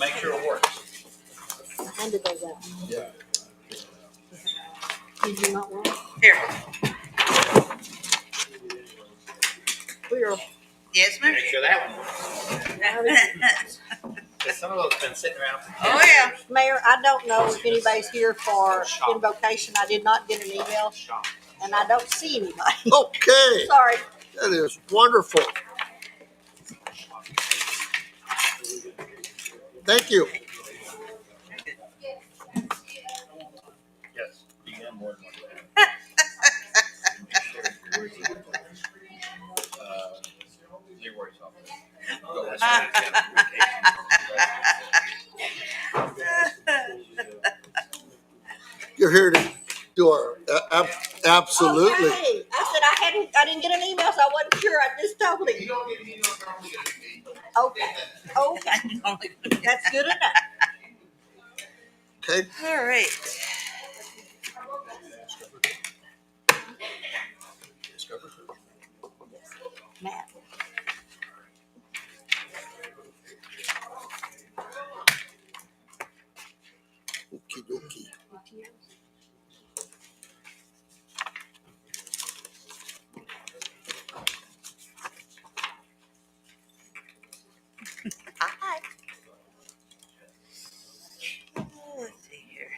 make sure it works. I handed those out. Yeah. Did you not want? Here. We are. Yes, ma'am. Make sure that one works. Because some of those have been sitting around. Oh, yeah. Mayor, I don't know if anybody's here for invocation. I did not get an email, and I don't see anybody. Okay, Sorry. that is wonderful. Thank you. Yes. You can have more than one. Leroy's office. That's right, You're here to do our, absolutely. Okay. I didn't get an email, so I wasn't sure. I just told him. You don't get me, normally get me. Okay. Okay. That's good enough. Okay, All right. Matt. okie dokie. Hi. Let's see here.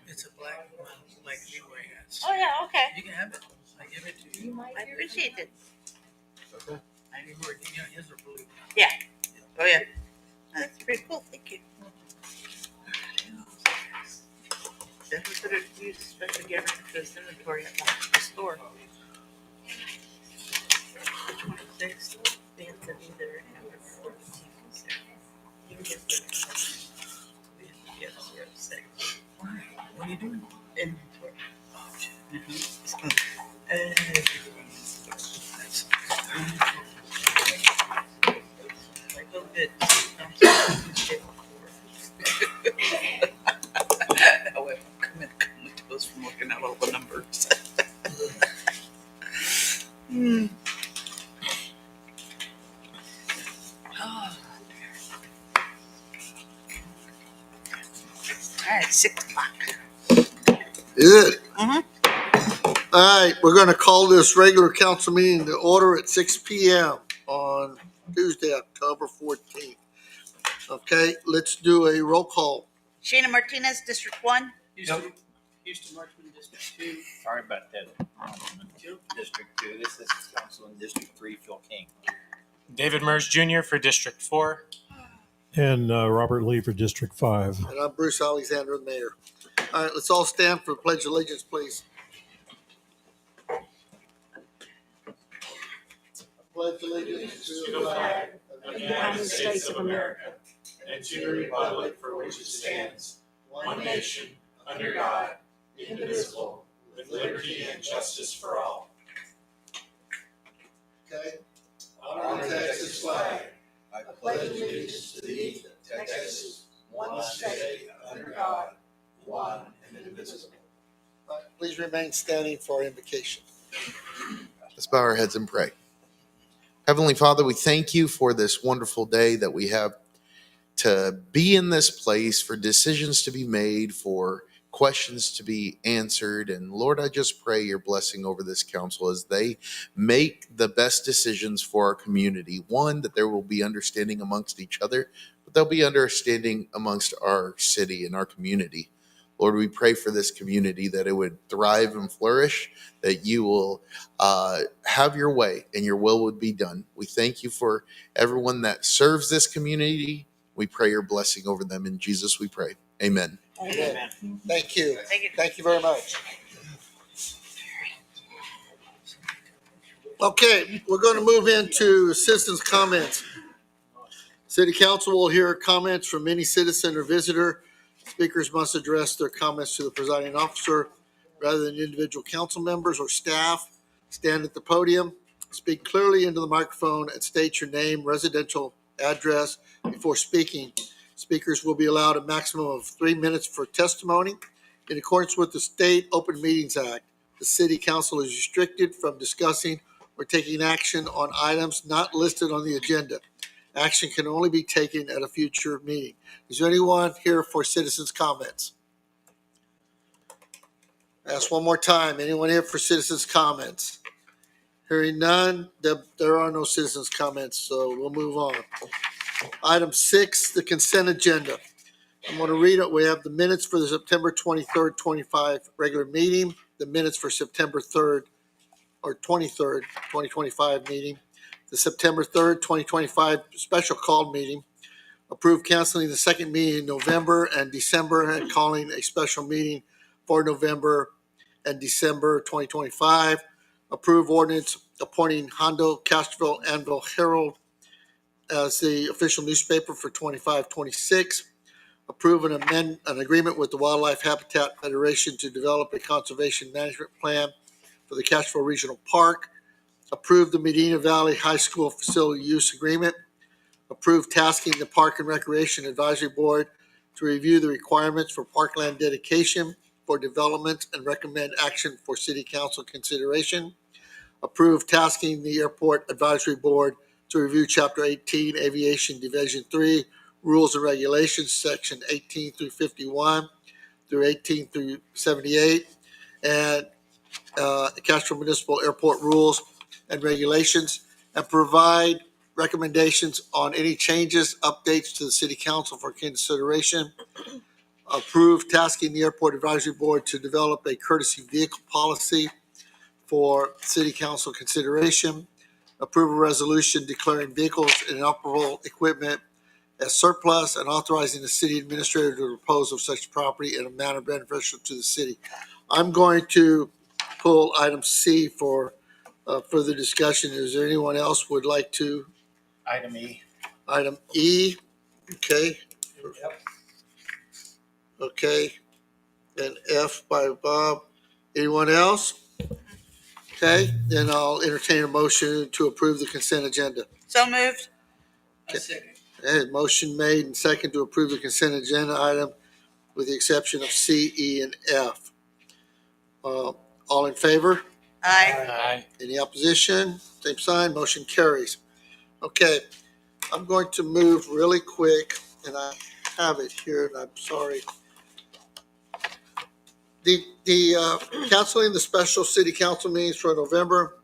It's a black one, like Leroy has. Oh, yeah, okay. You can have it. I give it to you. I appreciate it. I Leroy, his are blue. Oh, yeah. That's pretty cool. Thank you. Definitely could have used special gear for this inventory at the store. Which one is this? They have to either have it for the TVs. You can get the yes, six. What are you doing? Inventory. Oh, shit. Like a little bit. However, come to us from looking at all the numbers. Oh. All right, 6 o'clock. Is it? Mm-hmm. All right, we're gonna call this regular council meeting to order at 6 p.m. on Tuesday, October 14th. Okay, let's do a roll call. Shana Martinez, District 1. Houston Marchman, District 2. Sorry about that. District 2. This is council in District 3, Phil King. David Mers Jr. for District 4. And Robert Lee for District 5. And I'm Bruce Alexander, the mayor. All right, let's all stand for the Pledge of Allegiance, please. I pledge allegiance to the flag of the United States of America and to the republic for which it stands, one nation, under God, indivisible, with liberty and justice for all. Okay. On the Texas flag, I pledge allegiance to thee, Texas, one state, under God, one and indivisible. All right, please remain standing for our invocation. Let's bow our heads and pray. Heavenly Father, we thank you for this wonderful day that we have to be in this place, for decisions to be made, for questions to be answered. And Lord, I just pray your blessing over this council as they make the best decisions for our community. One, that there will be understanding amongst each other, but there'll be understanding amongst our city and our community. Lord, we pray for this community that it would thrive and flourish, that you will have your way and your will would be done. We thank you for everyone that serves this community. We pray your blessing over them. In Jesus we pray. Amen. Amen. Thank you. Thank you. Thank you very much. Okay, we're going to move into citizens' comments. City Council will hear comments from any citizen or visitor. Speakers must address their comments to the presiding officer rather than individual council members or staff. Stand at the podium, speak clearly into the microphone, and state your name, residential address before speaking. Speakers will be allowed a maximum of 3 minutes for testimony. In accordance with the State Open Meetings Act, the City Council is restricted from discussing or taking action on items not listed on the agenda. Action can only be taken at a future meeting. Is there anyone here for citizens' comments? Ask one more time. Anyone here for citizens' comments? Hearing none, there are no citizens' comments, so we'll move on. Item 6, the consent agenda. I'm going to read it. We have the minutes for the September 23rd, 25 regular meeting, the minutes for September 3rd or 23rd, 2025 meeting, the September 3rd, 2025 special called meeting, approved canceling the second meeting in November and December and calling a special meeting for November and December 2025, approved ordinance appointing Hondo, Castroville, Anvil Herald as the official newspaper for 25-26, approve and amend an agreement with the Wildlife Habitat Federation to develop a conservation management plan for the Castroville Regional Park, approve the Medina Valley High School facility use agreement, approve tasking the Park and Recreation Advisory Board to review the requirements for parkland dedication for development and recommend action for City Council consideration, approve tasking the Airport Advisory Board to review Chapter 18 Aviation Division 3 Rules and Regulations, Section 18 through 51 through 18 through 78, and Castro Municipal Airport Rules and Regulations, and provide recommendations on any changes, updates to the City Council for consideration. Approve tasking the Airport Advisory Board to develop a courtesy vehicle policy for City Council consideration. Approve a resolution declaring vehicles and inoperable equipment as surplus and authorizing the city administrator to dispose of such property in a manner beneficial to the city. I'm going to pull item C for further discussion. Is there anyone else would like to? Item E. Item E, okay. Okay, and F by Bob. Anyone else? Okay, then I'll entertain a motion to approve the consent agenda. So moved. I second. Okay, motion made and second to approve the consent agenda item with the exception of C, E, and F. All in favor? Aye. Any opposition? Same sign, motion carries. Okay, I'm going to move really quick, and I have it here, and I'm sorry. The canceling the special city council meetings for November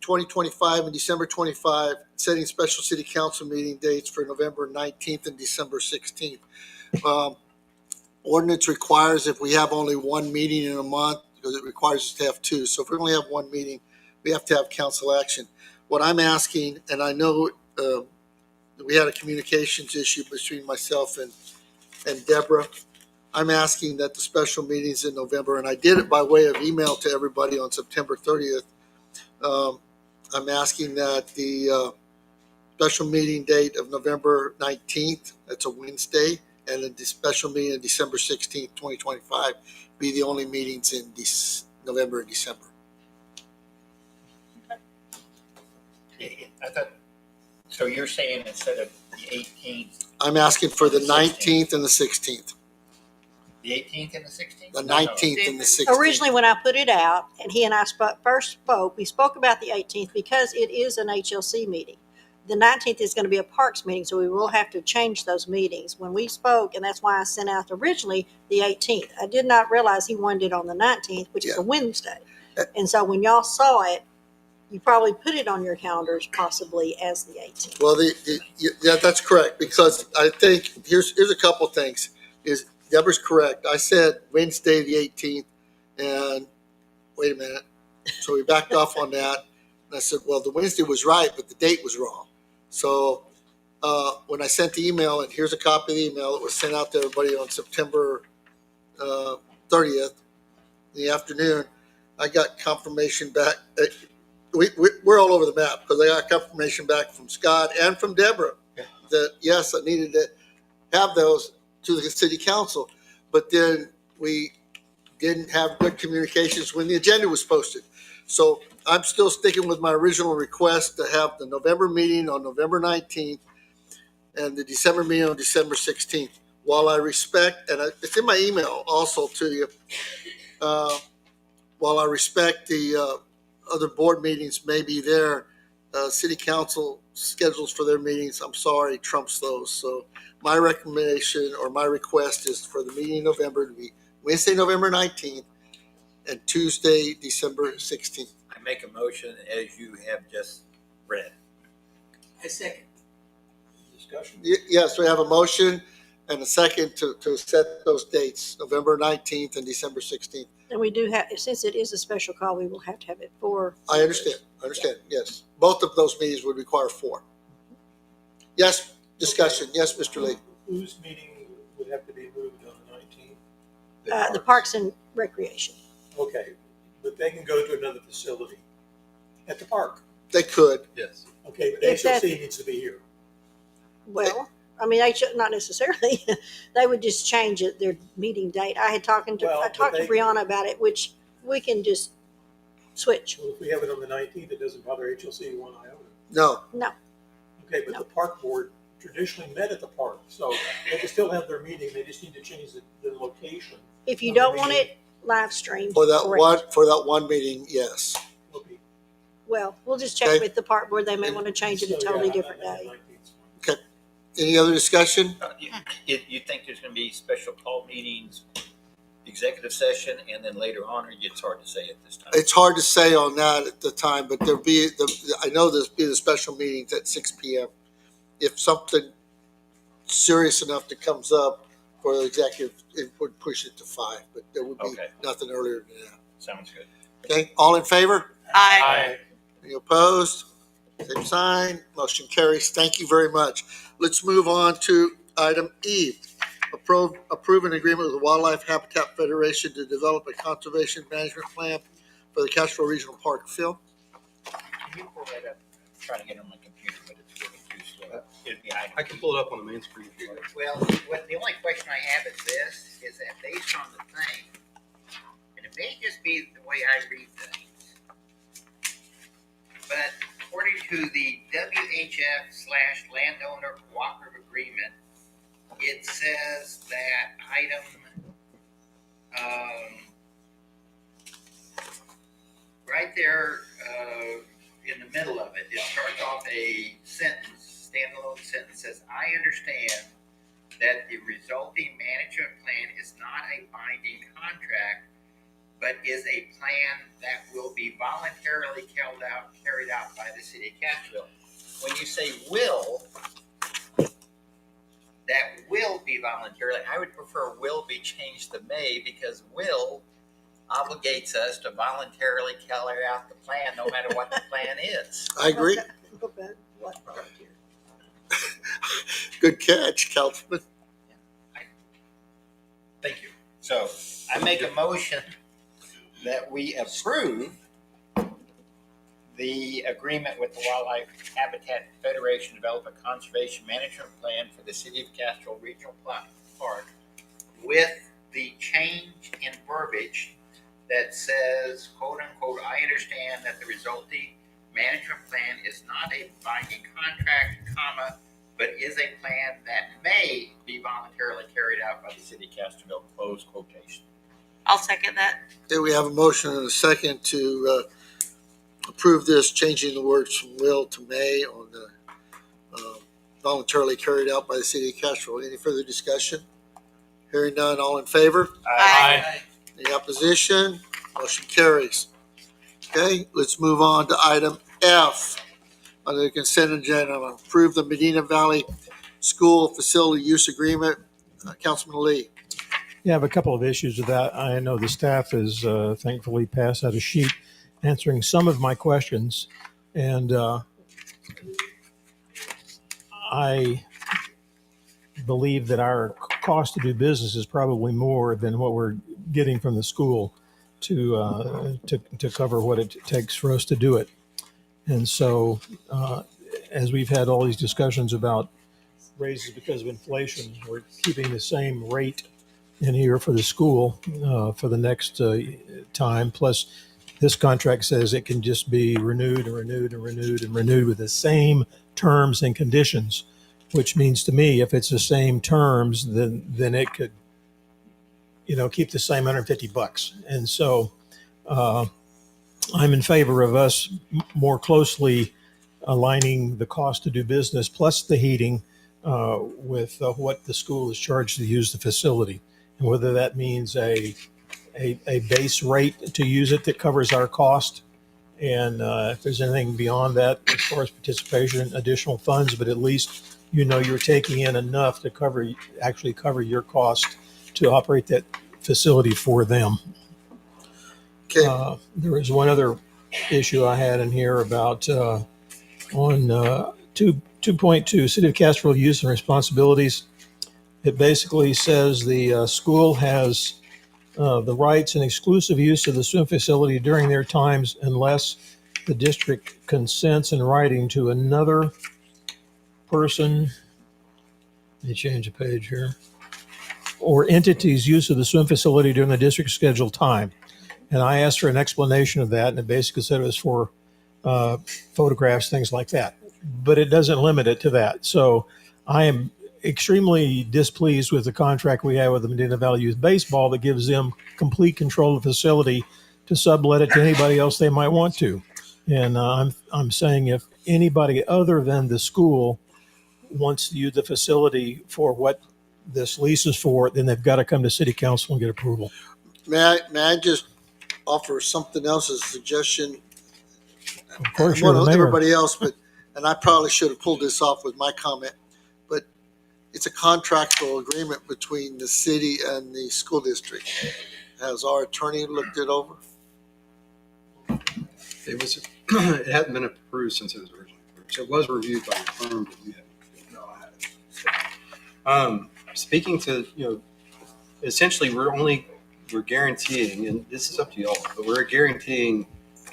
2025 and December 25, setting special city council meeting dates for November 19th and December 16th. Ordinance requires if we have only one meeting in a month, because it requires us to have two. So if we only have one meeting, we have to have council action. What I'm asking, and I know we had a communications issue between myself and Deborah, I'm asking that the special meetings in November, and I did it by way of email to everybody on September 30th. I'm asking that the special meeting date of November 19th, that's a Wednesday, and the special meeting of December 16th, 2025, be the only meetings in November and December. I thought, so you're saying instead of the 18th, I'm asking for the 19th and the 16th. the 18th and the 16th? The No, no. 19th and the 16th. Originally, when I put it out, and he and I first spoke, we spoke about the 18th because it is an HLC meeting. The 19th is going to be a Parks meeting, so we will have to change those meetings. When we spoke, and that's why I sent out originally the 18th. I did not realize he wanted it on the 19th, which is a Wednesday. And so when y'all saw it, you probably put it on your calendars possibly as the 18th. Well, yeah, that's correct, because I think here's a couple things. Is Deborah's correct. I said Wednesday the 18th, and wait a minute. So we backed off on that. And I said, well, the Wednesday was right, but the date was wrong. So when I sent the email, and here's a copy of the email, it was sent out to everybody on September 30th in the afternoon. I got confirmation back. We're all over the map because I got confirmation back from Scott and from Deborah that, yes, I needed to have those to the city council. But then we didn't have good communications when the agenda was posted. So I'm still sticking with my original request to have the November meeting on November 19th and the December meeting on December 16th. while I respect, and it's in my email also to you, while I respect the other board meetings may be there, city council schedules for their meetings, I'm sorry, trumps those. So my recommendation or my request is for the meeting in November to be Wednesday, November 19th and Tuesday, December 16th. I make a motion as you have just read. I second. Discussion? Yes, we have a motion and a second to set those dates, November 19th and December 16th. And we do have, since it is a special call, we will have to have it for. I understand, yes. Both of those meetings would require 4. Yes, discussion, yes, Mr. Lee. Whose meeting would have to be moved on the 19th? The Parks and Recreation. Okay, but they can go to another facility at the park. They could, Yes. Okay, but If that- HLC needs to be here. Well, I mean, they should not necessarily. They would just change it, their meeting date. I talked to But they- Brianna about it, which we can just switch. Well, if we have it on the 19th, it doesn't bother HLC one iota. no, Okay, but the park board traditionally met at the park, so they can still have their meeting, they just need to change the location. If you don't want it live streamed. for that correct. one meeting, yes. Will be- Well, we'll just check Okay. with the park board. They may want to change it a So, totally yeah, different I think day. the 19th 's fine. Any other discussion? You think there's gonna be special call meetings, executive session, and then later on, or it's hard to say at this time? It's hard to say on that at the time, but I know there'll be the special meetings at 6 PM. If something serious enough that comes up for the executive, it would push it to 5, but there would be Okay. nothing earlier than that. Sounds good. Okay, all in favor? Aye. Any opposed? Same sign. Motion carries. Thank you very much. Let's move on to item E. Approve an agreement with the Wildlife Habitat Federation to develop a conservation management plan for the Castroville Regional Park. Phil? Can you pull that up? I'm trying to get on my computer, but it's really too slow. It'd be item. I can pull it up on the main screen if you like. Well, the only question I have is this, is that based on the thing, and it may just be the way I read things, but according to the WHF/landowner cooperative agreement, it says that item, right there, in the middle of it, it starts off a sentence, standalone sentence, says, I understand that the resulting management plan is not a binding contract, but is a plan that will be voluntarily carried out by the city of Castroville. When you say will, that will be voluntarily, I would prefer will be changed to may, because will obligates us to voluntarily carry out the plan, no matter what the plan is. I agree. Okay. What part here? Good catch, Councilman. Thank you. So I make a motion that we approve the agreement with the Wildlife Habitat Federation to develop a conservation management plan for the city of Castroville Regional Park With the change in verbiage that says, quote unquote, I understand that the resulting management plan is not a binding contract, comma, but is a plan that may be voluntarily carried out by the city of Castroville, close quotation. I'll second that. Okay, we have a motion and a second to approve this, changing the words from will to may on the voluntarily carried out by the city of Castroville. Any further discussion? Hearing none, all in favor? Aye. Any opposition? Motion carries. Okay, let's move on to item F on the consent agenda. Approve the Medina Valley School Facility Use Agreement. Councilman Lee. Yeah, I have a couple of issues with that. I know the staff has thankfully passed out a sheet answering some of my questions. And I believe that our cost to do business is probably more than what we're getting from the school to cover what it takes for us to do it. And so as we've had all these discussions about raises because of inflation, we're keeping the same rate in here for the school for the next time. Plus, this contract says it can just be renewed and renewed and renewed and renewed with the same terms and conditions. which means to me, if it's the same terms, then it could, keep the same $150. And so I'm in favor of us more closely aligning the cost to do business plus the heating with what the school is charged to use the facility, and whether that means a base rate to use it that covers our cost. And if there's anything beyond that, as far as participation, additional funds, but at least you're taking in enough to actually cover your cost to operate that facility for them. Okay, There was one other issue I had in here about on 2.2, City of Castroville use and responsibilities. It basically says the school has the rights and exclusive use of the swim facility during their times unless the district consents in writing to another person. Let me change the page here. Or entities' use of the swim facility during the district's scheduled time. And I asked for an explanation of that, and it basically said it was for photographs, things like that. But it doesn't limit it to that. So I am extremely displeased with the contract we have with the Medina Valley Youth Baseball that gives them complete control of the facility to sublet it to anybody else they might want to. And I'm saying if anybody other than the school wants to use the facility for what this lease is for, then they've got to come to City Council and get approval. may I just offer something else as a suggestion? Of course, I'm you're one the of mayor. everybody else, and I probably should have pulled this off with my comment, but it's a contractual agreement between the city and the school district. Has our attorney looked it over? It hadn't been approved since it was originally approved. So it was reviewed by the firm, but we haven't. No, I haven't. Speaking to, essentially we're guaranteeing, and this is up to y'all, but we're guaranteeing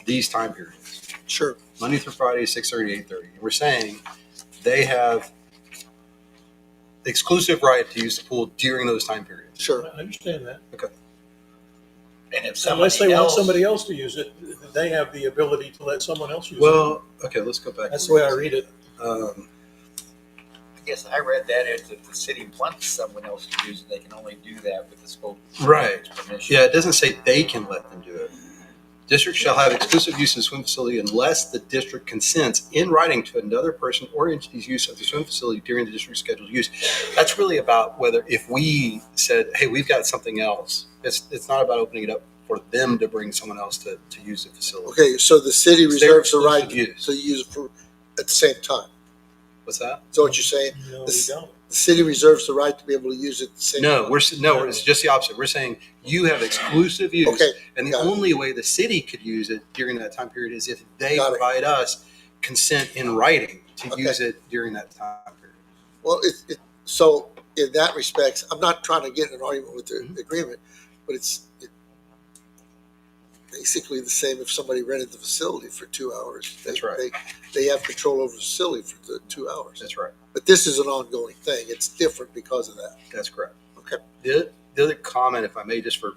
these time periods. Sure. Monday through Friday, 6:30 to 8:30. And we're saying they have exclusive right to use the pool during those time periods. Sure. I understand that. And if Unless they somebody want else, somebody else to use it, they have the ability to let someone else use it. Well, okay, let's go back. That's the way I read it. I guess I read that as if the city wants someone else to use it, they can only do that with the school. Right. Permission. Yeah, it doesn't say they can let them do it. District shall have exclusive use of the swim facility unless the district consents in writing to another person or entity's use of the swim facility during the district's scheduled use. That's really about whether if we said, hey, we've got something else. It's not about opening it up for them to bring someone else to use the facility. Okay, so the city It's their reserves the right exclusive use. to use it for at the same time. What's that? Is that what you're saying? No, we This- don't. The city reserves the right to be able to use it at the same No, time? it's just the opposite. We're saying you have exclusive use. Okay, And the got it. only way the city could use it during that time period is if they Got it. provide us consent in writing to Okay. use it during that time period. well, so in that respect, I'm not trying to get in an argument with the agreement, but it's basically the same if somebody rented the facility for 2 hours. That's right. They have control over the facility for the 2 hours. That's right. But this is an ongoing thing. It's different because of that. That's correct. Okay. The other comment, if I may, just for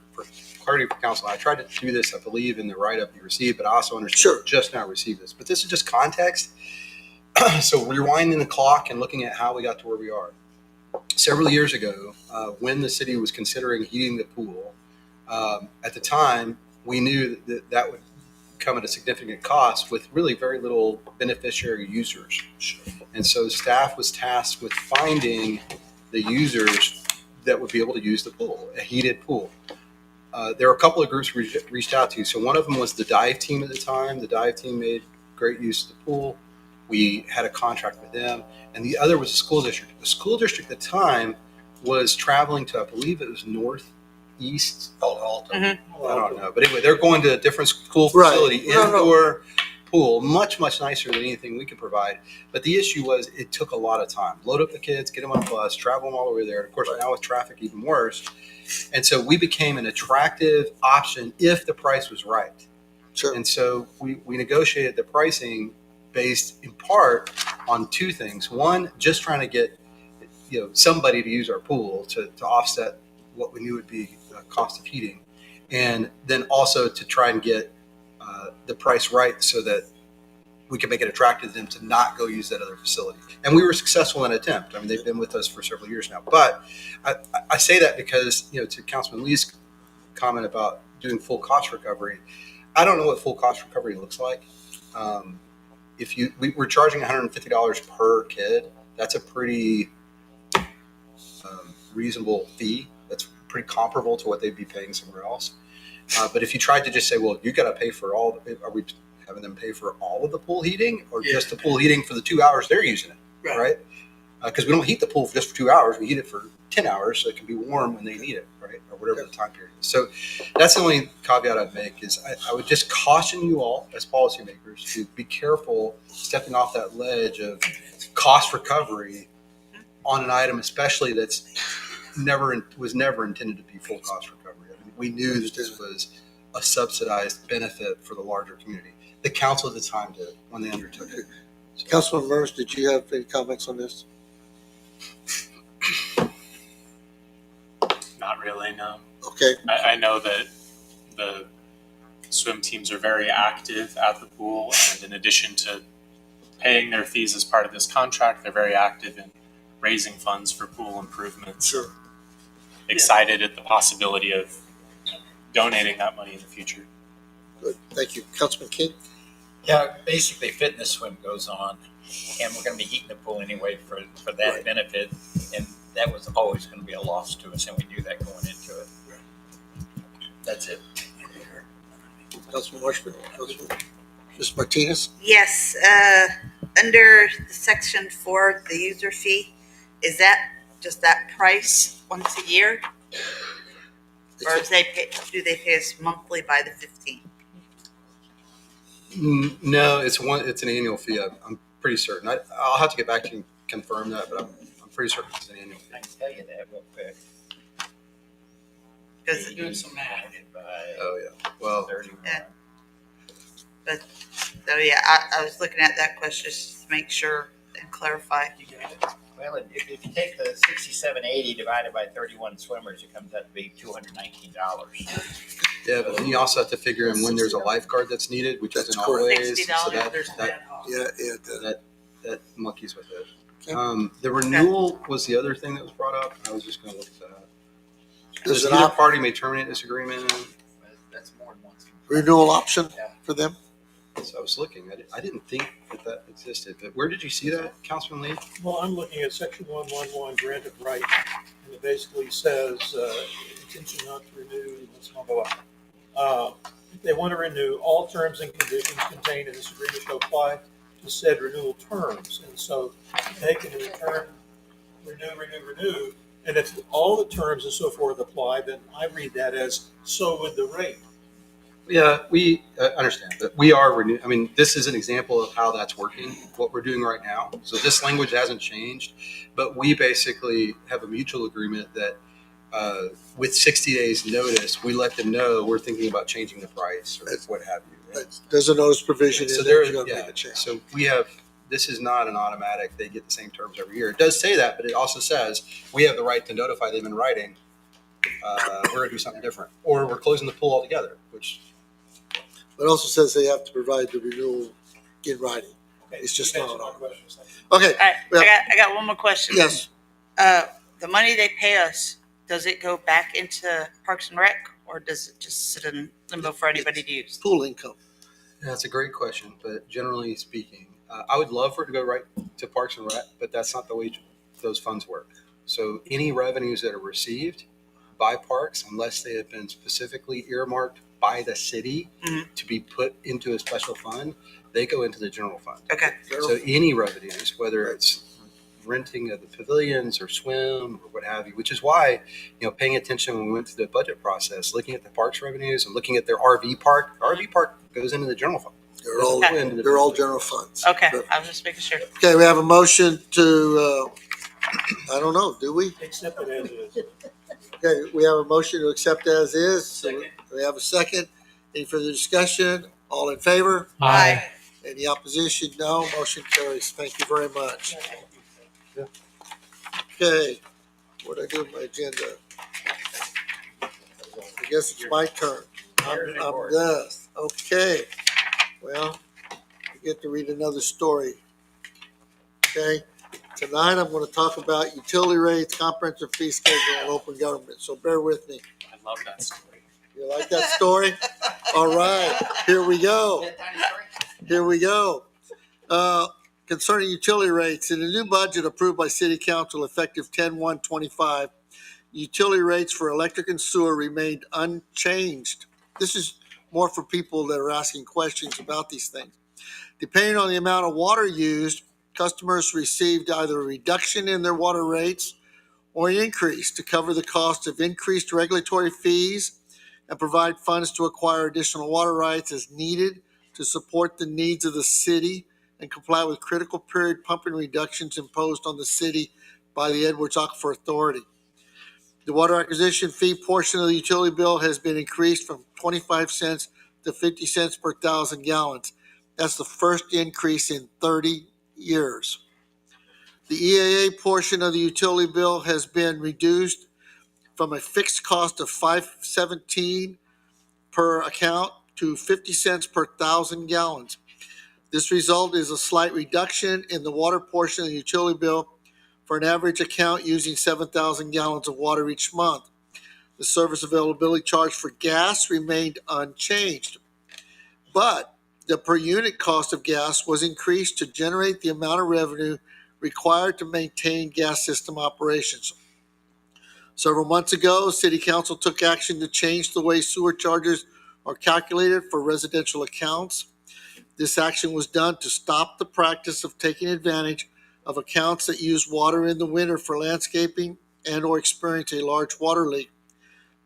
clarity for council, I tried to do this, I believe, in the write-up you received, but I also understand Sure. you just now received this. But this is just context. So rewinding the clock and looking at how we got to where we are. Several years ago, when the city was considering heating the pool, at the time, we knew that that would come at a significant cost with really very little beneficiary users. And so staff was tasked with finding the users that would be able to use the pool, a heated pool. There were a couple of groups we reached out to. So one of them was the dive team at the time. The dive team made great use of the pool. We had a contract with them. And the other was the school district. The school district at the time was traveling to, I believe it was northeast. Alton. I don't know. But anyway, they're going to a different school Right. facility, No, no. indoor pool, much nicer than anything we could provide. But the issue was it took a lot of time. Load up the kids, get them on a bus, travel them all over there. And of course, now with traffic, even worse. And so we became an attractive option if the price was right. Sure. And so we negotiated the pricing based in part on two things. One, just trying to get somebody to use our pool to offset what we knew would be the cost of heating. And then also to try and get the price right so that we can make it attractive to them to not go use that other facility. And we were successful in an attempt. I mean, they've been with us for several years now. But I say that because, to Councilman Lee's comment about doing full cost recovery, I don't know what full cost recovery looks like. We're charging $150 per kid, that's a pretty reasonable fee. That's pretty comparable to what they'd be paying somewhere else. But if you tried to just say, well, you got to pay for all, are we having them pay for all of the pool heating or just the pool heating for the 2 hours they're using it, right? Because we don't heat the pool just for 2 hours. We heat it for 10 hours so it can be warm when they need it, right? Or whatever the time period is. So that's the only caveat I'd make is I would just caution you all as policymakers to be careful stepping off that ledge of cost recovery on an item, especially that's was never intended to be full cost recovery. I mean, we knew that this was a subsidized benefit for the larger community. The council at the time did when they undertook it. So, Councilman Murs, did you have any comments on this? Not really, no. Okay, I know that the swim teams are very active at the pool, and in addition to paying their fees as part of this contract, they're very active in raising funds for pool improvements. sure. Excited at the possibility of donating that money in the future. Good. Thank you. Councilman King? Yeah, basically fitness swim goes on, and we're gonna be heating the pool anyway for that Right. benefit. And that was always gonna be a loss to us, and we knew that going into it. That's it. Councilman Marshman? Councilman Ms. Martinez? Yes, under Section 4, the user fee, is that just that price once a year? Or do they pay us monthly by the 15th? No, it's an annual fee. I'm pretty certain. I'll have to get back to you and confirm that, but I'm pretty certain it's an annual fee. I can tell you that real quick. Because Doing some math. Divided by Oh yeah. Well, 31. So yeah, I was looking at that question just to make sure and clarify. Well, if you take the 6780 divided by 31 swimmers, it comes out to be $219. yeah, but then you also have to figure in when there's a lifeguard that's needed, which That's isn't correct. always. So $60. that monkeys with it. Okay. The renewal was the other thing that was brought up. I was just going to look at that. There's So an either party may terminate this agreement. That's more than once. renewal option Yeah. for them? So I was looking. I didn't think that existed. But where did you see that, Councilman Lee? Well, I'm looking at section 111, grant of right, and it basically says, intention not to renew, blah, blah, blah. If they want to renew, all terms and conditions contained in this agreement shall apply to said renewal terms. And so they can renew. And if all the terms and so forth apply, then I read that as so would the rate. Yeah, we understand, but we are renewing. I mean, this is an example of how that's working, what we're doing right now. So this language hasn't changed, but we basically have a mutual agreement that with 60 days notice, we let them know we're thinking about changing the price or what have you. Right? There's a notice provision So in there. there, You're gonna yeah. make a change. So we have, this is not an automatic, they get the same terms every year. It does say that, but it also says we have the right to notify them in writing. We're gonna do something different, or we're closing the pool altogether, which. But it also says they have to provide the renewal in writing. It's just not on. Okay, All right, Well- I got one more question. yes, The money they pay us, does it go back into Parks and Rec, or does it just sit in limbo for anybody to use? pool income. That's a great question, but generally speaking, I would love for it to go right to Parks and Rec, but that's not the way those funds work. So any revenues that are received by Parks, unless they have been specifically earmarked by the city to be put into a special fund, they go into the general fund. Okay. So any revenues, whether it's renting of the pavilions or swim or what have you, which is why, paying attention when we went through the budget process, looking at the parks revenues and looking at their RV park, the RV park goes into the general fund. They're all general funds. Okay, I was just making sure. Okay, we have a motion to, I don't know, do we? Accept it as is. Okay, we have a motion to accept as is. So we have a second. Any further discussion? All in favor? Aye. Any opposition? No. Motion carries. Thank you very much. Okay, what did I do with my agenda? I guess it's my turn. I'm done. Okay, well, get to read another story. Okay? Tonight I'm going to talk about utility rates, comprehensive fee schedule, and open government. So bear with me. I love that story. You like that story? All right, here we go. Here we go. Concerning utility rates, in the new budget approved by City Council effective 10/1/25, utility rates for electric and sewer remained unchanged. This is more for people that are asking questions about these things. Depending on the amount of water used, customers received either a reduction in their water rates or an increase to cover the cost of increased regulatory fees and provide funds to acquire additional water rights as needed to support the needs of the city and comply with critical period pumping reductions imposed on the city by the Edwards Aquifer Authority. The water acquisition fee portion of the utility bill has been increased from 25 cents to 50 cents per 1,000 gallons. That's the first increase in 30 years. The EAA portion of the utility bill has been reduced from a fixed cost of $5.17 per account to 50 cents per 1,000 gallons. This result is a slight reduction in the water portion of the utility bill for an average account using 7,000 gallons of water each month. The service availability charge for gas remained unchanged, but the per unit cost of gas was increased to generate the amount of revenue required to maintain gas system operations. Several months ago, City Council took action to change the way sewer charges are calculated for residential accounts. This action was done to stop the practice of taking advantage of accounts that use water in the winter for landscaping and or experience a large water leak.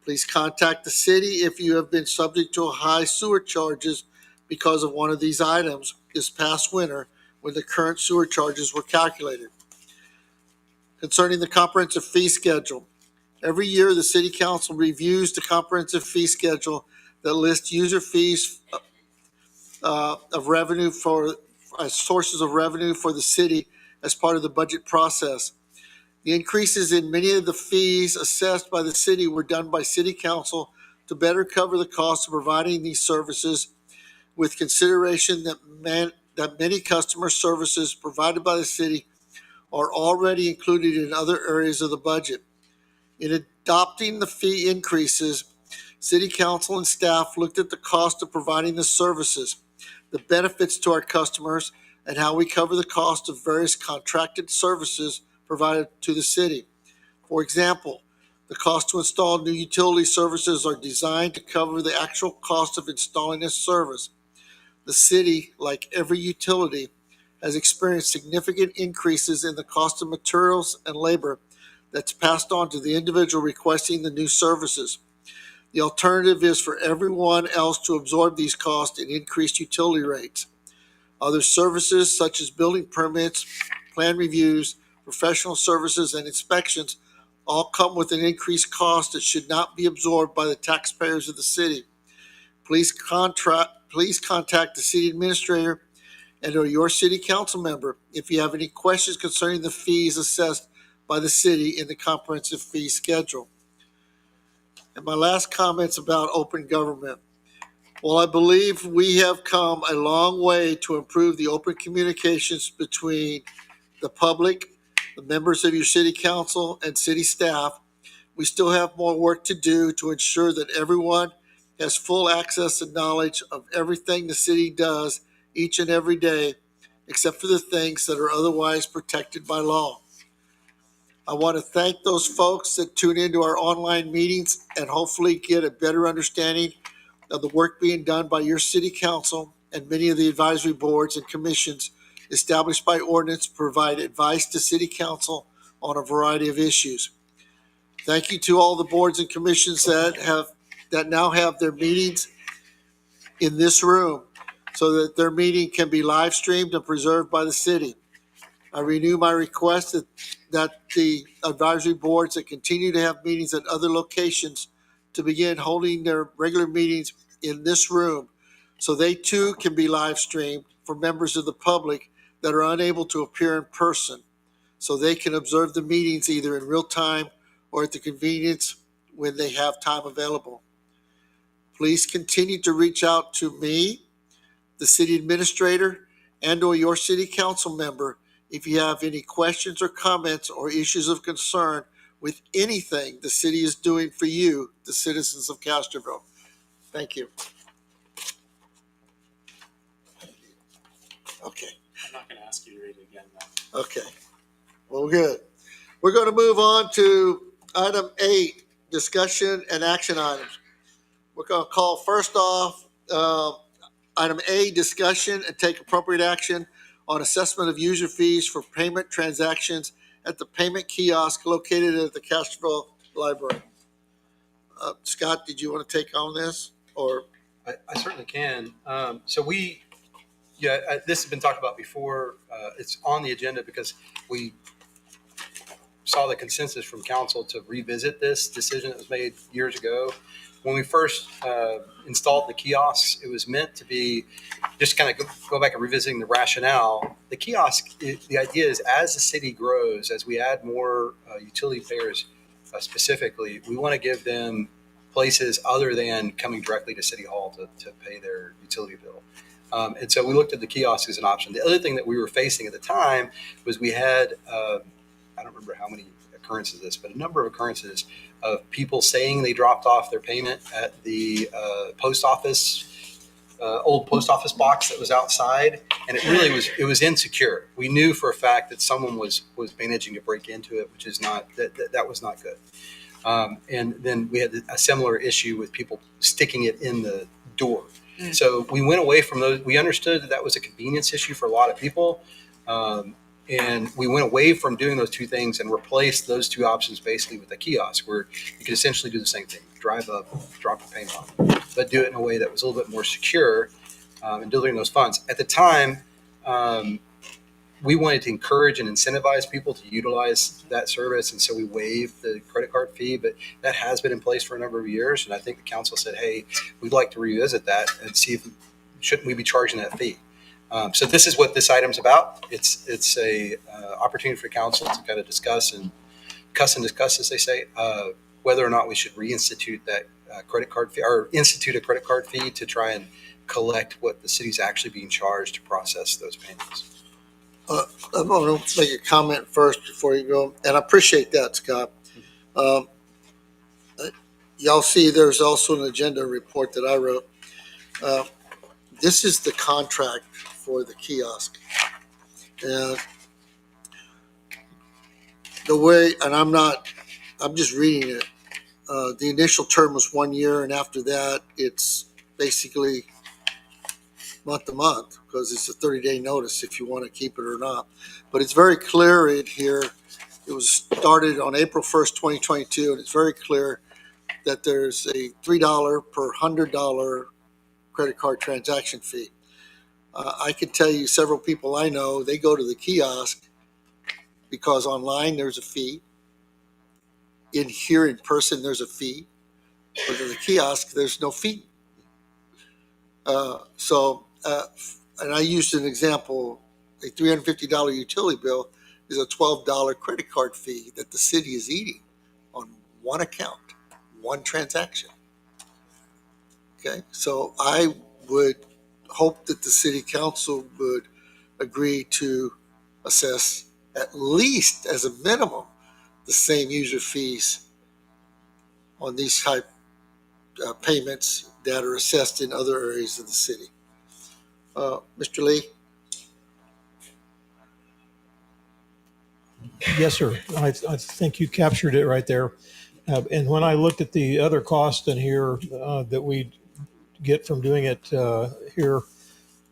Please contact the city if you have been subject to high sewer charges because of one of these items this past winter when the current sewer charges were calculated. Concerning the comprehensive fee schedule, every year the City Council reviews the comprehensive fee schedule that lists user fees of revenue for sources of revenue for the city as part of the budget process. The increases in many of the fees assessed by the city were done by City Council to better cover the cost of providing these services, with consideration that many customer services provided by the city are already included in other areas of the budget. In adopting the fee increases, City Council and staff looked at the cost of providing the services, the benefits to our customers, and how we cover the cost of various contracted services provided to the city. For example, the cost to install new utility services are designed to cover the actual cost of installing this service. The city, like every utility, has experienced significant increases in the cost of materials and labor that's passed on to the individual requesting the new services. The alternative is for everyone else to absorb these costs in increased utility rates. Other services such as building permits, plan reviews, professional services, and inspections all come with an increased cost that should not be absorbed by the taxpayers of the city. Please contact the city administrator and or your city council member if you have any questions concerning the fees assessed by the city in the comprehensive fee schedule. And my last comments about open government. Well, I believe we have come a long way to improve the open communications between the public, the members of your city council, and city staff. We still have more work to do to ensure that everyone has full access and knowledge of everything the city does each and every day, except for the things that are otherwise protected by law. I want to thank those folks that tune into our online meetings and hopefully get a better understanding of the work being done by your city council and many of the advisory boards and commissions established by ordinance to provide advice to city council on a variety of issues. Thank you to all the boards and commissions that now have their meetings in this room so that their meeting can be live streamed and preserved by the city. I renew my request that the advisory boards that continue to have meetings at other locations to begin holding their regular meetings in this room so they too can be live streamed for members of the public that are unable to appear in person, so they can observe the meetings either in real time or at the convenience when they have time available. Please continue to reach out to me, the city administrator, and/or your city council member if you have any questions or comments or issues of concern with anything the city is doing for you, the citizens of Castroville. Thank you. Okay. I'm not going to ask you to read it again, though. Okay. Well, good. We're going to move on to item 8, discussion and action items. We're going to call first off item A, discussion and take appropriate action on assessment of user fees for payment transactions at the payment kiosk located at the Castroville Library. Scott, did you want to take on this? Or I certainly can. This has been talked about before. It's on the agenda because we saw the consensus from council to revisit this decision that was made years ago. When we first installed the kiosks, it was meant to be just kind of go back and revisiting the rationale. The kiosk, the idea is as the city grows, as we add more utility payers specifically, we want to give them places other than coming directly to City Hall to pay their utility bill. And so we looked at the kiosk as an option. The other thing that we were facing at the time was we had, I don't remember how many occurrences of this, but a number of occurrences of people saying they dropped off their payment at the post office, old post office box that was outside, and it was insecure. We knew for a fact that someone was managing to break into it, which is not that was not good. And then we had a similar issue with people sticking it in the door. So we went away from those. We understood that was a convenience issue for a lot of people. And we went away from doing those two things and replaced those two options basically with a kiosk where you could essentially do the same thing, drive up, drop your payment off, but do it in a way that was a little bit more secure in delivering those funds. At the time, we wanted to encourage and incentivize people to utilize that service. And so we waived the credit card fee, but that has been in place for a number of years. And I think the council said, hey, we'd like to revisit that and see if shouldn't we be charging that fee. So this is what this item's about. It's a opportunity for council to kind of discuss and discuss, as they say, whether or not we should reinstitute that credit card fee or institute a credit card fee to try and collect what the city's actually being charged to process those payments. I'm going to make a comment first before you go, and I appreciate that, Scott. Y'all see there's also an agenda report that I wrote. This is the contract for the kiosk. And the way, and I'm just reading it. The initial term was 1 year, and after that, it's basically month to month because it's a 30-day notice if you want to keep it or not. But it's very clear in here. It was started on April 1st, 2022, and it's very clear that there's a $3 per $100 credit card transaction fee. I can tell you several people I know, they go to the kiosk because online there's a fee. In here in person, there's a fee. But at the kiosk, there's no fee. And I used an example, a $350 utility bill is a $12 credit card fee that the city is eating on one account, one transaction. Okay, so I would hope that the city council would agree to assess at least as a minimum the same user fees on these type payments that are assessed in other areas of the city. Mr. Lee? Yes, sir. I think you captured it right there. And when I looked at the other costs in here that we get from doing it here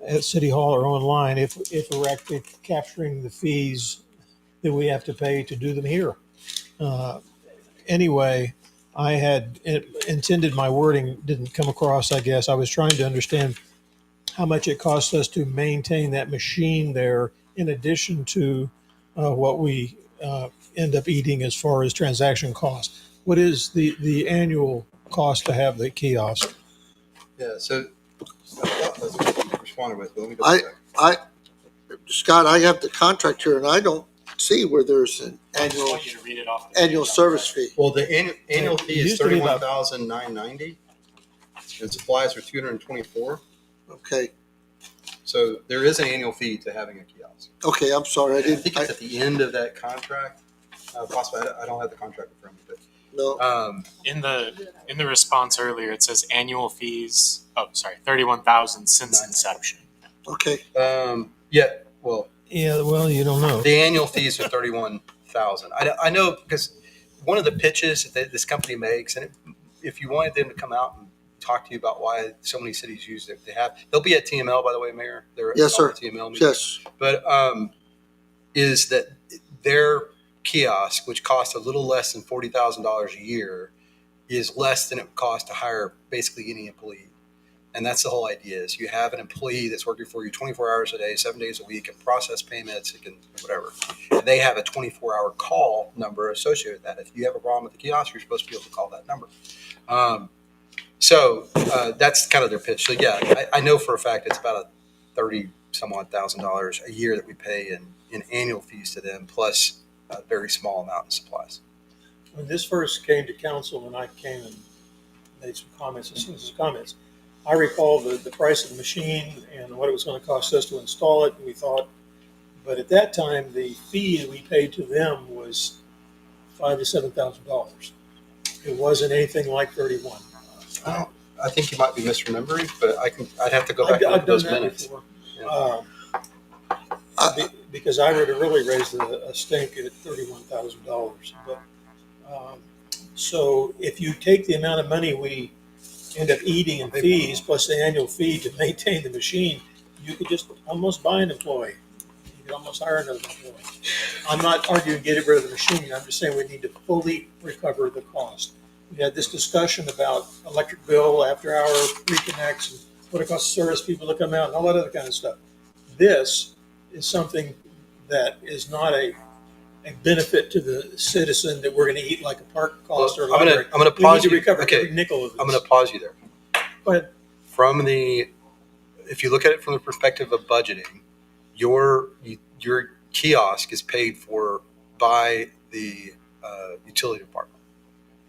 at City Hall or online, if we're actually capturing the fees that we have to pay to do them here. Anyway, I had intended my wording didn't come across, I guess. I was trying to understand how much it costs us to maintain that machine there in addition to what we end up eating as far as transaction costs. What is the annual cost to have the kiosk? Yeah, so I thought that's what you responded with. But let me double check. Scott, I have the contract here and I don't see where there's an I just want you to read it off the annual page. service fee. Well, the annual fee It is used to be about- $31,990, and supplies are $224. Okay, So So there is an annual fee to having a kiosk. Okay, I'm sorry, I I didn't, think it's at the end of that contract. Possibly, I don't have the contract in front of me, no, but In the response earlier, it says annual fees. Oh, sorry, 31,000 since inception. okay. yeah, well, Yeah, well, you don't know. the annual fees are 31,000. I know because one of the pitches that this company makes, and if you wanted them to come out and talk to you about why so many cities use it, they'll be at TML, by the way, Mayor. They're Yes, at sir. the TML meeting. Yes, But is that their kiosk, which costs a little less than $40,000 a year, is less than it would cost to hire basically any employee. And that's the whole idea: is you have an employee that's working for you 24 hours a day, 7 days a week, and process payments, it can whatever. And they have a 24-hour call number associated with that. If you have a problem with the kiosk, you're supposed to be able to call that number. So that's kind of their pitch. So yeah, I know for a fact it's about a $30,000 a year that we pay in annual fees to them, plus a very small amount in supplies. When this first came to council, and I came and made some comments, and seen some comments, I recall the price of the machine and what it was going to cost us to install it. And we thought, but at that time, the fee that we paid to them was $5,000 to $7,000. It wasn't anything like 31. I think you might be misremembering, but I'd have to go back and look I've at done those that minutes. before. Yeah. Because I would have really raised a stink at $31,000. But so if you take the amount of money we end up eating in fees plus the annual fee to maintain the machine, you could just almost buy an employee. You could almost hire another employee. I'm not arguing get rid of the machine. I'm just saying we need to fully recover the cost. We had this discussion about electric bill, after hour reconnects, and what it costs service people to come out, and all that other kind of stuff. This is something that is not a benefit to the citizen that we're going to eat like a park cost or I'm gonna library. pause We need to you. recover Okay, every nickel of this. I'm going to pause you there. Go ahead. If you look at it from the perspective of budgeting, your kiosk is paid for by the utility department.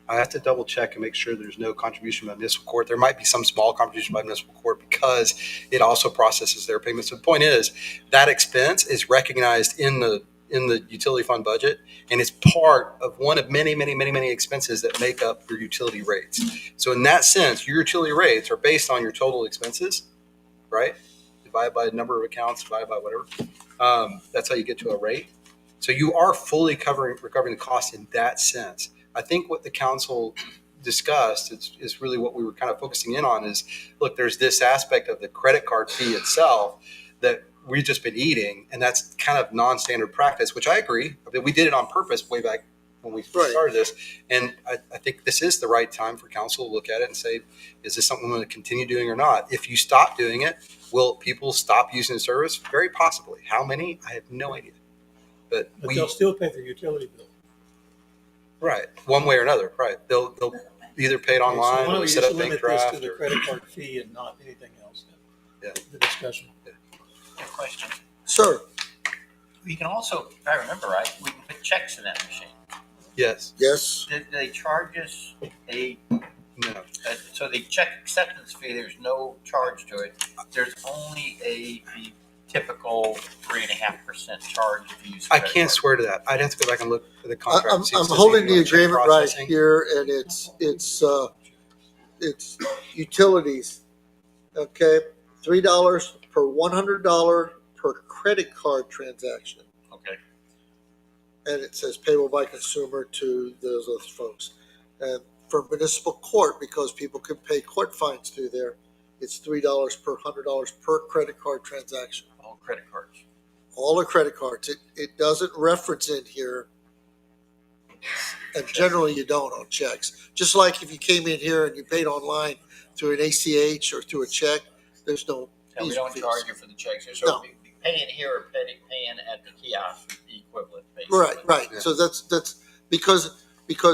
I have to double check and make sure there's no contribution by municipal court. There might be some small contribution by municipal court because it also processes their payments. So the point is that expense is recognized in the utility fund budget, and it's part of one of many expenses that make up your utility rates. So in that sense, your utility rates are based on your total expenses, right? Divided by the number of accounts, divided by whatever. That's how you get to a rate. So you are fully recovering the cost in that sense. I think what the council discussed is really what we were kind of focusing in on is, look, there's this aspect of the credit card fee itself that we've just been eating, and that's kind of non-standard practice, which I agree. I mean, we did it on purpose way back when we started this, and I think this is the right time for council to look at it and say, is this something we're going to continue doing or not? If you stop doing it, will people stop using the service? Very possibly. How many? I have no idea. But they'll still pay their utility bill. Right, one way or another. Right, they'll either pay it online So why don't or we set just up bank limit this draft. to the credit card fee and not anything else? Yeah. The discussion. Good question. sir. You can also, if I remember right, we can put checks in that machine. Yes. Yes, Did they charge us No. so the check acceptance fee, there's no charge to it. There's only the typical 3.5% charge if you use. I credit can't card. swear to that. I'd have to go back and look at the contract. I'm and see if it says holding anything the about check agreement right processing. here, and it's utilities. Okay, $3 per $100 per credit card transaction, Okay. and it says payable by consumer to those other folks. And for municipal court, because people can pay court fines through there, it's $3 per $100 per credit card transaction. All credit cards. All the credit cards. It doesn't reference in here, and generally you don't on checks. Just like if you came in here and you paid online through an ACH or through a check, there's no No, we fees. don't charge you for the checks. So No. paying here or paying at the kiosk would be equivalent, basically. Right. Yeah. So that's because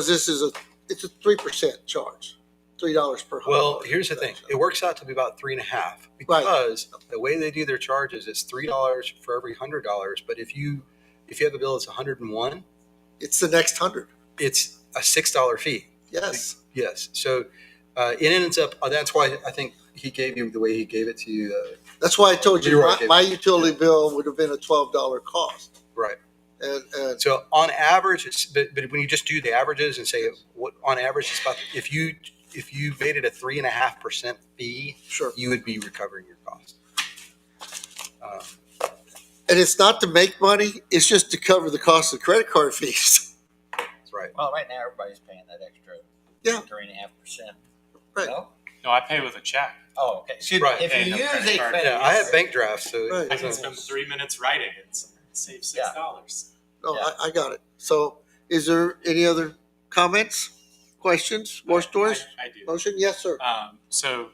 this is it's a 3% charge, $3 per $100. Well, here's the thing. It works out to be about 3.5 because the way they do their charges is $3 for every $100. But if you have a bill that's 101, It's the next 100. it's a $6 fee. Yes. Yes. So it ends up. That's why I think he gave you the way he gave it to you. That's why I told you You're right, my utility bill would have been a $12 cost. Right. And So on average, but when you just do the averages and say what on average it's about, if you made it a 3.5% fee, sure. you would be recovering your cost. And it's not to make money, it's just to cover the cost of credit card fees. That's right. Well, right now, everybody's paying that extra. Yeah. 3.5%. Right. No? No, I pay with a check. Oh, okay. So Right. if Paying you no use credit a card. credit, Yeah, I have bank drafts, so Right. I can spend 3 minutes writing and save $6. No, Yeah. I got it. So is there any other comments, questions, more stories? I do. Motion? Yes, sir. So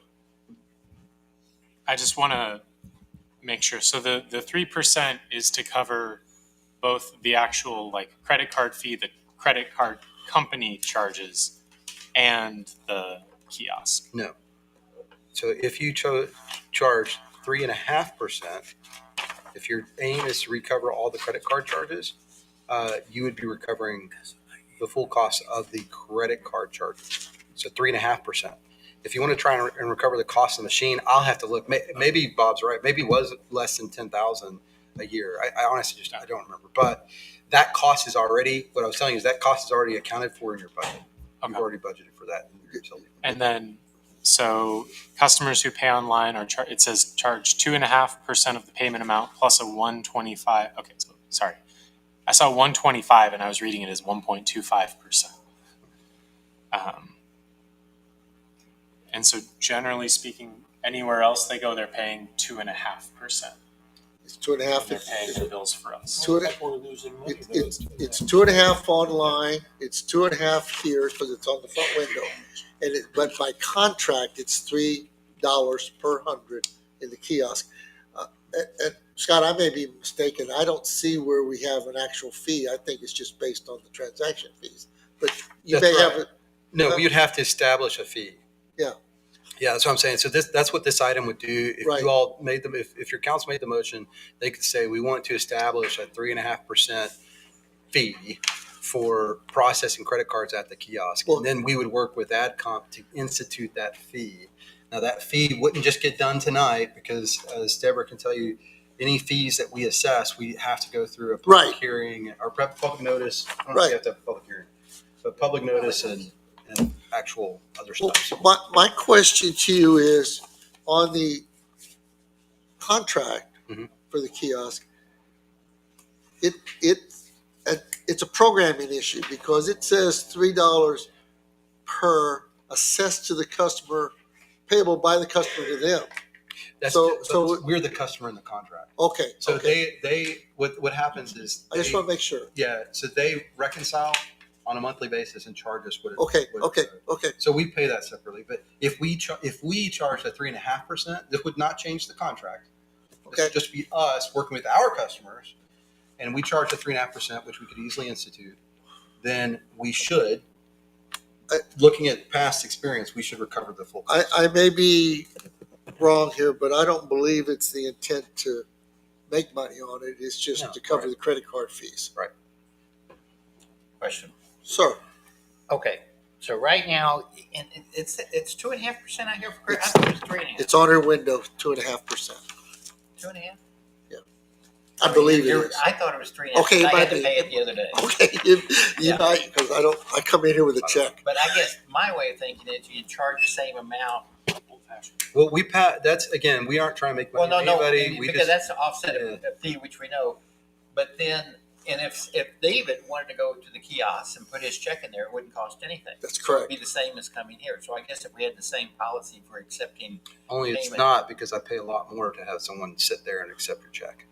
I just want to make sure. So the 3% is to cover both the actual like credit card fee, the credit card company charges, and the kiosk. no. So if you charge 3.5%, if your aim is to recover all the credit card charges, you would be recovering the full cost of the credit card charges. So 3.5%. If you want to try and recover the cost of the machine, I'll have to look. Maybe Bob's right. Maybe it was less than $10,000 a year. I honestly I don't remember. But that cost is already. What I was telling you is that cost is already accounted for in your budget. You've already budgeted for that in your utility. And then, so customers who pay online are it says charge 2.5% of the payment amount plus a 125. Okay, so sorry, I saw 125 and I was reading it as 1.25%. And so, generally speaking, anywhere else they go, they're paying 2.5%. It's 2.5. They're paying the bills for us. It's 2.5 online. It's 2.5 here because it's on the front window. But by contract, it's $3 per 100 in the kiosk. And Scott, I may be mistaken. I don't see where we have an actual fee. I think it's just based on the transaction fees. But you That's may right. have it. No, you'd have to establish a fee. Yeah. Yeah, that's what I'm saying. So that's what this item would do. If Right. you all made them, if your council made the motion, they could say we want to establish a 3.5% fee for processing credit cards at the kiosk, Well- and then we would work with AdComp to institute that fee. Now that fee wouldn't just get done tonight because, as Deborah can tell you, any fees that we assess, we have to go through a public Right. hearing or public notice. I don't know if you have to have a public hearing, but public notice and actual other Well, stuff. my question to you is on the contract Mhm. for the kiosk. It's a programming issue because it says $3 per assessed to the customer, payable by the customer to them. So We're the customer in the contract. Okay. So okay. what happens is I just want to make sure. yeah, so they reconcile on a monthly basis and charge us what it. Okay. what Okay. it- Okay. So we pay that separately, but if we charge the 3.5%, this would not change the contract. This Okay. would just be us working with our customers, and we charge the 3.5%, which we could easily institute. Then we should, looking at past experience, we should recover the full cost. I may be wrong here, but I don't believe it's the intent to make money on it. It's just No, to cover right. the credit card fees. Question. Sir, Okay, so right now, and it's 2.5% out here for credit. I thought it was 3.5. it's on her window, 2.5%. 2.5. I believe it is. I thought it was 3.5. Okay, it I might had to be. pay it the other day. Okay, you Yeah. might, because I come in here with a check. But I guess my way of thinking is you charge the same amount. Well, that's again, we aren't trying to make Well, money no, on no, anybody. We because just, that's the offset of a fee, which we know. But then, and if David wanted to go to the kiosk and put his check in there, it wouldn't cost anything. That's It'd correct. be the same as coming here. So I guess if we had the same policy for accepting, only it's payment. not, because I pay a lot more to have someone sit there and accept your check.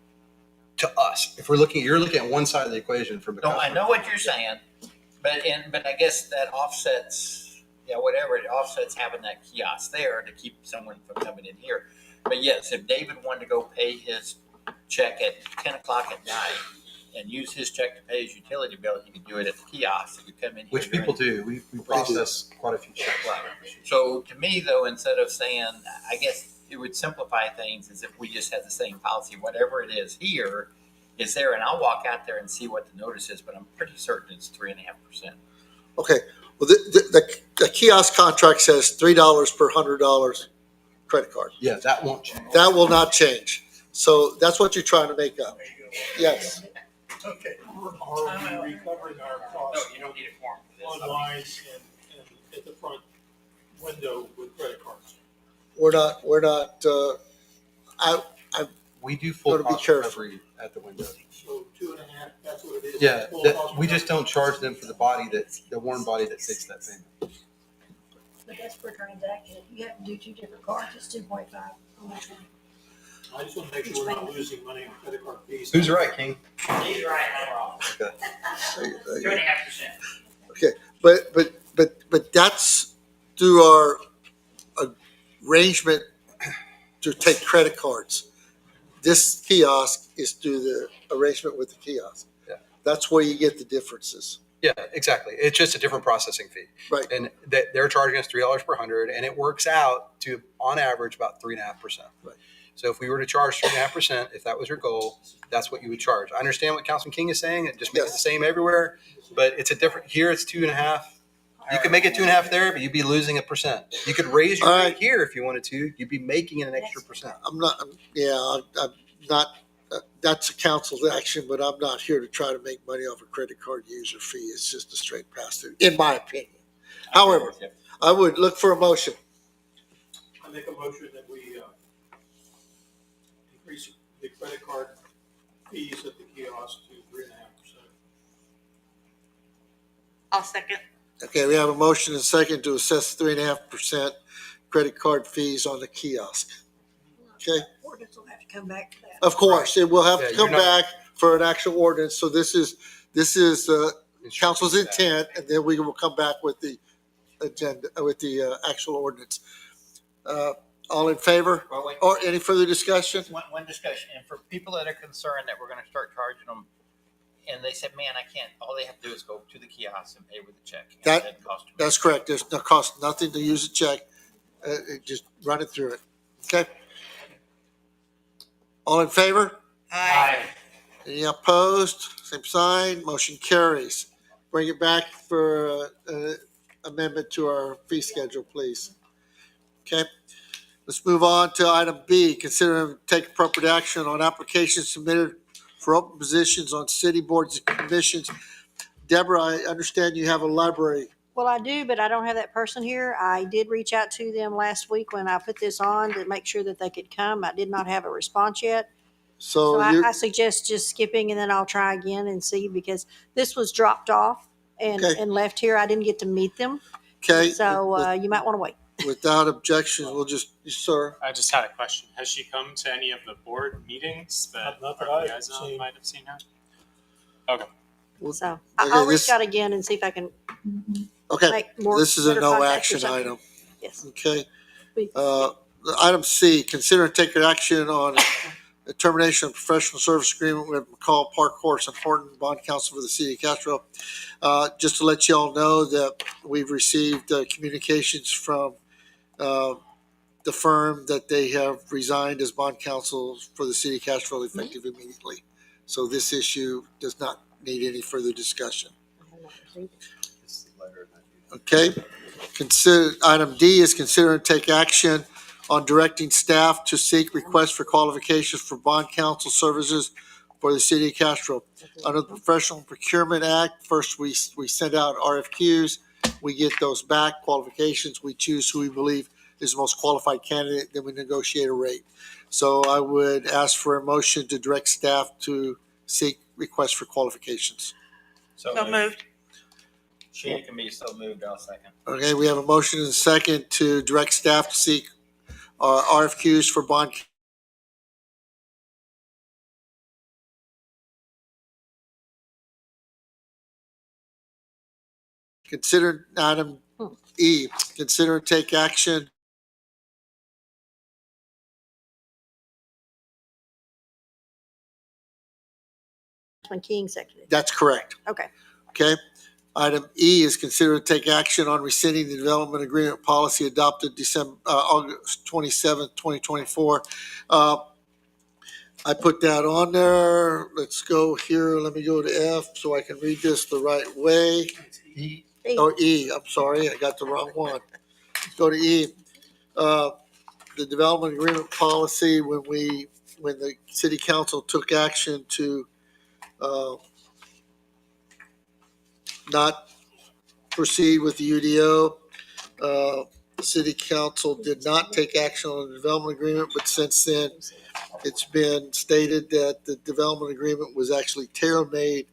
To us, if you're looking at one side of the equation from the no, I customer. know what you're saying, but I guess that offsets, whatever, it offsets having that kiosk there to keep someone from coming in here. But yes, if David wanted to go pay his check at 10 o'clock at night and use his check to pay his utility bill, he could do it at the kiosk. He could come in here. Which people do. We process quite a few checks. Right. So to me, though, instead of saying, I guess it would simplify things as if we just had the same policy, whatever it is here is there, and I'll walk out there and see what the notice is, but I'm pretty certain it's 3.5%. Okay, well, the kiosk contract says $3 per $100 credit card. Yeah, that won't change. That will not change. So that's what you're trying to make up. Yes. Okay. Are we recovering our No, costs you don't need a form for this. online and at the front window with credit cards? We're not, We do full Gotta be cost careful. recovery at the window. So 2.5, that's what it is. Yeah, Full that, cost we just recovery. don't charge them for the body the worn body that takes that payment. But that's per transaction. If you have to do 2 different cards, it's 2.5 on each one. I just want to make sure we're not losing money on credit card fees. Who's right, King? He's right, I'm wrong. Okay. 2.5%. but that's through our arrangement to take credit cards. This kiosk is through the arrangement with the kiosk. Yeah. That's where you get the differences. Yeah, exactly. It's just a different processing fee. Right. And they're charging us $3 per 100, and it works out to, on average, about 3.5%. Right. So if we were to charge 3.5%, if that was your goal, that's what you would charge. I understand what Councilman King is saying. It just makes it the same everywhere, but it's a different, here it's 2.5. You could make it 2.5 there, but you'd be losing 1%. You could raise your All rate right. here if you wanted to. You'd be making an extra percent. I'm not, that's a council's action, but I'm not here to try to make money off a credit card user fee. It's just a straight pass through, in my opinion. However, I would look for a motion. I make a motion that we increase the credit card fees at the kiosk to 3.5%. I'll second. Okay, we have a motion and second to assess 3.5% credit card fees on the kiosk. Okay, Ordinance will have to come back to that. of course, it will have Yeah, to you're come not- back for an actual ordinance. So this is council's intent, and then we will come back with the agenda, with the actual ordinance. All in favor? Well, wait, Or any further discussion? one discussion, and for people that are concerned that we're gonna start charging them, and they said, man, I can't, all they have to do is go to the kiosk and pay with a check. and That- it doesn't cost them That's correct. There's no cost, nothing to use a check. Just run it through it. Okay? All in favor? Aye. Any opposed? Same sign. Motion carries. Bring it back for amendment to our fee schedule, please. Okay? Let's move on to item B. Consider and take appropriate action on applications submitted for open positions on city boards and commissions. Deborah, I understand you have a library. Well, I do, but I don't have that person here. I did reach out to them last week when I put this on to make sure that they could come. I did not have a response yet. So So you're, I suggest just skipping and then I'll try again and see, because this was dropped off and, Okay. and left here. I didn't get to meet them. okay? So you might want to wait. Without objection, we'll just, sir. I just had a question. Has she come to any of the board meetings that Not that our I've liaison seen. might have seen her? Okay. So Okay, I'll this- reach out again and see if I can Okay, make more. this is a better no contacts or action something. item. Yes. Okay. Please. Item C, consider and take action on the termination of professional service agreement with McCall Park Horse and Horton Bond Council for the city of Castroville. Just to let you all know that we've received communications from the firm that they have resigned as bond counsel for the city of Castroville effective immediately. So this issue does not need any further discussion. Okay, consider, item D is consider and take action on directing staff to seek requests for qualifications for bond counsel services for the city of Castro. Under the Professional Procurement Act, first we send out RFQs, we get those back, qualifications, we choose who we believe is the most qualified candidate, then we negotiate a rate. So I would ask for a motion to direct staff to seek requests for qualifications. So moved. She can be so moved, I'll second. Okay, we have a motion and a second to direct staff to seek RFQs for bond. Consider item E, consider and take action. Councilman King seconded. That's correct. Okay. Okay. Item E is consider and take action on rescinding the development agreement policy adopted August 27th, 2024. I put that on there. Let's go here. Let me go to F so I can read this the right way. E. Oh, E, I'm sorry, I got the wrong one. Let's go to E. the development agreement policy, when the city council took action to not proceed with the UDO, the city council did not take action on the development agreement, but since then, it's been stated that the development agreement was actually tailor-made,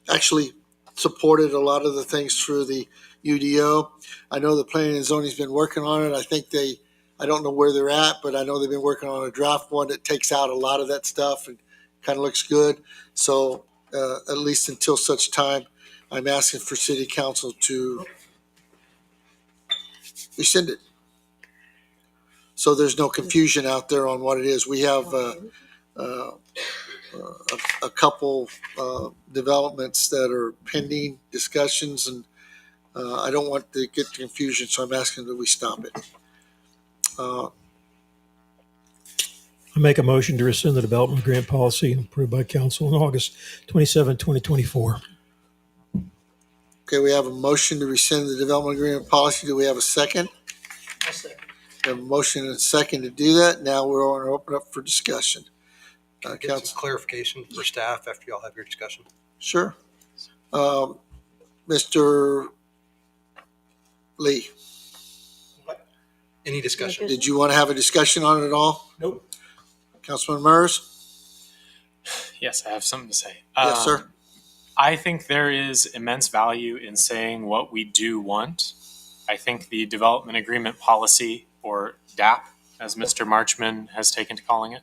actually supported a lot of the things through the UDO. I know the planning and zoning's been working on it. I don't know where they're at, but I know they've been working on a draft one that takes out a lot of that stuff and kind of looks good. So at least until such time, I'm asking for city council to rescind it. So there's no confusion out there on what it is. We have a couple developments that are pending discussions, and I don't want to get confusion, so I'm asking that we stop it. I make a motion to rescind the development grant policy approved by council on August 27, 2024. Okay, we have a motion to rescind the development agreement policy. Do we have a second? I'll second. We have a motion and a second to do that. Now we're going to open up for discussion. Get some Council, clarification for staff after y'all have your discussion. sure. Mr. Lee, Any discussion? did you want to have a discussion on it at all? Nope. Councilman Mers? Yes, I have something to say. Yes, sir. I think there is immense value in saying what we do want. I think the development agreement policy, or DAP, as Mr. Marchman has taken to calling it,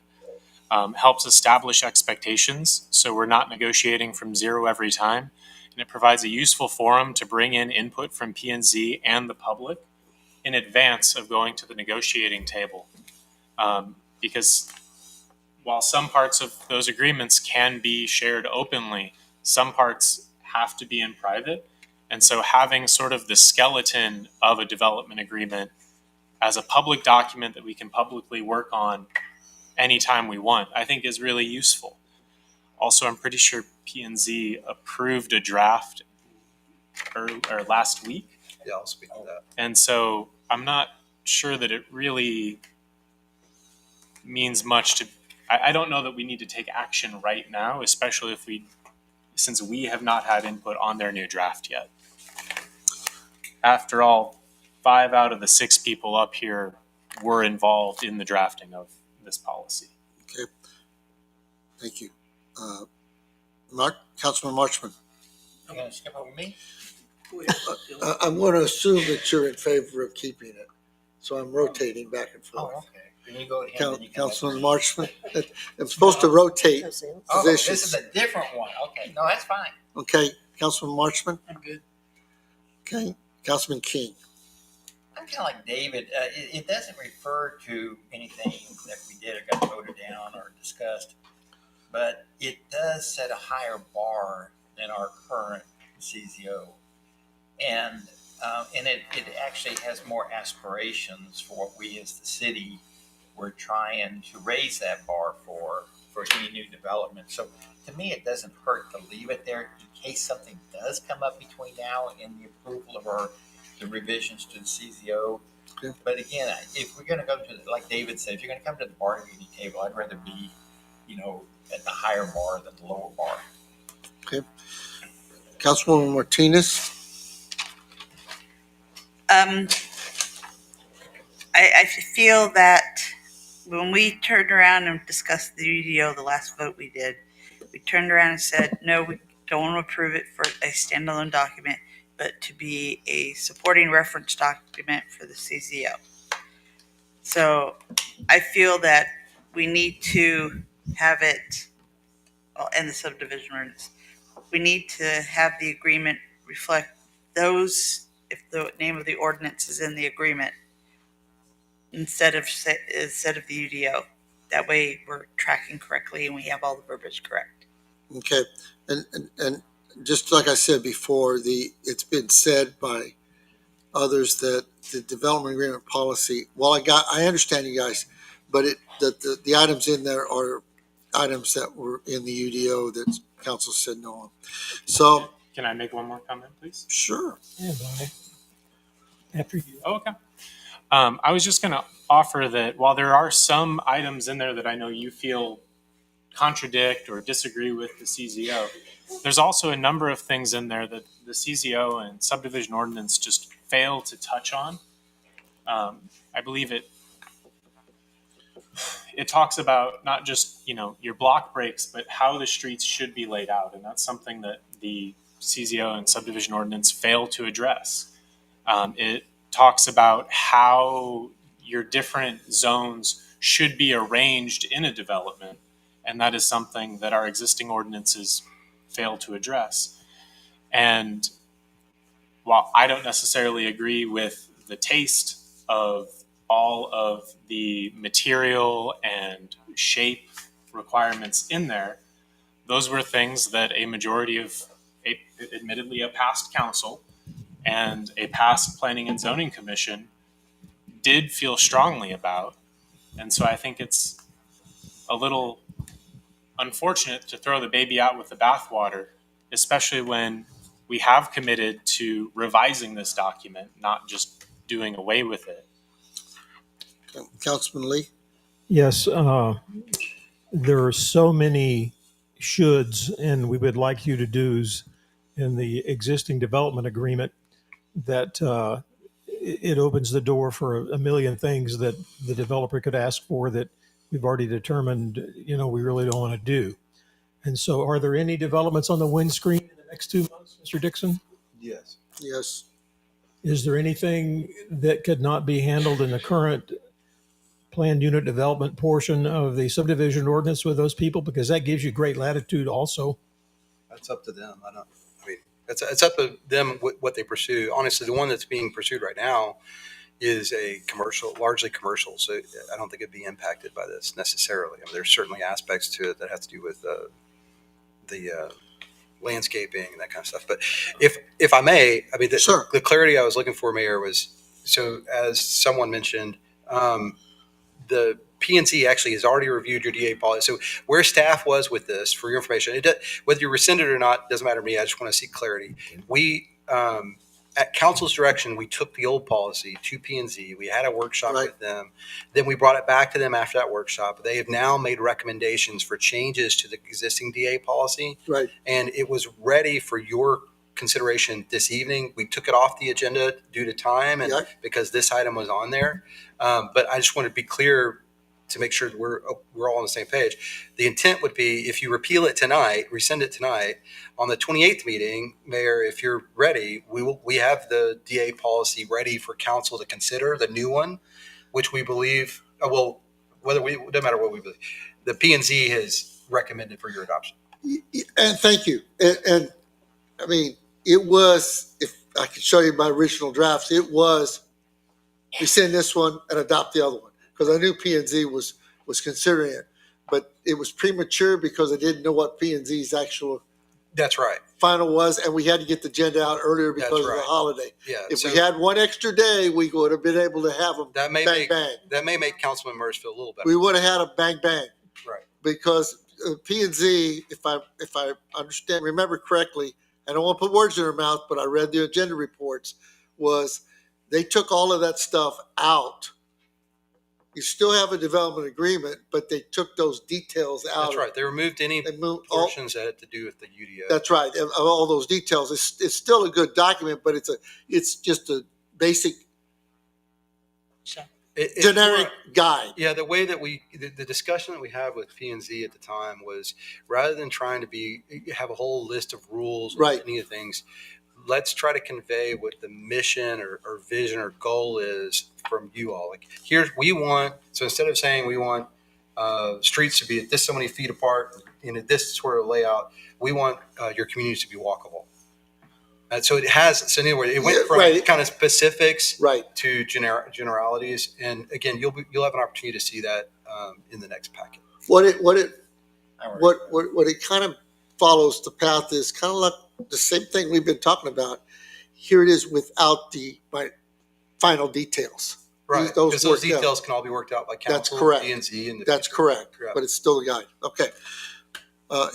helps establish expectations so we're not negotiating from zero every time. And it provides a useful forum to bring in input from P&Z and the public in advance of going to the negotiating table. Because while some parts of those agreements can be shared openly, some parts have to be in private. And so having sort of the skeleton of a development agreement as a public document that we can publicly work on anytime we want, I think is really useful. Also, I'm pretty sure P&Z approved a draft or last week. Yeah, I'll speak to that. And so I'm not sure that it really means much to, I don't know that we need to take action right now, especially since we have not had input on their new draft yet. After all, 5 out of the 6 people up here were involved in the drafting of this policy. Okay. Thank you. Councilman Marchman. You gonna skip over me? I'm going to assume that you're in favor of keeping it. So I'm rotating back and Oh, forth. okay. Then you go to him. Then you come back to Councilman me. Marchman, I'm supposed to rotate Oh, this is positions. a different one. Okay, no, that's fine. Okay, Councilman Marchman. I'm good. Okay, Councilman King. I'm kind of like David. It doesn't refer to anything that we did or got voted down or discussed, but it does set a higher bar than our current CZO. And it actually has more aspirations for what we as the city we're trying to raise that bar for any new development. So to me, it doesn't hurt to leave it there in case something does come up between now and the approval of the revisions to the CZO. Okay. But again, if we're going to go to, like David said, if you're going to come to the bargaining table, I'd rather be, at the higher bar than the lower bar. Okay. Councilwoman Martinez. I feel that when we turned around and discussed the UDO, the last vote we did, we turned around and said, no, we don't want to approve it for a standalone document, but to be a supporting reference document for the CZO. So I feel that we need to have it, and the subdivision ordinance, we need to have the agreement reflect those, if the name of the ordinance is in the agreement, instead of the UDO. That way we're tracking correctly and we have all the verbiage correct. Okay, and just like I said before, it's been said by others that the development agreement policy, I understand you guys, but the items in there are items that were in the UDO that council said no on. So. Can I make one more comment, please? Sure. And after you. Oh, okay. I was just going to offer that while there are some items in there that I know you feel contradict or disagree with the CZO, there's also a number of things in there that the CZO and subdivision ordinance just fail to touch on. I believe it talks about not just, your block breaks, but how the streets should be laid out. And that's something that the CZO and subdivision ordinance fail to address. It talks about how your different zones should be arranged in a development. And that is something that our existing ordinances fail to address. And while I don't necessarily agree with the taste of all of the material and shape requirements in there, those were things that a majority of, admittedly, a past council and a past planning and zoning commission did feel strongly about. And so I think it's a little unfortunate to throw the baby out with the bathwater, especially when we have committed to revising this document, not just doing away with it. Councilman Lee? Yes, there are so many shoulds and we would like you to do's in the existing development agreement that it opens the door for a million things that the developer could ask for that we've already determined, we really don't want to do. And so are there any developments on the windscreen in the next 2 months, Mr. Dixon? Yes. Yes. Is there anything that could not be handled in the current planned unit development portion of the subdivision ordinance with those people? Because that gives you great latitude also. That's up to them. It's up to them what they pursue. Honestly, the one that's being pursued right now is a commercial, largely commercial. So I don't think it'd be impacted by this necessarily. There's certainly aspects to it that have to do with the landscaping and that kind of stuff. But if I may, Sure. The clarity I was looking for, Mayor, was, so as someone mentioned, the PNC actually has already reviewed your DA policy. So where staff was with this, for your information, whether you rescind it or not, doesn't matter to me. I just want to see clarity. We, at council's direction, we took the old policy to P&Z. We had a workshop with them. Then we brought it back to them after that workshop. They have now made recommendations for changes to the existing DA policy. Right. And it was ready for your consideration this evening. We took it off the agenda due to time and because this item was on there. But I just want to be clear to make sure we're all on the same page. The intent would be, if you repeal it tonight, rescind it tonight, on the 28th meeting, Mayor, if you're ready, we have the DA policy ready for council to consider, the new one, which we believe, it doesn't matter what we believe, the P&Z has recommended for your adoption. And thank you. And it was, if I could show you my original drafts, it was rescind this one and adopt the other one. Because I knew P&Z was considering it, but it was premature because I didn't know what P&Z's actual final was, and we had to get the agenda out earlier because of the holiday. Yeah. If we had one extra day, we would have been able to have them bang. That may make Councilman Murs feel a little better. We would have had a bang. Right. Because P&Z, if I remember correctly, I don't want to put words in her mouth, but I read the agenda reports, was they took all of that stuff out. You still have a development agreement, but they took those details out. That's right. They removed any portions that had to do with the UDO. That's right. Of all those details, it's still a good document, but it's just a basic generic guide. Yeah, the way that the discussion that we had with P&Z at the time was, rather than trying to have a whole list of rules or any of things, let's try to convey what the mission or vision or goal is from you all. Like, so instead of saying we want streets to be at this so many feet apart in this sort of layout, we want your communities to be walkable. And so in other words, it went from kind of specifics to generalities. And again, you'll have an opportunity to see that in the next packet. What it kind of follows the path is kind of like the same thing we've been talking about. Here it is without the final details. Right, because those details can all be worked out by council. That's correct. PNC, that's correct, but it's still a guide. Okay.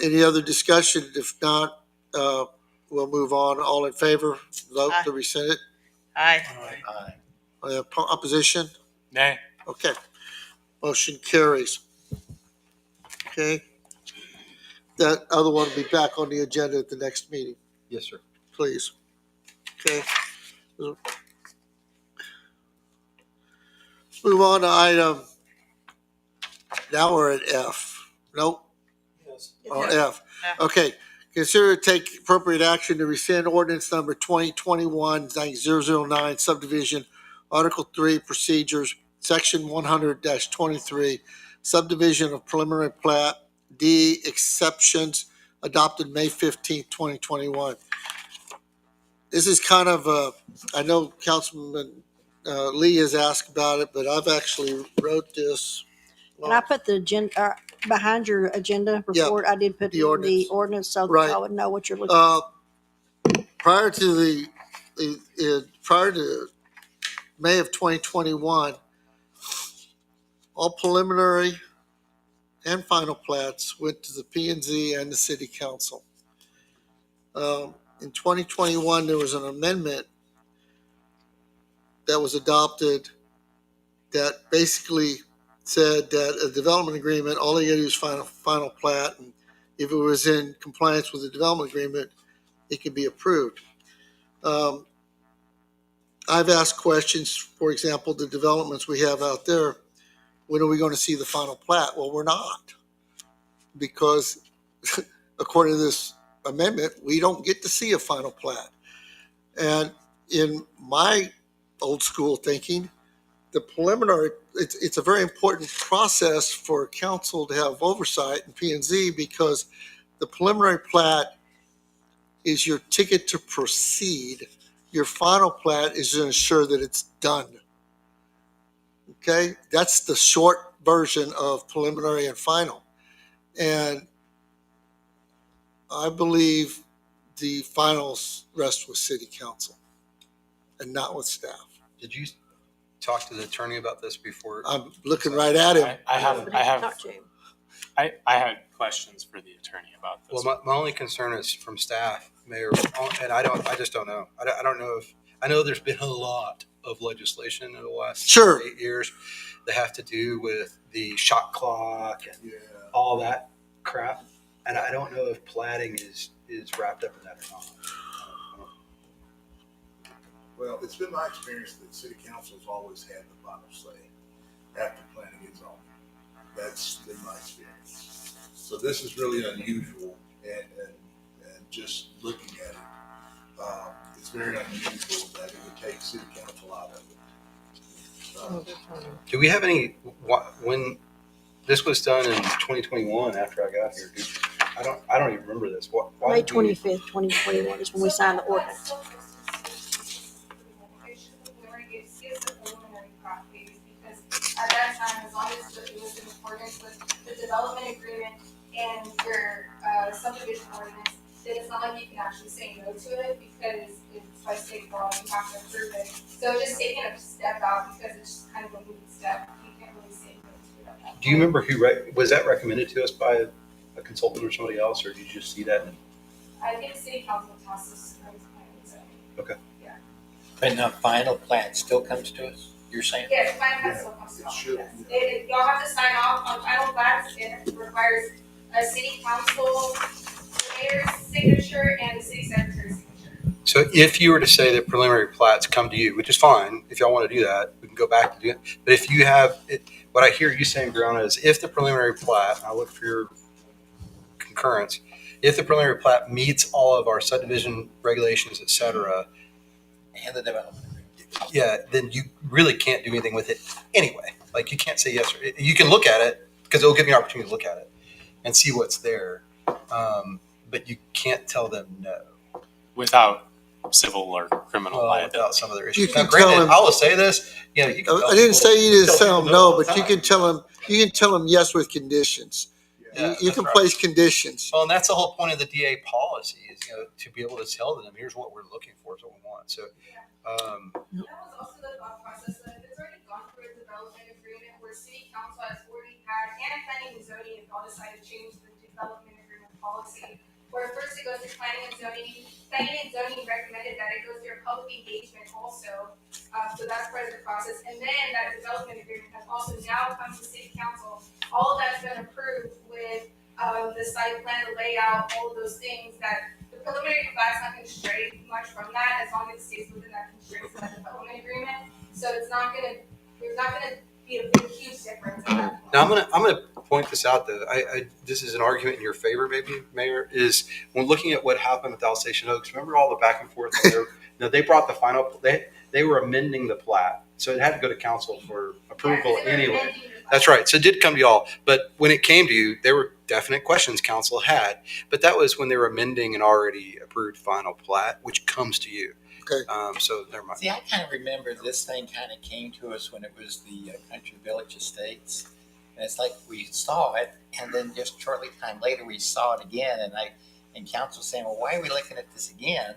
Any other discussion? If not, we'll move on. All in favor? Vote to rescind it. Aye. Opposition? Nay. Okay, motion carries. Okay. That other one will be back on the agenda at the next meeting, Yes, sir. please. Okay. Move on to item, now we're at F. Nope, or F. Okay, consider to take appropriate action to rescind ordinance number 2021-009 subdivision, Article 3 procedures, Section 100-23, subdivision of preliminary plat, D exceptions, adopted May 15th, 2021. This is kind of I know Councilman Lee has asked about it, but I've actually wrote this. And I put the agenda, behind your agenda Yeah, report, I did put the the ordinance. ordinance so that Right. I would know what you're looking at. Prior to prior to May of 2021, all preliminary and final plats went to the P&Z and the city council. In 2021, there was an amendment that was adopted that basically said that a development agreement, all you gotta do is final plat, and if it was in compliance with the development agreement, it could be approved. I've asked questions, for example, the developments we have out there, when are we going to see the final plat? Well, we're not, because according to this amendment, we don't get to see a final plat. And in my old school thinking, the preliminary, it's a very important process for council to have oversight in P&Z, because the preliminary plat is your ticket to proceed. Your final plat is to ensure that it's done. Okay, that's the short version of preliminary and final. And I believe the finals rest with city council and not with staff. Did you talk to the attorney about this before? I'm looking right at him. I have Talk to him. I had questions for the attorney about this. Well, my only concern is from staff, Mayor, and I just don't know. I don't know if, I know there's been a lot of legislation in the last Sure. 8 years that have to do with the shot clock and all that crap. And I don't know if platting is wrapped up in that or not. Well, it's been my experience that city council's always had the final say after planning is on. That's been my experience. So this is really unusual, and just looking at it, it's very unusual that it would take city council out of it. Do we have any, when this was done in 2021 after I got here, I don't even remember this. Why May did we- 25th, 2021 is when we signed the ordinance. At that time, as long as it was in accordance with the development agreement and your subdivision ordinance, then it's not like you can actually say no to it, because it's by state law, you have to approve it. So just taking a step out, because it's just kind of a moving step, you can't really say no to it at that point. Do you remember was that recommended to us by a consultant or somebody else, or did you just see that? I think city council tasked us to bring to planning, so. Okay. Yeah. But now final plat still comes to us, you're saying? Yes, final plat still comes to It us, should, yes. Y'all have to sign off on final plats. It requires a city council, mayor's signature, and the city secretary's signature. So if you were to say that preliminary plats come to you, which is fine, if y'all want to do that, we can go back to do it. But if you have, what I hear you saying, Brianna, is if the preliminary plat, and I'll look for your concurrence, if the preliminary plat meets all of our subdivision regulations, et cetera, And the development. yeah, then you really can't do anything with it anyway. Like, you can't say yes, or you can look at it, because it'll give you an opportunity to look at it and see what's there. But you can't tell them no. Without civil or criminal liability. Without some other You issues. can Now, granted, tell them- I will say this, you know, you can tell I didn't people- say you didn't tell them no, all the but you time. can tell them yes with conditions. Yeah, You that's can right. place conditions. Well, and that's the whole point of the DA policy is, you know, to be able to tell them, here's what we're looking for, is what we want. So, That was also the thought process, that if it's already gone through a development agreement where city council has already had, and planning and zoning, if y'all decide to change the development agreement policy, where first it goes to planning and zoning recommended that it goes through a public engagement also, So that's part of the process. And then that development agreement has also now come to city council. All of that's been approved with the site plan, the layout, all of those things that the preliminary plat's not going to stray much from that as long as it stays within that constraints of that development agreement. So it's not going to, there's not going to be a big, huge difference in that. Now I'm gonna point this out though. This is an argument in your favor, maybe, Mayor, is when looking at what happened with Alsatian Oaks. Remember all the back and forth. They brought the final. They were amending the plat, so it had to go to council for approval anyway. That's right. So it did come to y'all, but when it came to you, there were definite questions council had. But that was when they were amending an already approved final plat, which comes to you. Okay. So never mind. See, I kind of remember this thing kind of came to us when it was the Country Village Estates. And it's like we saw it, and then just shortly time later we saw it again, and council saying, well, why are we looking at this again?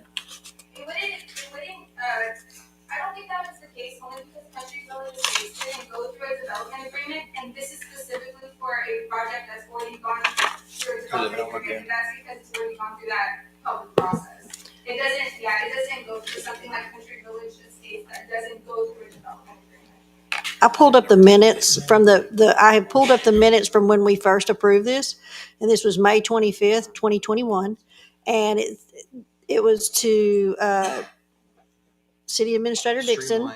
I don't think that was the case, only because Country Village Estates didn't go through a development agreement, and this is specifically for a project that's already gone through a development agreement, and that's because it's already gone through that public process. It doesn't go through something like Country Village Estates that doesn't go through a development agreement. I pulled up the minutes from I have pulled up the minutes from when we first approved this, and this was May 25th, 2021. And it was to City Administrator Dixon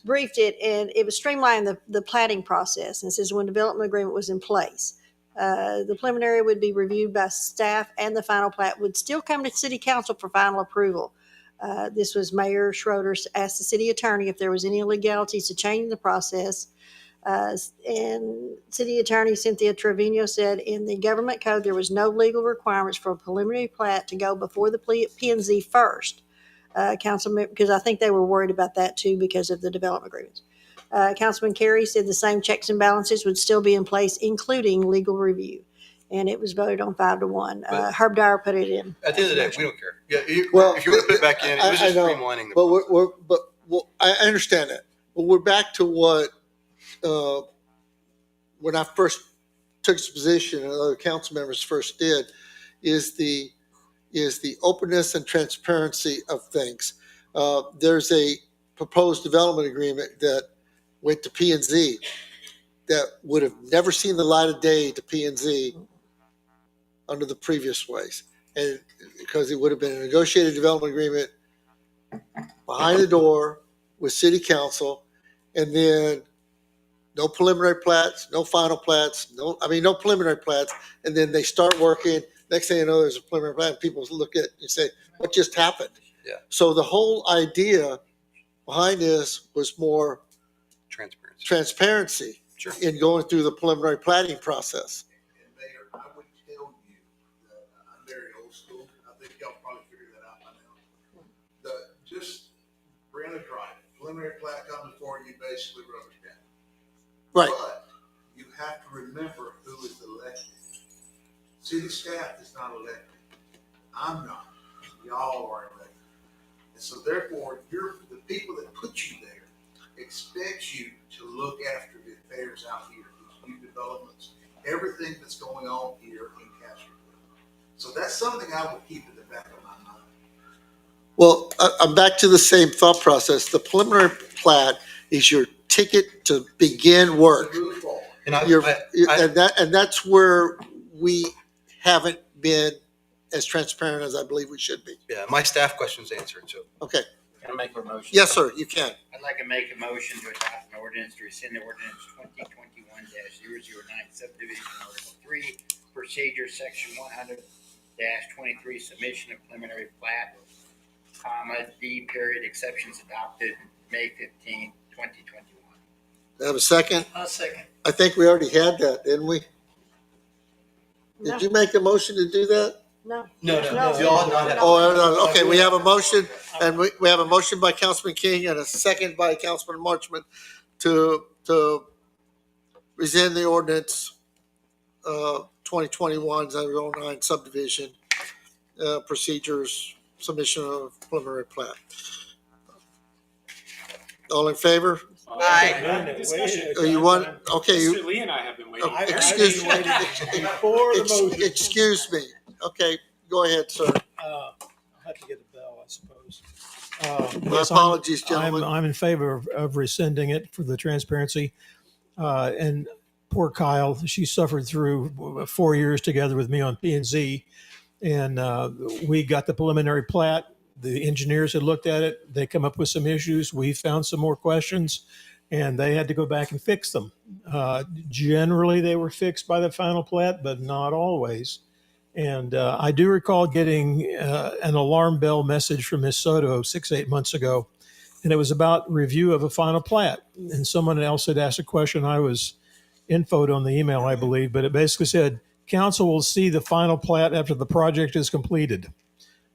briefed it, and it was streamlining the platting process. And it says when development agreement was in place, the preliminary would be reviewed by staff, and the final plat would still come to City Council for final approval. This was Mayor Schroeder asked the city attorney if there was any illegalities to change the process. And City Attorney Cynthia Trevino said in the government code, there was no legal requirements for a preliminary plat to go before the P&Z first. Councilman, because I think they were worried about that too because of the development agreements. Councilman Carey said the same checks and balances would still be in place, including legal review. And it was voted on 5-1. Herb Dyer put it in. At the end of the day, we don't care. Yeah, if you want to put it back in, it was just streamlining the process. I understand that. But we're back to what, when I first took this position and other council members first did, is the openness and transparency of things. There's a proposed development agreement that went to P&Z that would have never seen the light of day to P&Z under the previous ways. And because it would have been a negotiated development agreement behind the door with city council, and then no preliminary plats, no final plats, no preliminary plats. And then they start working. Next thing you know, there's a preliminary plat. People look at it and say, what just happened? Yeah. So the whole idea behind this was more transparency Sure. in going through the preliminary planning process. And Mayor, I would tell you that I'm very old school. I think y'all probably figured that out by now. Just Brenda tried it. Preliminary plat comes before you, basically rubber stamp. Right. But you have to remember who is elected. City staff is not elected. I'm not. Y'all are elected. And so therefore, the people that put you there expect you to look after the affairs out here, these new developments, everything that's going on here in Castroville. So that's something I would keep in the back of my mind. Well, I'm back to the same thought process. The preliminary plat is your ticket to begin work. To move forward. And that's where we haven't been as transparent as I believe we should be. Yeah, my staff questions answered. So Okay. Can I make a motion? Yes, sir, you can. I'd like to make a motion to adopt an ordinance to rescind the ordinance 2021-009 subdivision article 3, procedure section 100-23, submission of preliminary plat, D period, exceptions adopted May 15, 2021. Do I have a second? I'll second. I think we already had that, didn't we? No. Did you make a motion to do that? No. No. Oh, okay, we have a motion, and we have a motion by Councilman King and a second by Councilman Marchman to rescind the ordinance 2021-009 subdivision procedures, submission of preliminary plat. All in favor? Aye. Oh, you want, okay, Mr. Lee and I have been waiting. excuse me. Okay, go ahead, sir. I'll have to get a bell, I suppose. My Yes, apologies, gentlemen. I'm in favor of rescinding it for the transparency. And poor Kyle, she suffered through 4 years together with me on P&Z, and we got the preliminary plat. The engineers had looked at it. They come up with some issues. We found some more questions, and they had to go back and fix them. Generally, they were fixed by the final plat, but not always. And I do recall getting an alarm bell message from Ms. Soto 6, 8 months ago, and it was about review of a final plat. And someone else had asked a question. I was infoed on the email, I believe, but it basically said, council will see the final plat after the project is completed.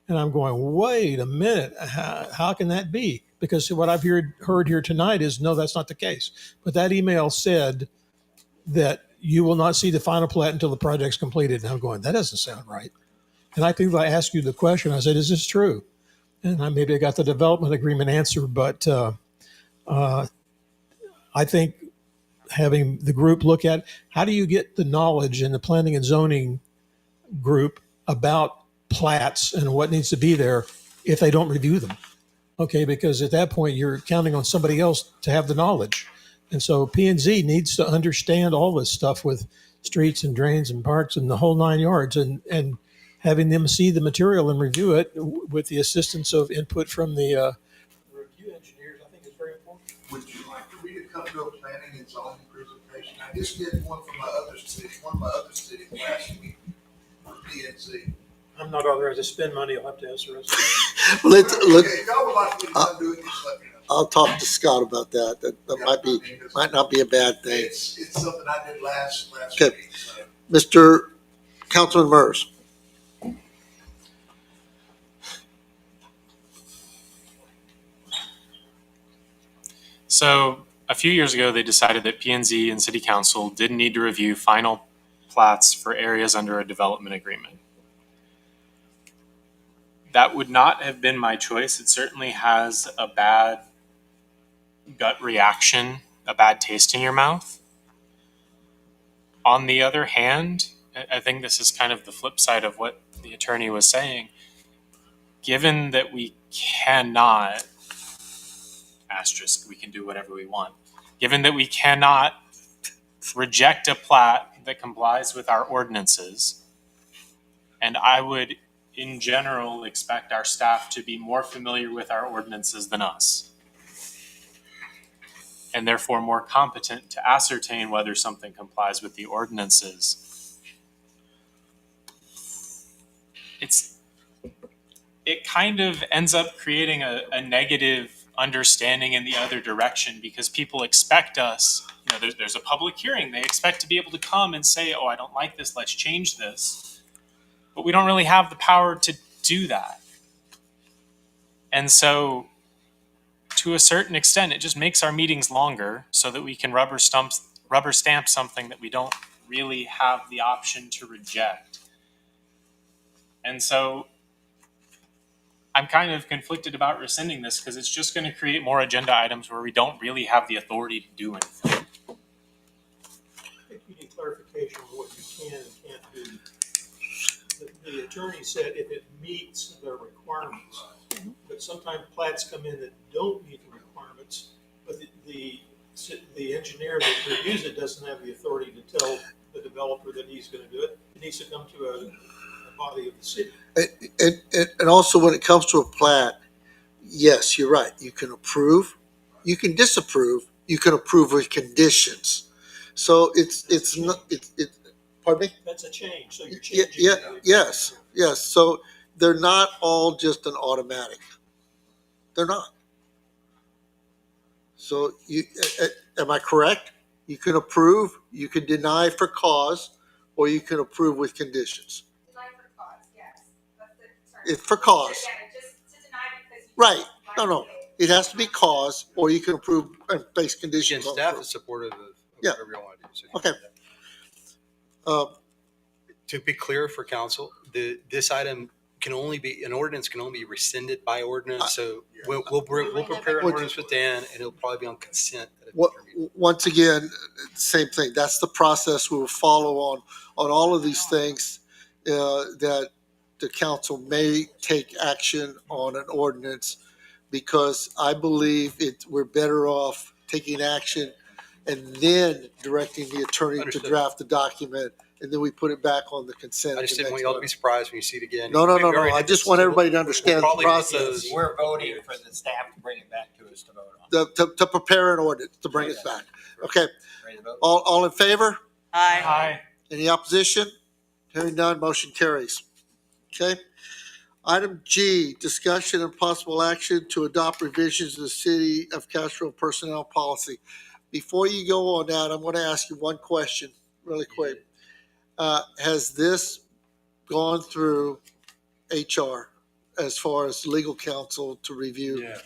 And I'm going, wait a minute, how can that be? Because what I've heard here tonight is, no, that's not the case. But that email said that you will not see the final plat until the project's completed. And I'm going, that doesn't sound right. And I think I asked you the question, I said, is this true? And maybe I got the development agreement answer, but I think having the group look at how do you get the knowledge in the planning and zoning group about plats and what needs to be there if they don't review them. Okay, because at that point you're counting on somebody else to have the knowledge. And so P&Z needs to understand all this stuff with streets and drains and parks and the whole 9 yards, and having them see the material and review it with the assistance of input from the review engineers, I think is very important. Would you like for me to come to a planning and zoning presentation? I just did one for my other city, one of my other cities last week for PNC. I'm not authorized to spend money. I'll have to ask the rest. Let's, If y'all would like me to come do it, just let me know. I'll talk to Scott about that. That might not be a bad thing. It's something I did last Okay. week. So. Mr. Councilman Murs. So a few years ago, they decided that P&Z and City Council didn't need to review final plats for areas under a development agreement. That would not have been my choice. It certainly has a bad gut reaction, a bad taste in your mouth. On the other hand, I think this is kind of the flip side of what the attorney was saying. Given that we cannot, asterisk, we can do whatever we want. Given that we cannot reject a plat that complies with our ordinances, and I would, in general, expect our staff to be more familiar with our ordinances than us, and therefore more competent to ascertain whether something complies with the ordinances. It kind of ends up creating a negative understanding in the other direction, because people expect us, there's a public hearing. They expect to be able to come and say, oh, I don't like this, let's change this. But we don't really have the power to do that. And so to a certain extent, it just makes our meetings longer so that we can rubber stamp something that we don't really have the option to reject. And so I'm kind of conflicted about rescinding this, because it's just going to create more agenda items where we don't really have the authority to do anything. I think you need clarification on what you can and can't do. The attorney said if it meets the requirements, but sometimes plats come in that don't meet the requirements, but the engineer that reviews it doesn't have the authority to tell the developer that he's going to do it. It needs to come to a body of the city. And also when it comes to a plat, yes, you're right. You can approve, you can disapprove, you can approve with conditions. So it's not, pardon me? That's a change. So you're changing. Yes. So they're not all just an automatic. They're not. So am I correct? You can approve, you can deny for cause, or you can approve with conditions. Deny for cause, yes. That's the term. It's for cause. Yeah, just to deny because you Right. don't No. like it. It has to be cause, or you can approve and base Again, conditions. on staff approval. is supportive of Yeah. whatever you want to do. So Okay. to be clear for council, this item can only be, an ordinance can only be rescinded by ordinance. So we'll prepare an ordinance with Dan, and it'll probably be on consent. At a future meeting. Once again, same thing. That's the process we will follow on all of these things, that the council may take action on an ordinance because I believe we're better off taking action and then directing the attorney to Understood. draft the document, and then we put it back on the consent. I just the didn't want next y'all to month. be surprised when you see it again. No. We already I did just this, want so everybody to we'll understand the probably put process. those- We're voting for the staff to bring it back to us to vote on. To prepare an ordinance, to bring it back. Okay, Ready to vote? all in favor? Aye. Any opposition? Hearing none, motion carries. Okay. Item G, discussion and possible action to adopt revisions to the City of Castroville personnel policy. Before you go on that, I'm going to ask you one question really quick. Has this gone through HR as far as legal counsel to review? Yeah.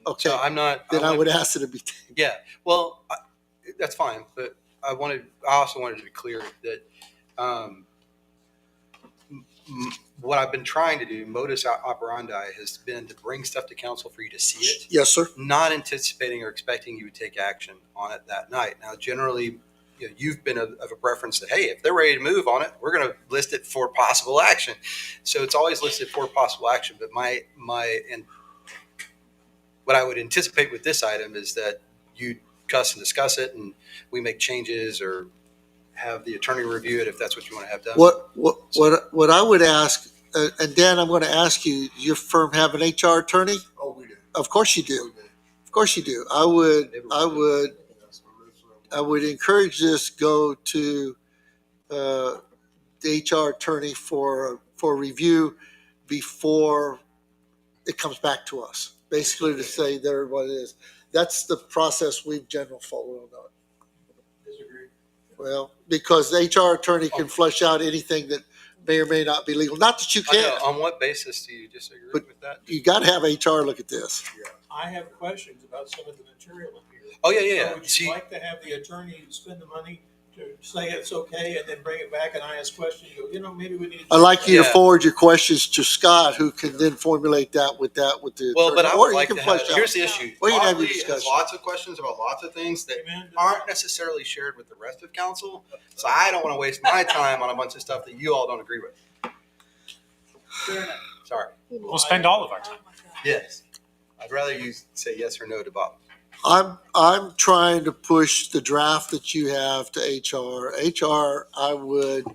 Okay, So I'm not. then I want- would ask it to be. Yeah. Well, that's fine, but I also wanted to be clear that what I've been trying to do, modus operandi, has been to bring stuff to council for you to see it. Yes, sir. Not anticipating or expecting you would take action on it that night. Now, generally, you've been of a preference that, hey, if they're ready to move on it, we're going to list it for possible action. So it's always listed for possible action. But what I would anticipate with this item is that you cuss and discuss it, and we make changes or have the attorney review it if that's what you want to have done. What I would ask, and Dan, I'm going to ask you, your firm have an HR attorney? Oh, we do. Of course you do. Of course you do. I would encourage this go to the HR attorney for review before it comes back to us. Basically to say there what it is. That's the process we've generally followed on. Disagree. Well, because the HR attorney can flush out anything that may or may not be legal. Not that you I know. can't. On what basis do you disagree But- with that? You got to have HR look at this. I have questions about some of the material in here. Oh, yeah. So would See, you like to have the attorney spend the money to say it's okay and then bring it back and I ask questions? You go, maybe we need to. I'd like you to Yeah. forward your questions to Scott, who can then formulate that with the well, attorney. but I Or would you like can to flush have, out. here's the issue. Or you can have your Probably has discussion. lots of questions about lots of things that Amen. aren't necessarily shared with the rest of council. So I don't want to waste my time on a bunch of stuff that you all don't agree with. Sorry. We'll spend all of our time. Yes. I'd rather you say yes or no to Bob. I'm trying to push the draft that you have to HR. HR, I would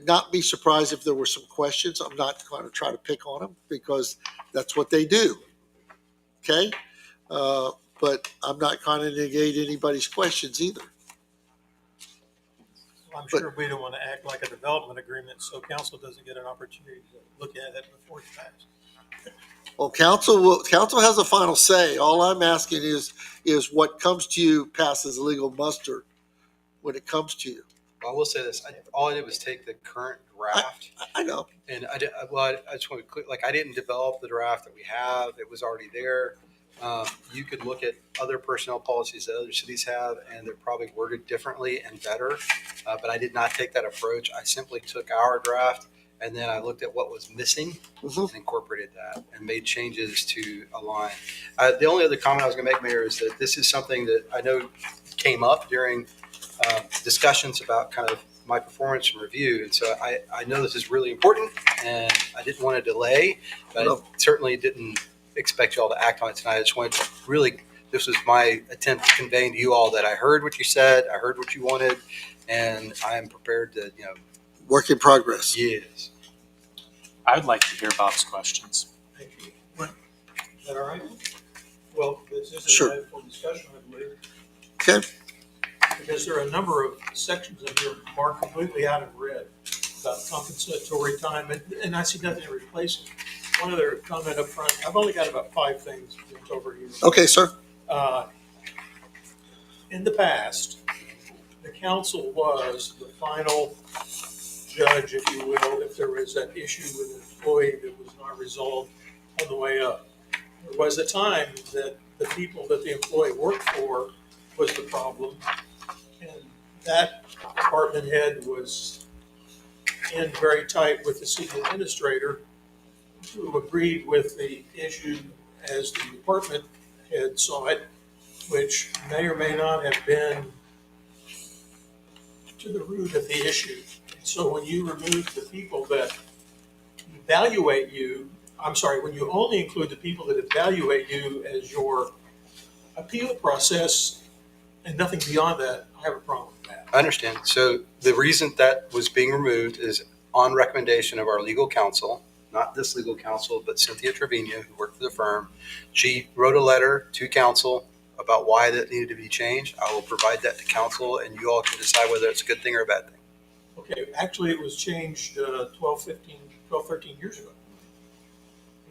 not be surprised if there were some questions. I'm not going to try to pick on them because that's what they do. Okay? But I'm not going to negate anybody's questions either. I'm sure we don't want to act like a development agreement, so council doesn't get an opportunity to look at it before it's passed. Well, council has a final say. All I'm asking is what comes to you passes legal muster when it comes to you. I will say this. All I did was take the current draft. I know. And I just want to be clear, like I didn't develop the draft that we have. It was already there. You could look at other personnel policies that other cities have, and they're probably worded differently and better. But I did not take that approach. I simply took our draft, and then I looked at what was missing and incorporated that and made changes to align. The only other comment I was going to make, Mayor, is that this is something that I know came up during discussions about kind of my performance and review. And so I know this is really important, and I didn't want to delay, but I certainly didn't expect you all to act on it tonight. I just wanted to really, this was my attempt to convey to you all that I heard what you said, I heard what you wanted, and I am prepared to, Work in progress. yes. I would like to hear Bob's questions. Thank you. Is that all right? Well, this is Sure. a full discussion, I believe. Okay. Because there are a number of sections in here marked completely out of red about compensatory time, and I see nothing to replace it. One other comment up front, I've only got about 5 things over here. Okay, sir. In the past, the council was the final judge, if you will, if there was an issue with an employee that was not resolved on the way up. There was a time that the people that the employee worked for was the problem, and that department head was in very tight with the city administrator, who agreed with the issue as the department head saw it, which may or may not have been to the root of the issue. So when you remove the people that evaluate you I'm sorry, when you only include the people that evaluate you as your appeal process and nothing beyond that, I have a problem with that. I understand. So the reason that was being removed is on recommendation of our legal counsel, not this legal counsel, but Cynthia Trevino, who worked for the firm. She wrote a letter to council about why that needed to be changed. I will provide that to council, and you all can decide whether it's a good thing or a bad thing. Okay, actually, it was changed 12, 13 years ago.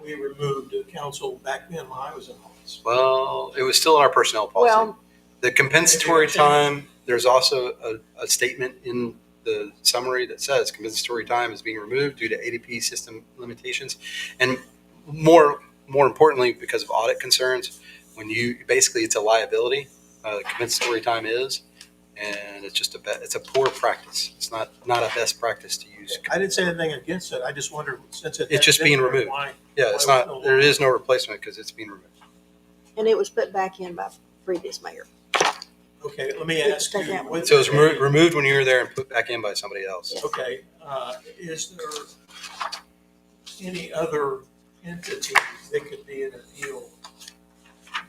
We removed the council back then when I was in office. Well, it was still in our personnel policy. Well, The compensatory time, there's also a statement in the summary that says compensatory time is being removed due to ADP system limitations. And more importantly, because of audit concerns, when you, basically it's a liability, compensatory time is, and it's just it's a poor practice. It's not a best practice to use. I didn't say anything against it. I just wondered, since It's just being removed. Yeah, it's not, there is no replacement because it's being removed. and it was put back in by previous mayor. Okay, let me ask you. Take that one. with- So it was removed when you were there and put back in by somebody else. Okay, is there any other entity that could be an appeal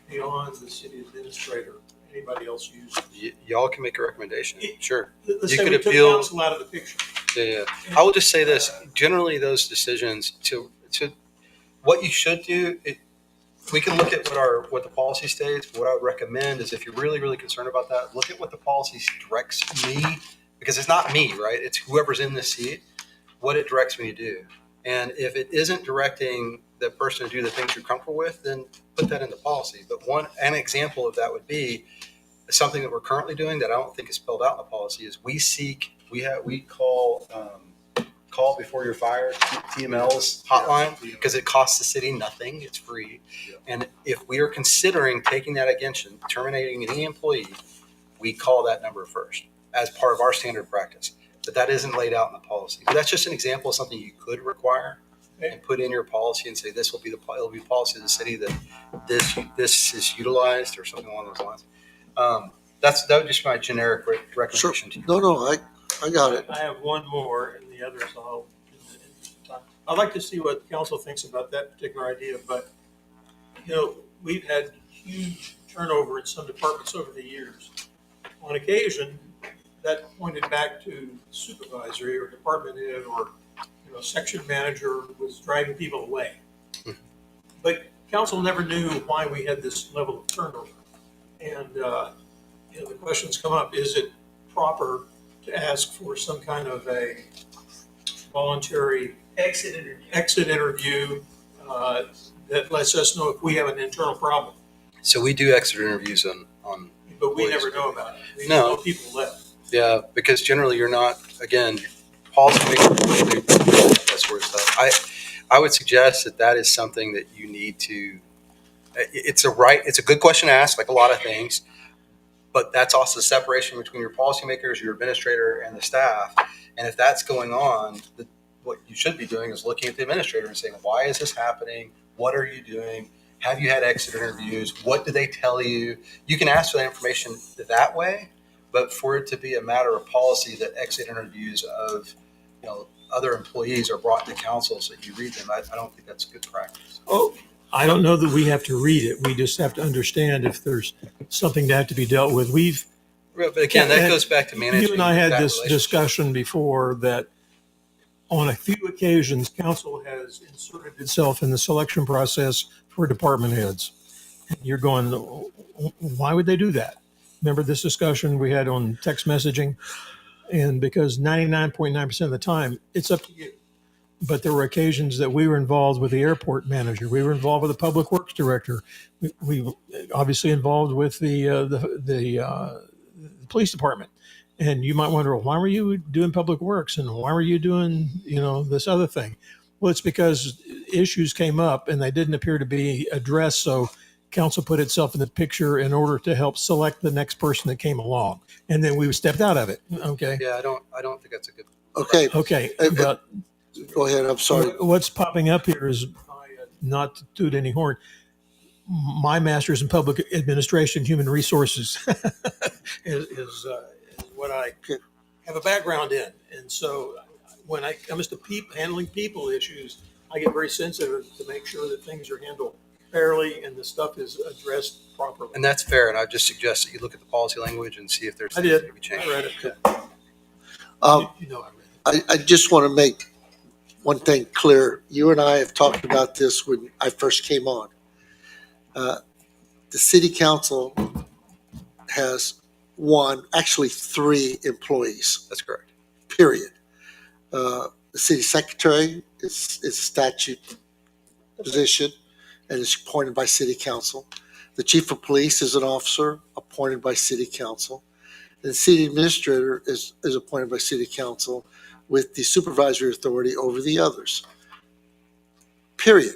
beyond the city administrator? Anybody else use? Y'all can make a recommendation. Sure. Let's You say could we took appeal- council out of the picture. Yeah. I will just say this, generally those decisions to what you should do, we can look at what the policy states. What I would recommend is if you're really, really concerned about that, look at what the policy directs me, because it's not me, right? It's whoever's in this seat, what it directs me to do. And if it isn't directing the person to do the things you're comfortable with, then put that into policy. But an example of that would be something that we're currently doing that I don't think is spelled out in the policy is we call before you're fired, TML's hotline, because it costs the city nothing. It's free. And if we are considering taking that against you, terminating any employee, we call that number first as part of our standard practice. But that isn't laid out in the policy. But that's just an example of something you could require and put in your policy and say this will be it'll be policy of the city that this is utilized or something along those lines. That would just be my generic recommendation to you. No, I got it. I have one more, and the others I'll. I'd like to see what council thinks about that particular idea, but we've had huge turnover in some departments over the years. On occasion, that pointed back to supervisory or department head or section manager was driving people away. But council never knew why we had this level of turnover, and the questions come up: is it proper to ask for some kind of a voluntary exit interview that lets us know if we have an internal problem? So we do exit interviews on But we employees. never know about it. We No. know people left. Yeah, because generally you're not, again, policy makers, that sort of stuff. I would suggest that is something that you need to, it's a good question to ask, like a lot of things, but that's also the separation between your policymakers, your administrator, and the staff. And if that's going on, what you should be doing is looking at the administrator and saying, why is this happening? What are you doing? Have you had exit interviews? What do they tell you? You can ask for that information that way, but for it to be a matter of policy that exit interviews of other employees are brought to council so that you read them, I don't think that's good practice. Oh, I don't know that we have to read it. We just have to understand if there's something that have to be dealt with. But again, that goes back to managing. You and I had that this relationship. discussion before that on a few occasions, council has inserted itself in the selection process for department heads. You're going, why would they do that? Remember this discussion we had on text messaging? And because 99.9% of the time, it's up to you. But there were occasions that we were involved with the airport manager. We were involved with the public works director. We obviously involved with the police department. And you might wonder, well, why were you doing public works and why were you doing, this other thing? Well, it's because issues came up and they didn't appear to be addressed. So council put itself in the picture in order to help select the next person that came along. And then we stepped out of it. Okay. Yeah, I don't think that's a good. Okay, Okay. But go ahead. I'm sorry. what's popping up here is, not to toot any horn, my master's in public administration, human resources is what I have a background in. And so when it comes to handling people issues, I get very sensitive to make sure that things are handled fairly and the stuff is addressed properly. And that's fair. And I just suggest that you look at the policy language and see if there's I things did. that can be changed. I read it. Um, You know, I read it. I just want to make one thing clear. You and I have talked about this when I first came on. The city council has actually 3 employees, That's correct. period. The city secretary is a statute position and is appointed by city council. The chief of police is an officer appointed by city council. And the city administrator is appointed by city council with the supervisory authority over the others. Period.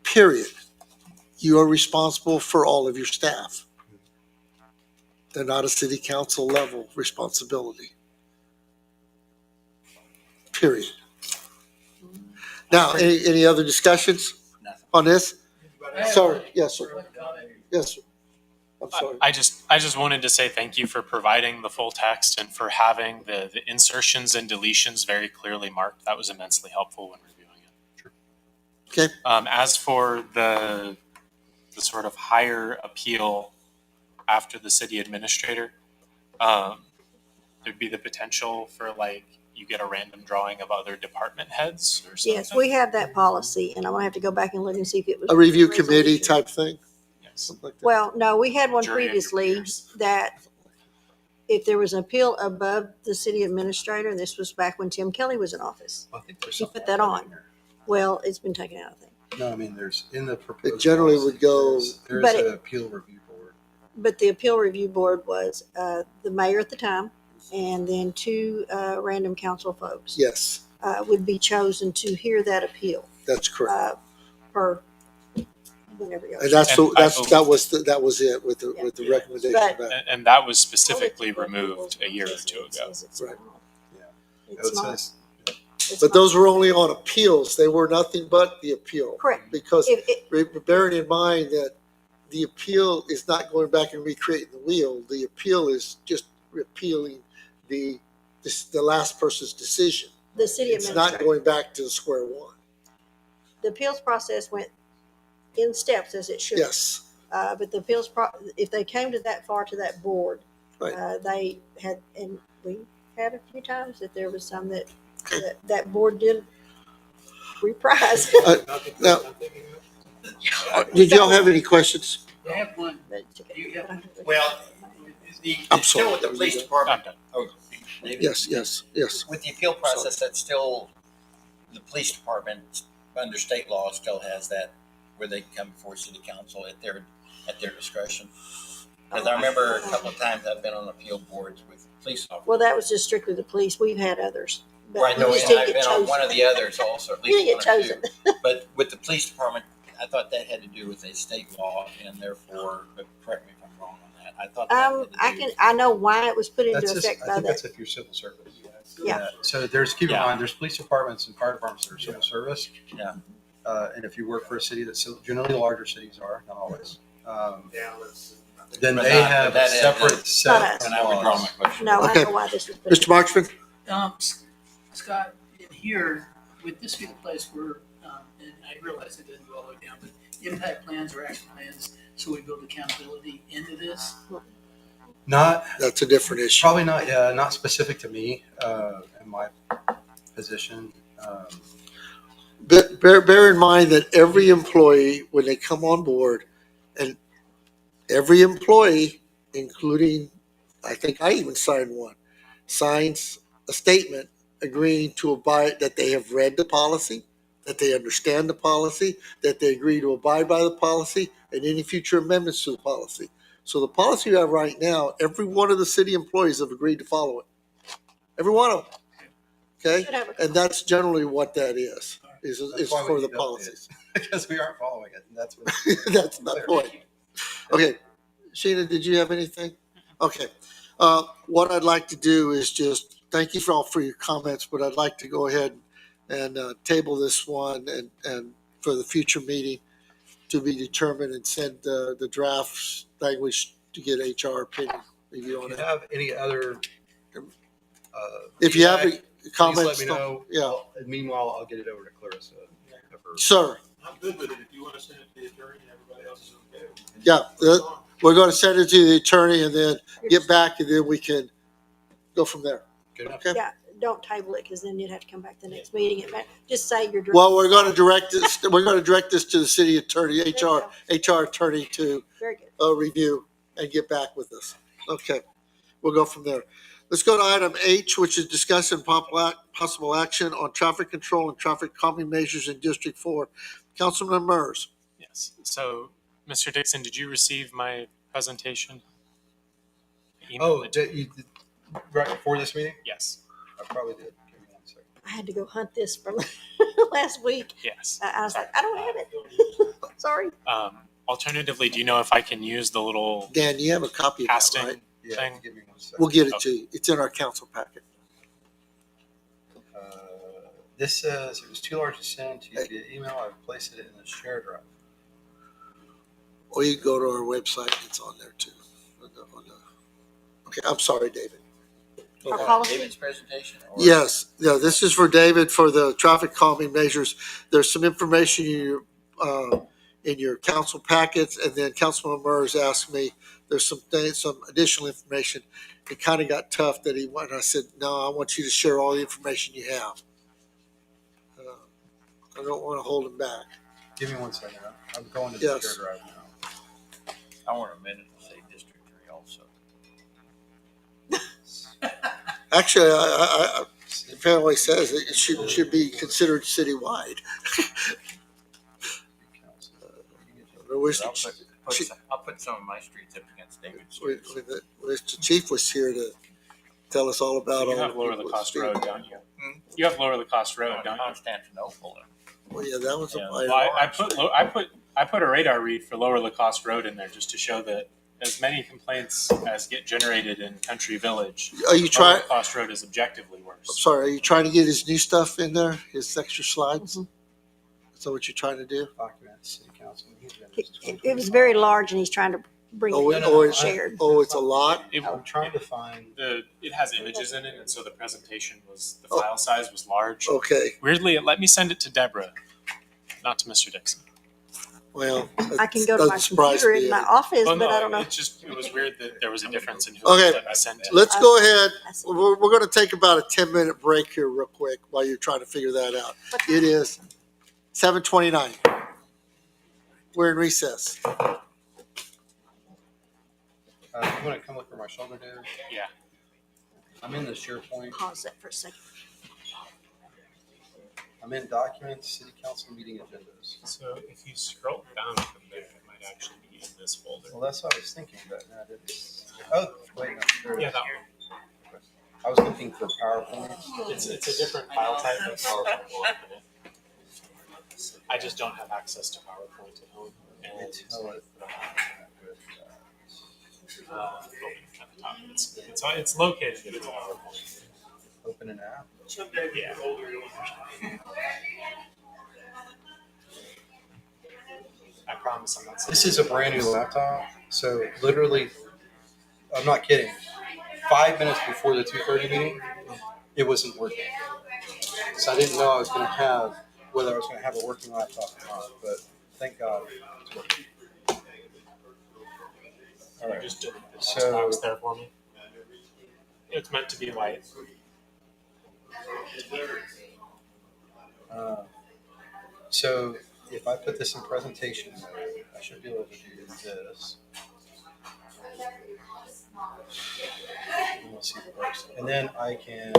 Period. You are responsible for all of your staff. They're not a city council level responsibility. Period. Now, any other discussions on this? Sorry, yes, sir. Yes, sir. I'm sorry. I just wanted to say thank you for providing the full text and for having the insertions and deletions very clearly marked. That was immensely helpful when reviewing it. Sure. Okay. As for the sort of higher appeal after the city administrator, there'd be the potential for like you get a random drawing of other department heads or something. Yes, we have that policy, and I'm gonna have to go back and look and see if it was. A review committee type thing? Yes. Something like that? Well, no, we had one Jury previously engineers. that if there was an appeal above the city administrator, and this was back when Tim Kelly was in office, Well, I think there's She something put that like on. in there. well, it's been taken out, I think. No, I mean, there's in the proposed. It generally policy, would go- There's But an appeal review board. But the appeal review board was the mayor at the time, and then 2 random council folks Yes, would be chosen to hear that appeal that's correct. per whenever you. And that was it with the Yeah. recommendation But- back. And that was specifically removed a year or 2 ago. Right. It's not. It's But not. those were only on appeals. They were nothing but the appeal. Correct. Because If bearing in mind that the appeal is not going back and recreating the wheel, the appeal is just repealing the last person's decision. the city It's not administrator, going back to square one. the appeals process went in steps as it should. Yes, But the appeals, if they came to that far to that board, Right. they had, and we had a few times that there was some that board did reprise. now, did y'all have any questions? I have one. But- Well, I'm it's still sorry. with the police department. I'm done. Oh, David? Yes. With the appeal process, that's still, the police department, under state law, still has that, where they can come before city council at their discretion. Because I remember a couple of times I've been on appeal boards with police officers. Well, that was just strictly the police. We've had others. But Right, we no, just and didn't I've get been on one of chosen. the others also, at You least didn't one or get two. chosen. But with the police department, I thought that had to do with a state law and therefore, but correct me if I'm wrong on that. I thought that had to do- I know why it was put into That's just, effect I by think that's that. if you're civil service. Yeah. So keep in Yeah. mind, there's police departments and fire departments that are civil service. Yeah. And if you work for a city that's generally larger cities are, not always. Then But they not- have but a that is- separate set Not of us. And I withdraw my laws. question. No, I Okay. know why this was put. Mr. Marchman? Scott, in here, would this be the place where, and I realize it doesn't go all the way down, but impact plans or action plans, so we build accountability into this? Not, That's a different issue. probably not, not specific to me, in my position. But bear in mind that every employee, when they come on board, and every employee, including, I think I even signed one, signs a statement agreeing to abide, that they have read the policy, that they understand the policy, that they agree to abide by the policy, and any future amendments to the policy. So the policy you have right now, every one of the city employees have agreed to follow it. Every one of them. Okay? Should have a- And that's generally what that is That's why we for the need to update it. policies. Because we aren't following it, and that's what. That's the point. Okay, Sheena, did you have anything? Okay, what I'd like to do is just, thank you for your comments, but I'd like to go ahead and table this one and for the future meeting to be determined and send the drafts language to get HR opinion review If on you it. have any other, If you have, comments? Please let me know. Yeah, And meanwhile, I'll get it over to Clarissa. sir. I'm good with it. If you want to send it to the attorney and everybody else is okay. Yeah, we're going to send it to the attorney and then get back and then we can go from there. Good enough. Okay. Yeah, don't table it, because then you'd have to come back the next meeting. Just say you're. Well, we're going to direct this to the city attorney, HR attorney to Very good. review and get back with us. Okay, we'll go from there. Let's go to item H, which is discussing possible action on traffic control and traffic calming measures in District 4. Councilman Mers. Yes. So, Mr. Dixon, did you receive my presentation? I emailed Oh, it to you. you did, right before this meeting? Yes. I probably did. Give me 1 second. I had to go hunt this from last week. Yes. I was like, I don't have it. Sorry. Alternatively, do you know if I can use the little Dan, you have a copy of that, casting right? Yeah, thing? give me 1 second. We'll get it to you. It's in our council packet. This says it was too large to send to you via email. I've placed it in the share drive. Or you can go to our website. It's on there too. Okay, I'm sorry, David. Our policy. David's presentation? Or- Yes, yeah, this is for David for the traffic calming measures. There's some information in your council packets, and then Councilman Mers asked me, there's some additional information. It kind of got tough that he went, and I said, no, I want you to share all the information you have. I don't want to hold him back. Give me 1 second. I'm going to the Yes. share drive now. I want a minute to say District 3 also. Actually, the family says it should be considered citywide. I wish I'll put some of my streets up against David's the streets. the chief was here to tell us all about You all have Lower Lacoste speed. Road, don't you? You have Lower Lacoste Road, don't you? Constantinople. Well, yeah, that was Yeah. a. Well, I put a radar read for Lower Lacoste Road in there just to show that as many complaints as get generated in Country Village, Are you Lower trying? Lacoste Road is objectively I'm worse. sorry. Are you trying to get his new stuff in there? His extra slides? Mhm. Is that what you're trying to do? Document city council. He's been It was very large, and he's trying to bring Oh, it it's shared. it's a lot. I'm trying to find. It has images in it, and so the presentation the Oh. file size was large. Okay. Weirdly, it let me send it to Deborah, not to Mr. Dixon. Well, I can go to my doesn't surprise computer me in my any. office, Well, but I no, don't know. it was weird that there was a difference in who Okay. let me send it. Let's go ahead. I see. We're going to take about a 10-minute break here real quick while you're trying to figure that out. It is 7:29. We're in recess. You want to come look where my shoulder is? Yeah. I'm in the SharePoint. Pause that for a second. I'm in documents, city council meeting agendas. So if you scroll down from there, it might actually be in this folder. Well, that's what I was thinking, but no, I didn't. Oh, wait, no, there it Yeah, is. that one. I was looking for PowerPoint. It's a different file type than PowerPoint will open it. I just don't have access to PowerPoint at home. And Until it. it's located in PowerPoint. Open an app. Yeah. I promise I'm not. This is a brand new laptop, so literally, I'm not kidding. 5 minutes before the 2:30 meeting, it wasn't working. So I didn't know I was going to have whether I was going to have a working laptop or not. But thank God it's working. All right. Just did the So- box there for me. It's meant to be white. So if I put this in presentation mode, I should be able to do this. And we'll see if it works. And then I can.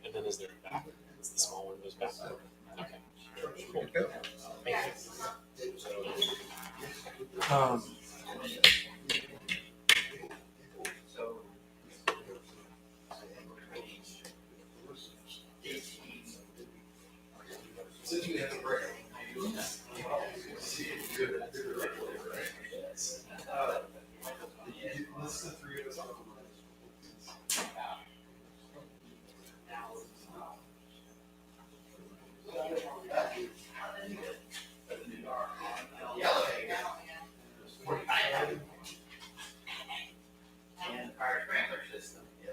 And then is there a back? Is the small windows back? Okay. Cool. Good to go. Thank you. And our sprinkler system is.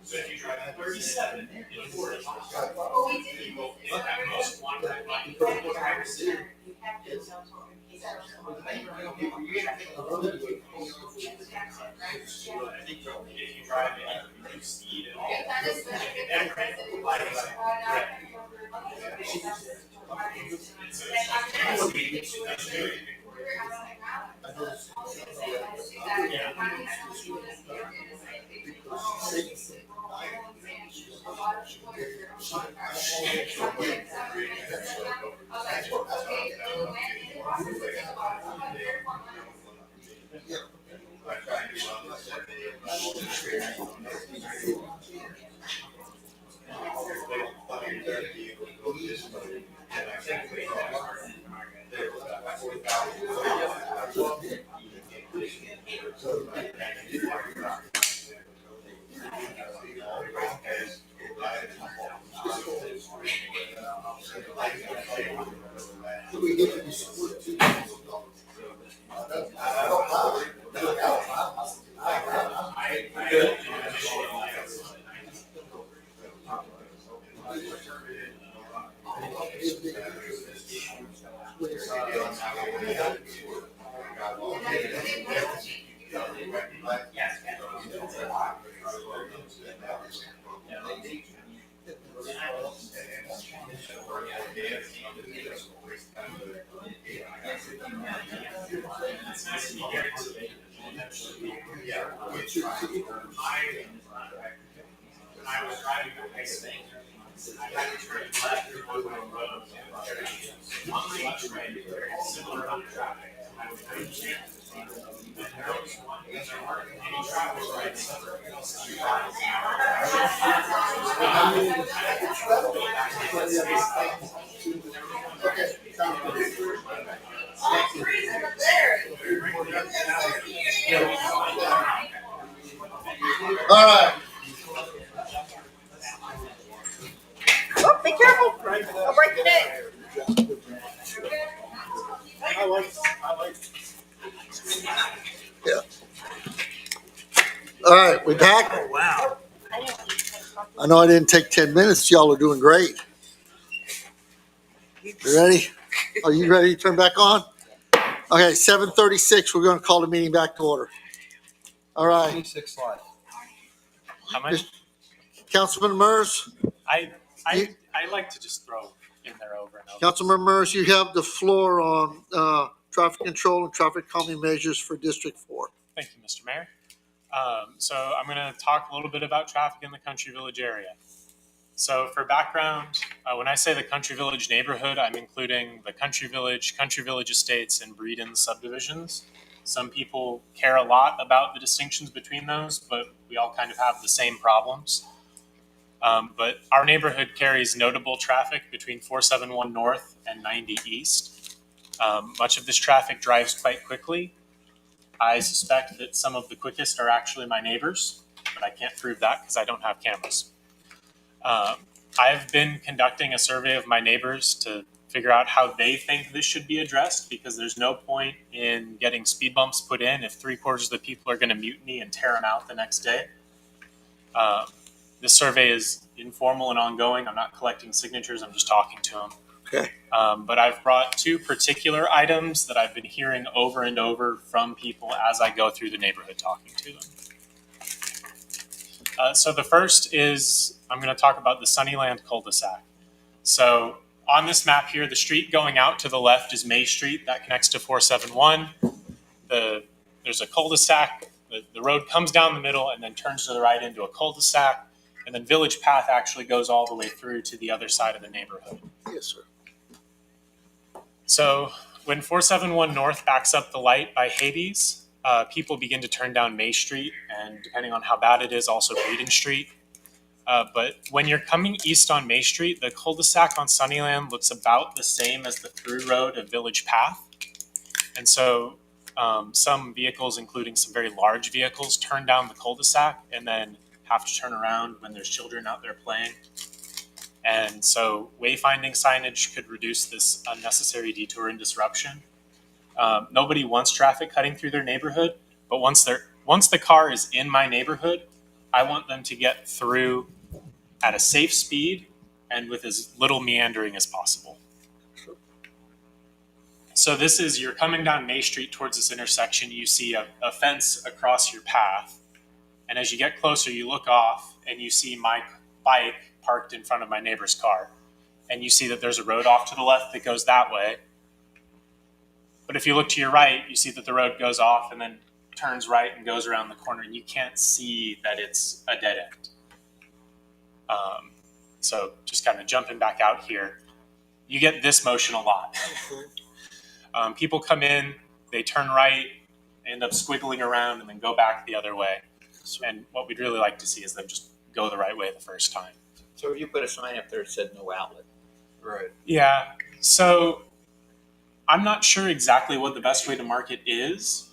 So if you drive 37 in 40 miles, at most one driver sit. If you drive at reduced speed at all, All right. Oh, be careful. Don't break your neck. All right, we back? Wow. I know I didn't take 10 minutes. Y'all are doing great. You ready? Are you ready to turn back on? Okay, 7:36. We're going to call the meeting back to order. All right. 26 slides. How much? Councilman Mers, I like to just throw in there over and over. Councilman Mers, you have the floor on traffic control and traffic calming measures for District 4. Thank you, Mr. Mayor. So I'm going to talk a little bit about traffic in the Country Village area. So for background, when I say the Country Village neighborhood, I'm including the Country Village Estates, and Breeden subdivisions. Some people care a lot about the distinctions between those, but we all kind of have the same problems. But our neighborhood carries notable traffic between 471 North and 90 East. Much of this traffic drives quite quickly. I suspect that some of the quickest are actually my neighbors, but I can't prove that because I don't have cameras. I've been conducting a survey of my neighbors to figure out how they think this should be addressed, because there's no point in getting speed bumps put in if 3/4 of the people are going to mutiny and tear them out the next day. This survey is informal and ongoing. I'm not collecting signatures. I'm just talking to them. Okay. But I've brought two particular items that I've been hearing over and over from people as I go through the neighborhood talking to them. So the first is, I'm going to talk about the Sunnyland cul-de-sac. So on this map here, the street going out to the left is May Street. That connects to 471. There's a cul-de-sac. The road comes down the middle and then turns to the right into a cul-de-sac. And then Village Path actually goes all the way through to the other side of the neighborhood. Yes, sir. So when 471 North backs up the light by Hades, people begin to turn down May Street, and depending on how bad it is, also Baden Street. But when you're coming east on May Street, the cul-de-sac on Sunnyland looks about the same as the through road of Village Path. And so some vehicles, including some very large vehicles, turn down the cul-de-sac and then have to turn around when there's children out there playing. And so wayfinding signage could reduce this unnecessary detour and disruption. Nobody wants traffic cutting through their neighborhood, but once the car is in my neighborhood, I want them to get through at a safe speed and with as little meandering as possible. So this is, you're coming down May Street towards this intersection, you see a fence across your path. And as you get closer, you look off and you see my bike parked in front of my neighbor's car. And you see that there's a road off to the left that goes that way. But if you look to your right, you see that the road goes off and then turns right and goes around the corner, and you can't see that it's a dead end. So just kind of jumping back out here, you get this motion a lot. People come in, they turn right, end up squiggling around, and then go back the other way. And what we'd really like to see is them just go the right way the first time. So if you put a sign up there that said no outlet. Right. Yeah. So I'm not sure exactly what the best way to mark it is.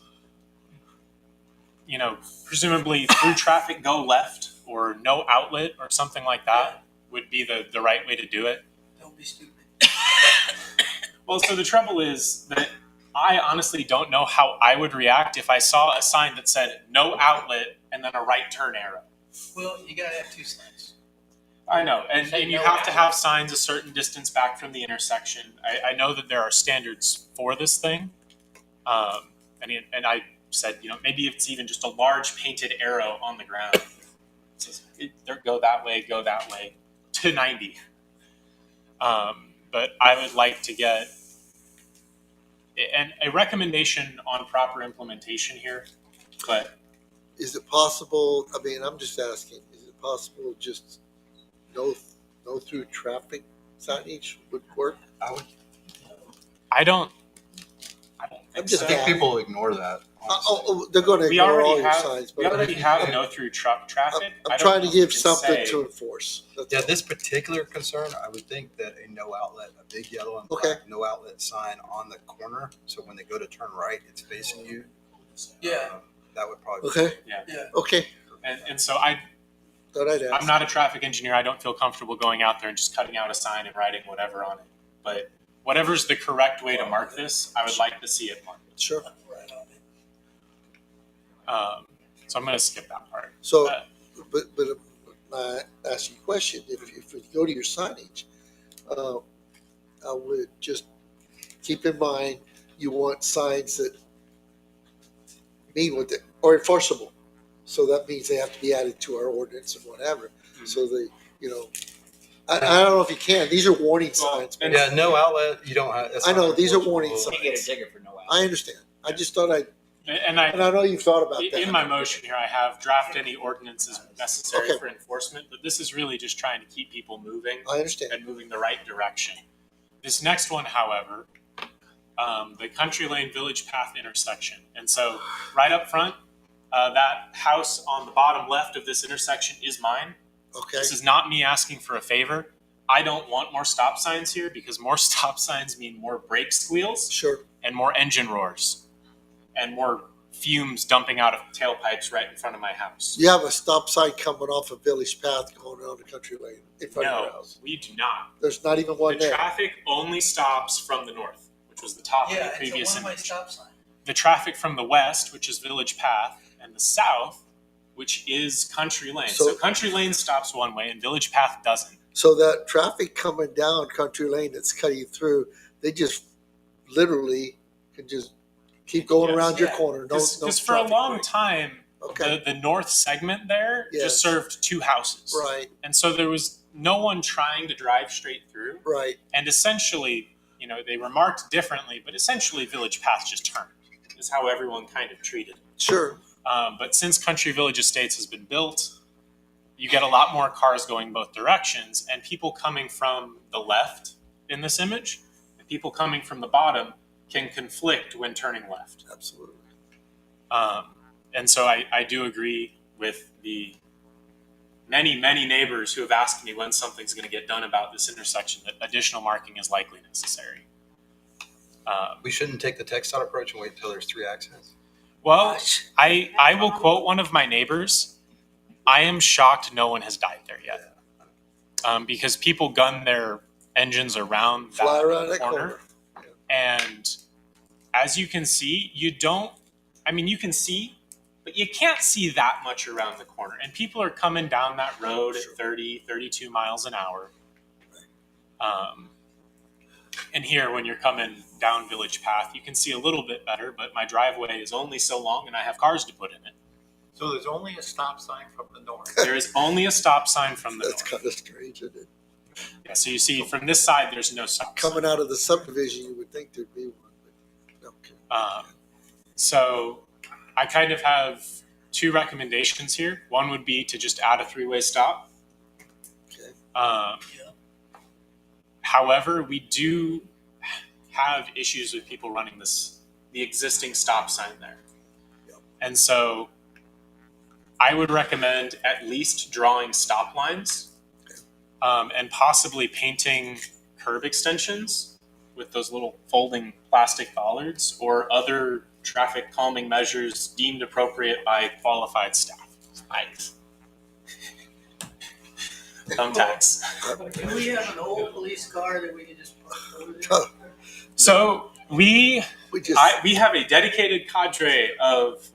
You know, presumably through traffic, go left, or no outlet or something like that would be the right way to do it. Don't be stupid. Well, so the trouble is that I honestly don't know how I would react if I saw a sign that said no outlet and then a right turn arrow. Well, you gotta have two signs. I know, and Say you no have to outlet. have signs a certain distance back from the intersection. I know that there are standards for this thing, and I said, you know, maybe it's even just a large painted arrow on the ground. It says, go that way to 90. But I would like to get a recommendation on proper implementation here. But Is it possible, I mean, I'm just asking, is it possible just no through traffic signage would work? I don't I'm think just so. I think people ignore that. They're gonna We ignore all already your have signs. we but already have no through truck traffic. I I'm don't trying know to if give we can something say- to enforce. That's Yeah, all. this particular concern, I would think that a no outlet, a big yellow and black Okay. no outlet sign on the corner, so when they go to turn right, it's facing you. Yeah. That would probably. Okay, Yeah. okay, And so thought I'd ask. I'm not a traffic engineer. I don't feel comfortable going out there and just cutting out a sign and writing whatever on it. But whatever's the correct way to mark this, I would like to see it marked. Sure. So I'm going to skip that part. So, Uh, but I ask you a question. If you go to your signage, I would just keep in mind you want signs that mean what they are enforceable. So that means they have to be added to our ordinance and whatever. So they, you know, I don't know if you can. These are warning signs. and- Yeah, no outlet, you don't have. that's I know, not these are enforceable. warning You signs. can't get a ticket for no outlet. I understand. I just thought and and I know you've thought about that. in my motion here, I have draft any ordinances necessary Okay. for enforcement, but this is really just trying to keep people moving I understand. and moving the right direction. This next one, however, the Country Lane Village Path intersection. And so right up front, that house on the bottom left of this intersection is mine. Okay, This is not me asking for a favor. I don't want more stop signs here because more stop signs mean more brake squeals sure. and more engine roars and more fumes dumping out of tailpipes right in front of my house. You have a stop sign coming off of Village Path going down the country lane in front of your No, house. we do not. There's not even one The there. traffic only stops from the north, which was the top of Yeah, the it's a previous one-way image. stop sign. The traffic from the west, which is Village Path, and the south, which is Country Lane. So- So Country Lane stops one way and Village Path doesn't. So that traffic coming down country lane that's cutting through, they just literally can just keep going Yes. around your Yeah. corner. No Because for a traffic long break. time, Okay, the north segment there Yes. just served two houses. right, And so there was no one trying to drive straight through. right. And essentially, they were marked differently, but essentially Village Path just turned, is how everyone kind of treated it. Sure. But since Country Village Estates has been built, you get a lot more cars going both directions, and people coming from the left in this image and people coming from the bottom can conflict when turning left. Absolutely. And so I do agree with the many, many neighbors who have asked me when something's going to get done about this intersection, that additional marking is likely necessary. We shouldn't take the text out approach and wait until there's 3 accidents. Well, I will quote one of my neighbors. I am shocked no one has died there yet. Because people gun their engines around Fly that around that corner. corner. And as you can see, you can see, but you can't see that much around the corner. And people are coming down that road at 30, 32 miles an hour. And here, when you're coming down Village Path, you can see a little bit better, but my driveway is only so long and I have cars to put in it. So there's only a stop sign from the north. There is only a stop sign from the That's north. kind of strange, isn't it? Yeah, so you see from this side, there's no stop sign. Coming out of the subdivision, you would think there'd be one, but okay. So I kind of have 2 recommendations here. One would be to just add a 3-way stop. Okay. However, we do have issues with people running the existing stop sign there. Yep. And so I would recommend at least drawing stop lines and possibly painting curb extensions with those little folding plastic bollards or other traffic calming measures deemed appropriate by qualified staff. Spikes. Thumbtacks. Can we have an old police car that we can just park over there? Huh. So we We have a dedicated cadre of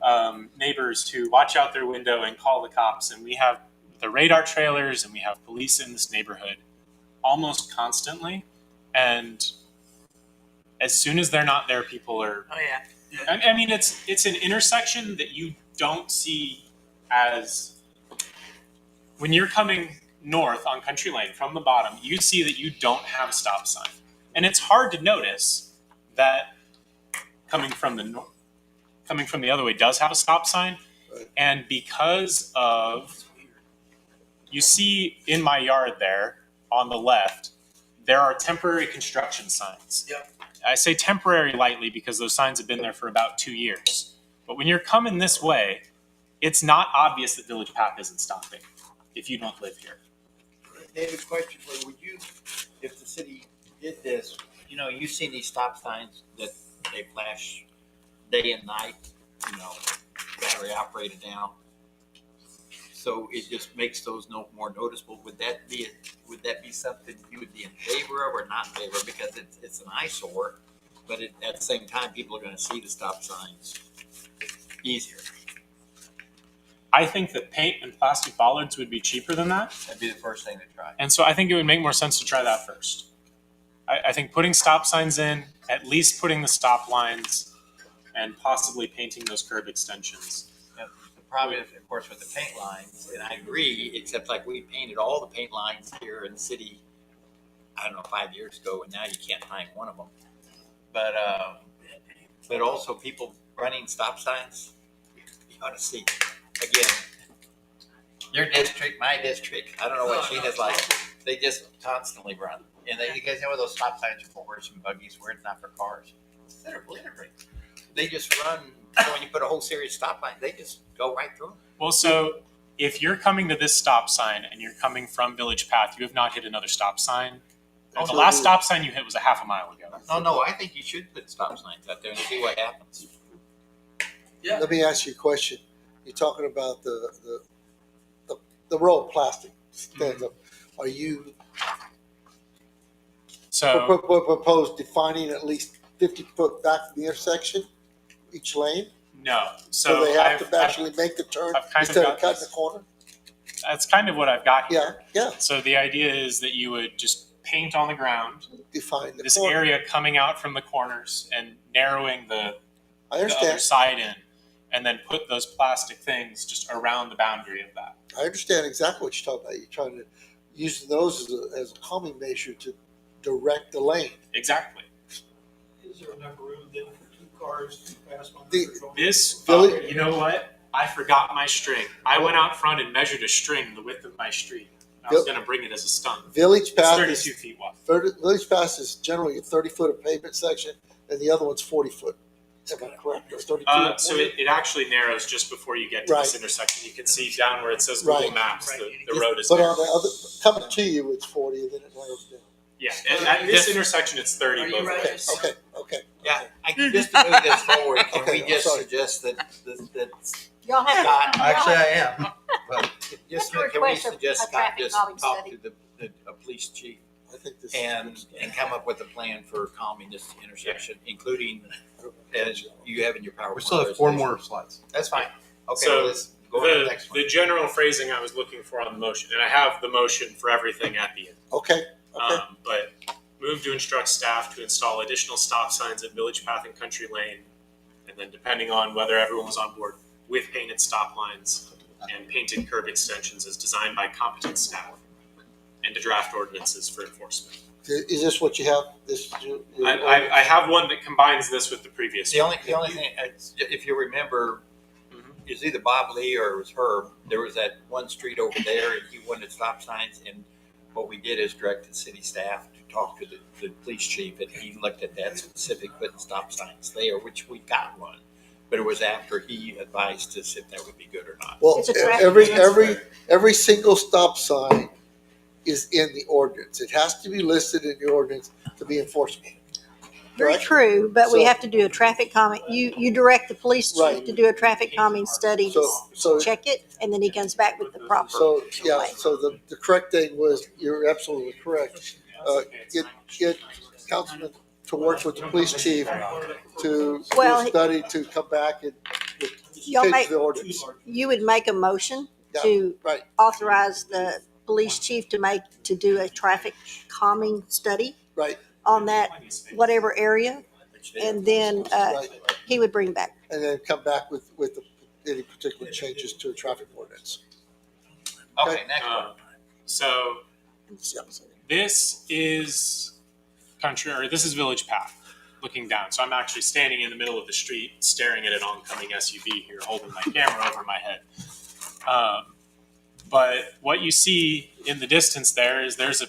neighbors who watch out their window and call the cops, and we have the radar trailers and we have police in this neighborhood almost constantly. And as soon as they're not there, people are. Oh, yeah. I mean, it's an intersection that you don't see as when you're coming north on Country Lane from the bottom. You see that you don't have a stop sign, and it's hard to notice that coming from the other way does have a stop sign. Right. And because of, you see in my yard there on the left, there are temporary construction signs. Yep. I say temporary lightly because those signs have been there for about 2 years. But when you're coming this way, it's not obvious that Village Path isn't stopping if you don't live here. David, question for you, would you, if the city did this, you've seen these stop signs that they flash day and night, battery operated now. So it just makes those more noticeable. Would that be something you would be in favor of or not in favor of? Because it's an eyesore, but at the same time, people are going to see the stop signs easier. I think that paint and plastic bollards would be cheaper than that. That'd be the first thing to try. And so I think it would make more sense to try that first. I think putting stop signs in, at least putting the stop lines, and possibly painting those curb extensions. The problem is, of course, with the paint lines, and I agree, except like we painted all the paint lines here in the city, I don't know, 5 years ago, and now you can't find one of them. But also people running stop signs, you ought to see. Again, your district, my district, I don't know what Sheena's like, they just constantly run. And you guys know where those stop signs are for horses and buggies, where it's not for cars. They're obliterated. They just run, so when you put a whole series of stop lines, they just go right through them. Well, so if you're coming to this stop sign and you're coming from Village Path, you have not hit another stop sign. Oh, The no, last dude. stop sign you hit was a half a mile ago. No, I think you should put stop signs out there and see what happens. Yeah. Let me ask you a question. You're talking about the roll of plastic stands up. Are you So propose defining at least 50 foot back from the intersection, each lane? no. So they have I've- to actually make the turn I've kind of instead of got cutting this. the corner? That's kind of what I've got Yeah, here. yeah, So the idea is that you would just paint on the ground define the this corner. area coming out from the corners and narrowing the I the other understand. side in, and then put those plastic things just around the boundary of that. I understand exactly what you're talking about. You're trying to use those as a calming measure to direct the lane. Exactly. Is there enough room then for two cars to pass by? This, Billy- you know what? I forgot my string. I went out front and measured a string the width of my street. I was Bill- going to bring it as a stunt. Village It's Path 32 is feet wide. Village Path is generally a 30 foot of pavement section, and the other one's 40 foot. Am I correct? Or 32 or So 40? it actually narrows just before you get to this Right. intersection. You can see down where it says Google Right. Maps, the road is But narrow. on the other, coming to you, it's 40, and then it narrows down. Yeah, and at this intersection, it's 30 Are you both right? ways. Okay. Yeah, just to move this forward, can Okay, we I'm just sorry. suggest that Y'all have Scott, Actually, I am. just, Let's can we request a suggest Scott traffic just calming talk study. to the police chief I think this and come up with a plan for calming this intersection, including as you have in your PowerPoint. We still have 4 resolution. more slides. That's fine. Okay, So well, let's go on to the The, next one. the general phrasing I was looking for on the motion, and I have the motion for everything at the end. Okay. But move to instruct staff to install additional stop signs at Village Path and Country Lane, and then depending on whether everyone was on board, with painted stop lines and painted curb extensions as designed by competent staff, and to draft ordinances for enforcement. Is this what you have? This. I have one that combines this with the previous The one. only thing, if you remember, Mhm. it's either Bob Lee or it was Herb. There was that one street over there, and he wanted stop signs. And what we did is directed city staff to talk to the police chief, and he looked at that specific, putting stop signs there, which we got one. But it was after he advised us if that would be good or not. Well, It's a traffic every single stop sign is in the ordinance. It has to be listed in the ordinance to be enforceable. Very Correct? true, but we So- have to do a traffic calming, you direct the police chief Right. to do a traffic calming study to So check it, and then he comes back with the proper. So, yeah, so the correct thing was, you're absolutely correct. Get Councilman to work with the police chief to do Well, a study to come back and Y'all change make, the ordinance. you would make a motion Yeah, to right. authorize the police chief to do a traffic calming study Right. on that whatever area, and then Right. he would bring back. And then come back with any particular changes to a traffic ordinance. Okay, next one. So this is this is Village Path, looking down. So I'm actually standing in the middle of the street, staring at an oncoming SUV here, holding my camera over my head. But what you see in the distance there's a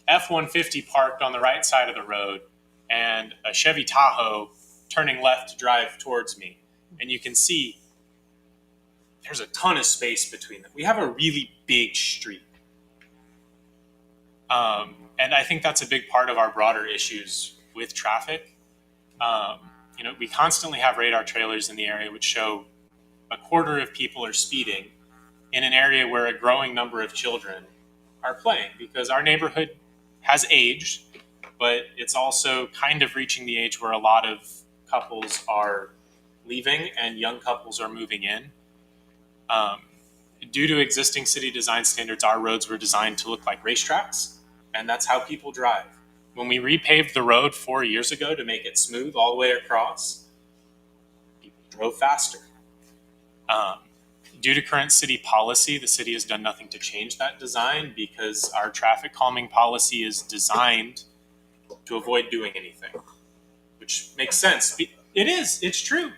F-150 parked on the right side of the road, and a Chevy Tahoe turning left to drive towards me. And you can see there's a ton of space between them. We have a really big street. And I think that's a big part of our broader issues with traffic. We constantly have radar trailers in the area which show a quarter of people are speeding in an area where a growing number of children are playing, because our neighborhood has aged, but it's also kind of reaching the age where a lot of couples are leaving and young couples are moving in. Due to existing city design standards, our roads were designed to look like racetracks, and that's how people drive. When we repaved the road 4 years ago to make it smooth all the way across, people drove faster. Due to current city policy, the city has done nothing to change that design, because our traffic calming policy is designed to avoid doing anything, which makes sense. It's true.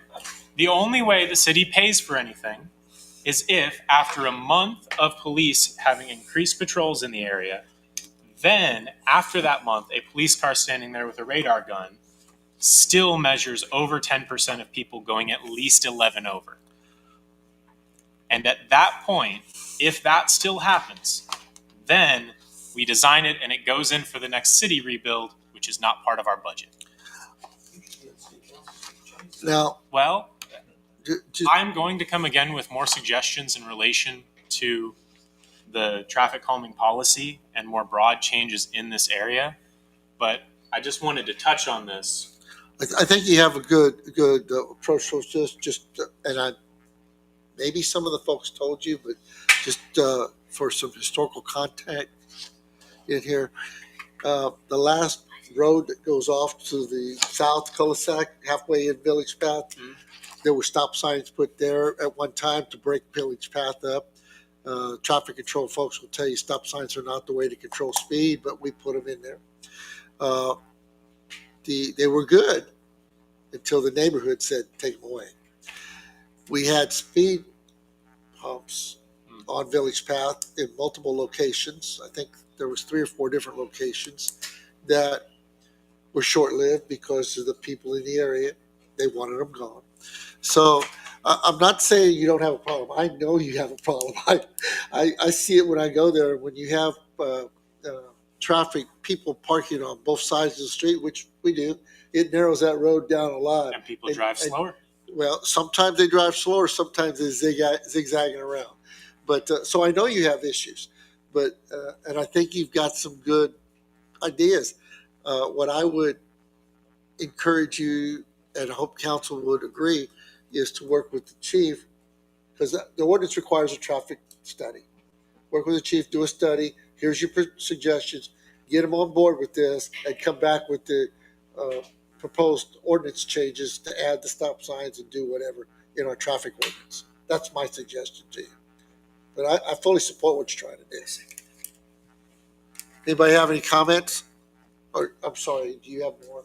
The only way the city pays for anything is if, after a month of police having increased patrols in the area, then after that month, a police car standing there with a radar gun still measures over 10% of people going at least 11 over. And at that point, if that still happens, then we design it and it goes in for the next city rebuild, which is not part of our budget. Now, Well, just, I'm going to come again with more suggestions in relation to the traffic calming policy and more broad changes in this area. But I just wanted to touch on this. I think you have a good approach to this. And maybe some of the folks told you, but just for some historical context in here, the last road that goes off to the south cul-de-sac, halfway in Village Path, there were stop signs put there at one time to break Village Path up. Traffic control folks will tell you stop signs are not the way to control speed, but we put them in there. They were good until the neighborhood said take them away. We had speed humps on Village Path in multiple locations. I think there was 3 or 4 different locations that were short-lived because of the people in the area. They wanted them gone. So I'm not saying you don't have a problem. I know you have a problem. I see it when I go there. When you have traffic, people parking on both sides of the street, which we do, it narrows that road down a lot. And people drive slower. Well, sometimes they drive slower, sometimes they're zigzagging around. But so I know you have issues, but and I think you've got some good ideas. What I would encourage you, and I hope council would agree, is to work with the chief, because the ordinance requires a traffic study. Work with the chief, do a study. Here's your suggestions. Get them on board with this, and come back with the proposed ordinance changes to add the stop signs and do whatever in our traffic ordinance. That's my suggestion to you. But I fully support what you're trying to do. Anybody have any comments? Or I'm sorry, do you have more?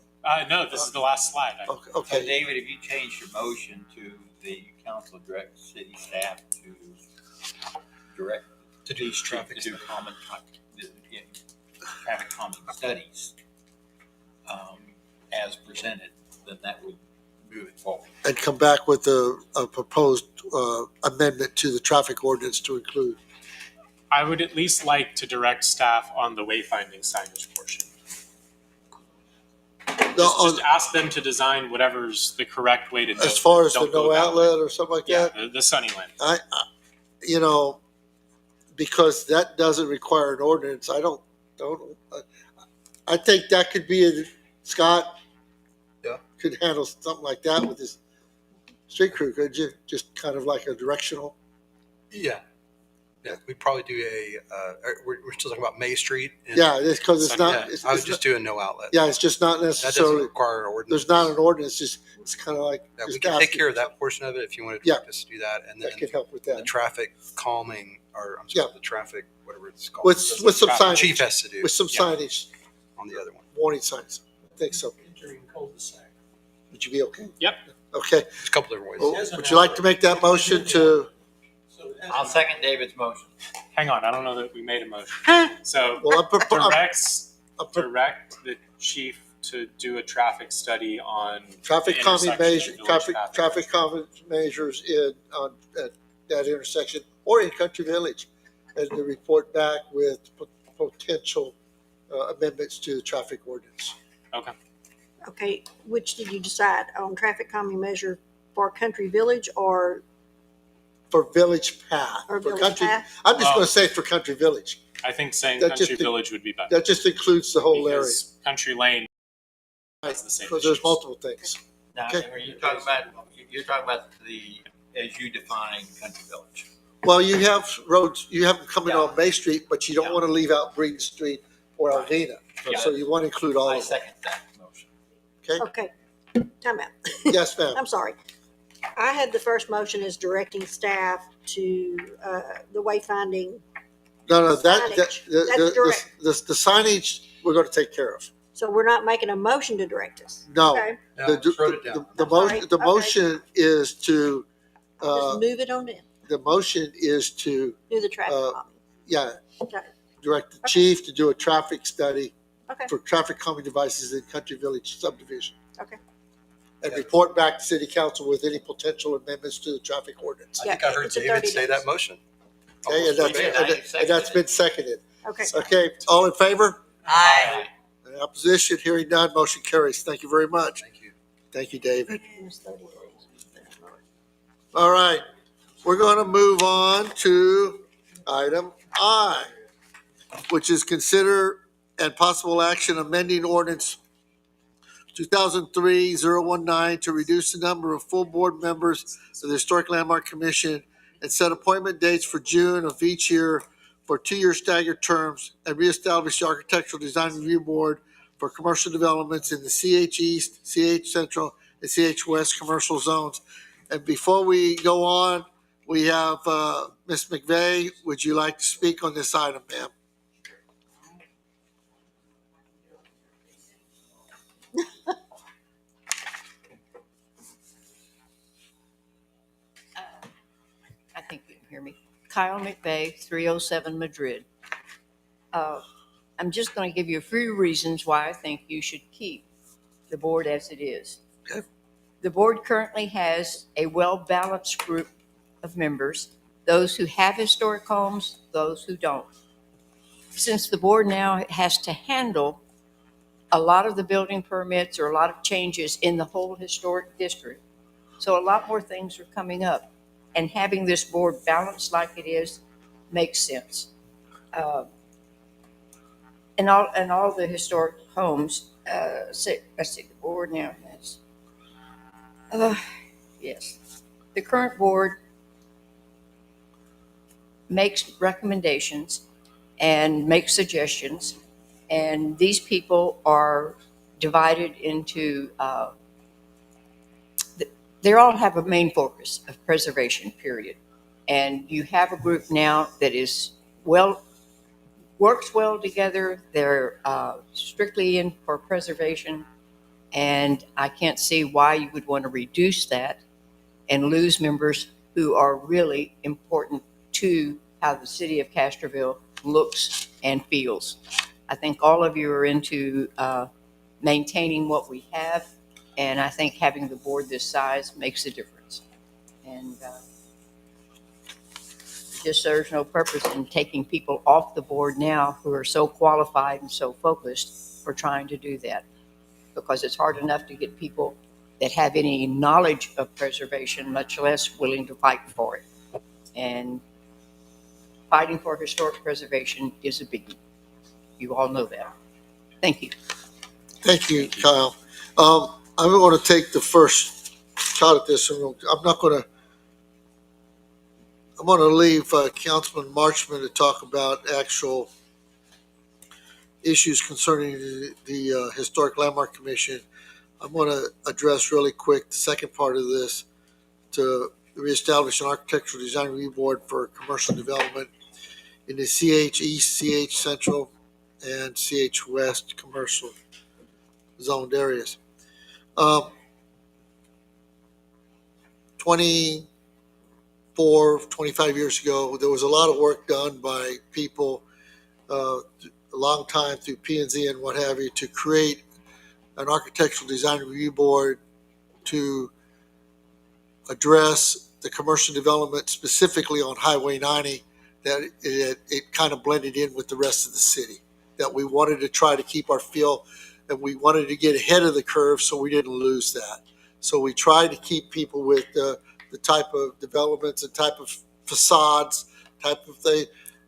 No, this is the last slide. Okay. So Okay. David, if you change your motion to the council direct city staff to direct To do these traffic to do traffic calming studies as presented, then that would move it forward. And come back with a proposed amendment to the traffic ordinance to include. I would at least like to direct staff on the wayfinding signage portion. Just ask them to design whatever's the correct way to do it. As far as the Don't go no that outlet way. or something like Yeah, that, the Sunnyland. I because that doesn't require an ordinance, I think that could be Scott. Yeah. Could handle something like that with his street crew, could you? Just kind of like a directional. Yeah. Yeah, we'd probably do we're still talking about May Street. and- Yeah, it's because it's not. Yeah, It's, I would it's just not, do a no outlet. yeah, it's just not That doesn't necessarily. require an ordinance. There's not an ordinance. It's kind of like. Yeah, we just can take asking. care of that portion of it if you want to Yeah. direct us to do that. And then That can help with the that. traffic calming, or I'm sorry, Yeah. the traffic, whatever it's called. With That's with some what the signage. chief has to do With some Yeah. signage, on the other one. warning signs. I think so. Entering cul-de-sac. Would you be okay? Yep. Okay. There's a couple different ways. Well, would you like to make that motion to? So it has I'll second David's motion. Hang on, I don't know that we made a motion. So Well, I'm direct the chief to do a traffic study on traffic the calming intersection measure, of Village Path and traffic calming measures at that intersection or in Country Village, and to report back with potential amendments to the traffic ordinance. Okay. Okay, which did you decide on traffic calming measure for Country Village or For Village Path. or For Village Country, Path? I'm just Well- going to say for Country Village. I think saying That Country just- Village would be better. That just includes the whole area. Because Country Lane has the same Because there's issues. multiple things. Now, Okay. are you talking about the, as you define Country Village? Well, you have roads, you have them coming Yeah. on Bay Street, but you don't Yeah. want to leave out Breeden Street or Right. Alvena. Yeah. So you want to include all I of them. second that motion. Okay, time out. Yes, ma'am. I'm sorry. I had the first motion as directing staff to the wayfinding. No, Signage. That's direct. the signage, we're going to take care of. So we're not making a motion to direct us. No. Okay, No, The, just wrote it down. the I'm sorry. motion, the Okay. motion is to, just move it on in, the motion is to, do the traffic Uh, calming. yeah, Okay. direct the chief to do a traffic study Okay, for traffic calming devices in Country Village subdivision. Okay. and report back to city council with any potential amendments to the traffic ordinance. I think I heard it's a David 30 say days. that motion. Okay, and that's been seconded. Okay. Okay, all in favor? Aye. Any opposition? Hearing none, motion carries. Thank you very much. Thank you. Thank you, David. It's 30 days. All right, we're going to move on to item I, which is consider and possible action amending ordinance 2003-019 to reduce the number of full board members of the Historic Landmark Commission and set appointment dates for June of each year for 2-year staggered terms, and reestablish the Architectural Design Review Board for commercial developments in the CH East, CH Central, and CH West commercial zones. And before we go on, we have Ms. McVeigh. Would you like to speak on this item, ma'am? I think you can hear me. Kyle McVeigh, 307 Madrid. I'm just going to give you a few reasons why I think you should keep the board as it is. Okay. The board currently has a well-balanced group of members, those who have historic homes, those who don't. Since the board now has to handle a lot of the building permits or a lot of changes in the whole historic district, so a lot more things are coming up. And having this board balanced like it is makes sense. And all the historic homes, let's see, the board now has, yes. The current board makes recommendations and makes suggestions, and these people are divided into, they all have a main focus of preservation, period. And you have a group now that is works well together. They're strictly in for preservation. And I can't see why you would want to reduce that and lose members who are really important to how the city of Castroville looks and feels. I think all of you are into maintaining what we have. And I think having the board this size makes a difference. And it just serves no purpose in taking people off the board now who are so qualified and so focused for trying to do that. Because it's hard enough to get people that have any knowledge of preservation, much less willing to fight for it. And fighting for historic preservation is a biggie. You all know that. Thank you. Thank you, Kyle. I'm going to take the first shot at this. I'm going to leave Councilman Marchman to talk about actual issues concerning the Historic Landmark Commission. I'm going to address really quick the second part of this, to reestablish an Architectural Design Review Board for commercial development in the CH East, CH Central, and CH West commercial zoned areas. 25 years ago, there was a lot of work done by people a long time through P&Z and what have you to create an Architectural Design Review Board to address the commercial development specifically on Highway 90, that it kind of blended in with the rest of the city, that we wanted to try to keep our feel, and we wanted to get ahead of the curve so we didn't lose that. So we tried to keep people with the type of developments and type of facades, type of thing.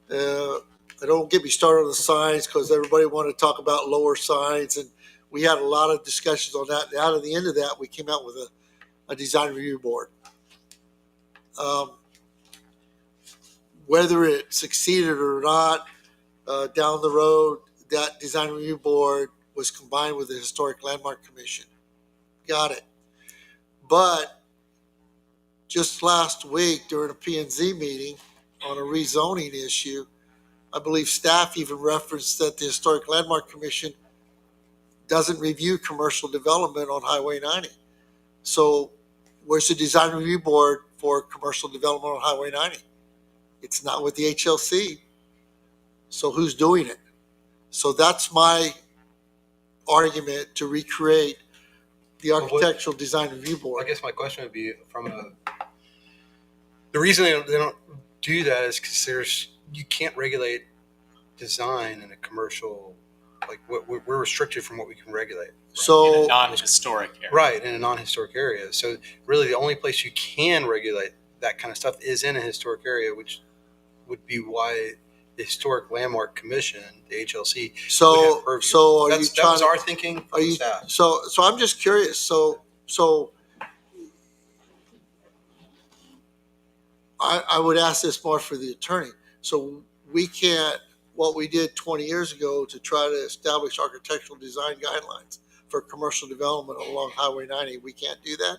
Don't get me started on the signs, because everybody wanted to talk about lower signs, and we had a lot of discussions on that. And out of the end of that, we came out with a design review board. Whether it succeeded or not, down the road, that design review board was combined with the Historic Landmark Commission. Got it. But just last week during a P&Z meeting on a rezoning issue, I believe staff even referenced that the Historic Landmark Commission doesn't review commercial development on Highway 90. So where's the design review board for commercial development on Highway 90? It's not with the HLC. So who's doing it? So that's my argument, to recreate the Architectural Design Review Board. I guess my question would be the reason they don't do that is because you can't regulate design in a commercial, like we're restricted from what we can regulate. So In a non-historic area. Right, in a non-historic area. So really the only place you can regulate that kind of stuff is in a historic area, which would be why the Historic Landmark Commission, the HLC, would so have purview. so are you That trying was to, our thinking. are you Staff. so I'm just curious. So I would ask this more for the attorney. So we can't, what we did 20 years ago to try to establish architectural design guidelines for commercial development along Highway 90, we can't do that?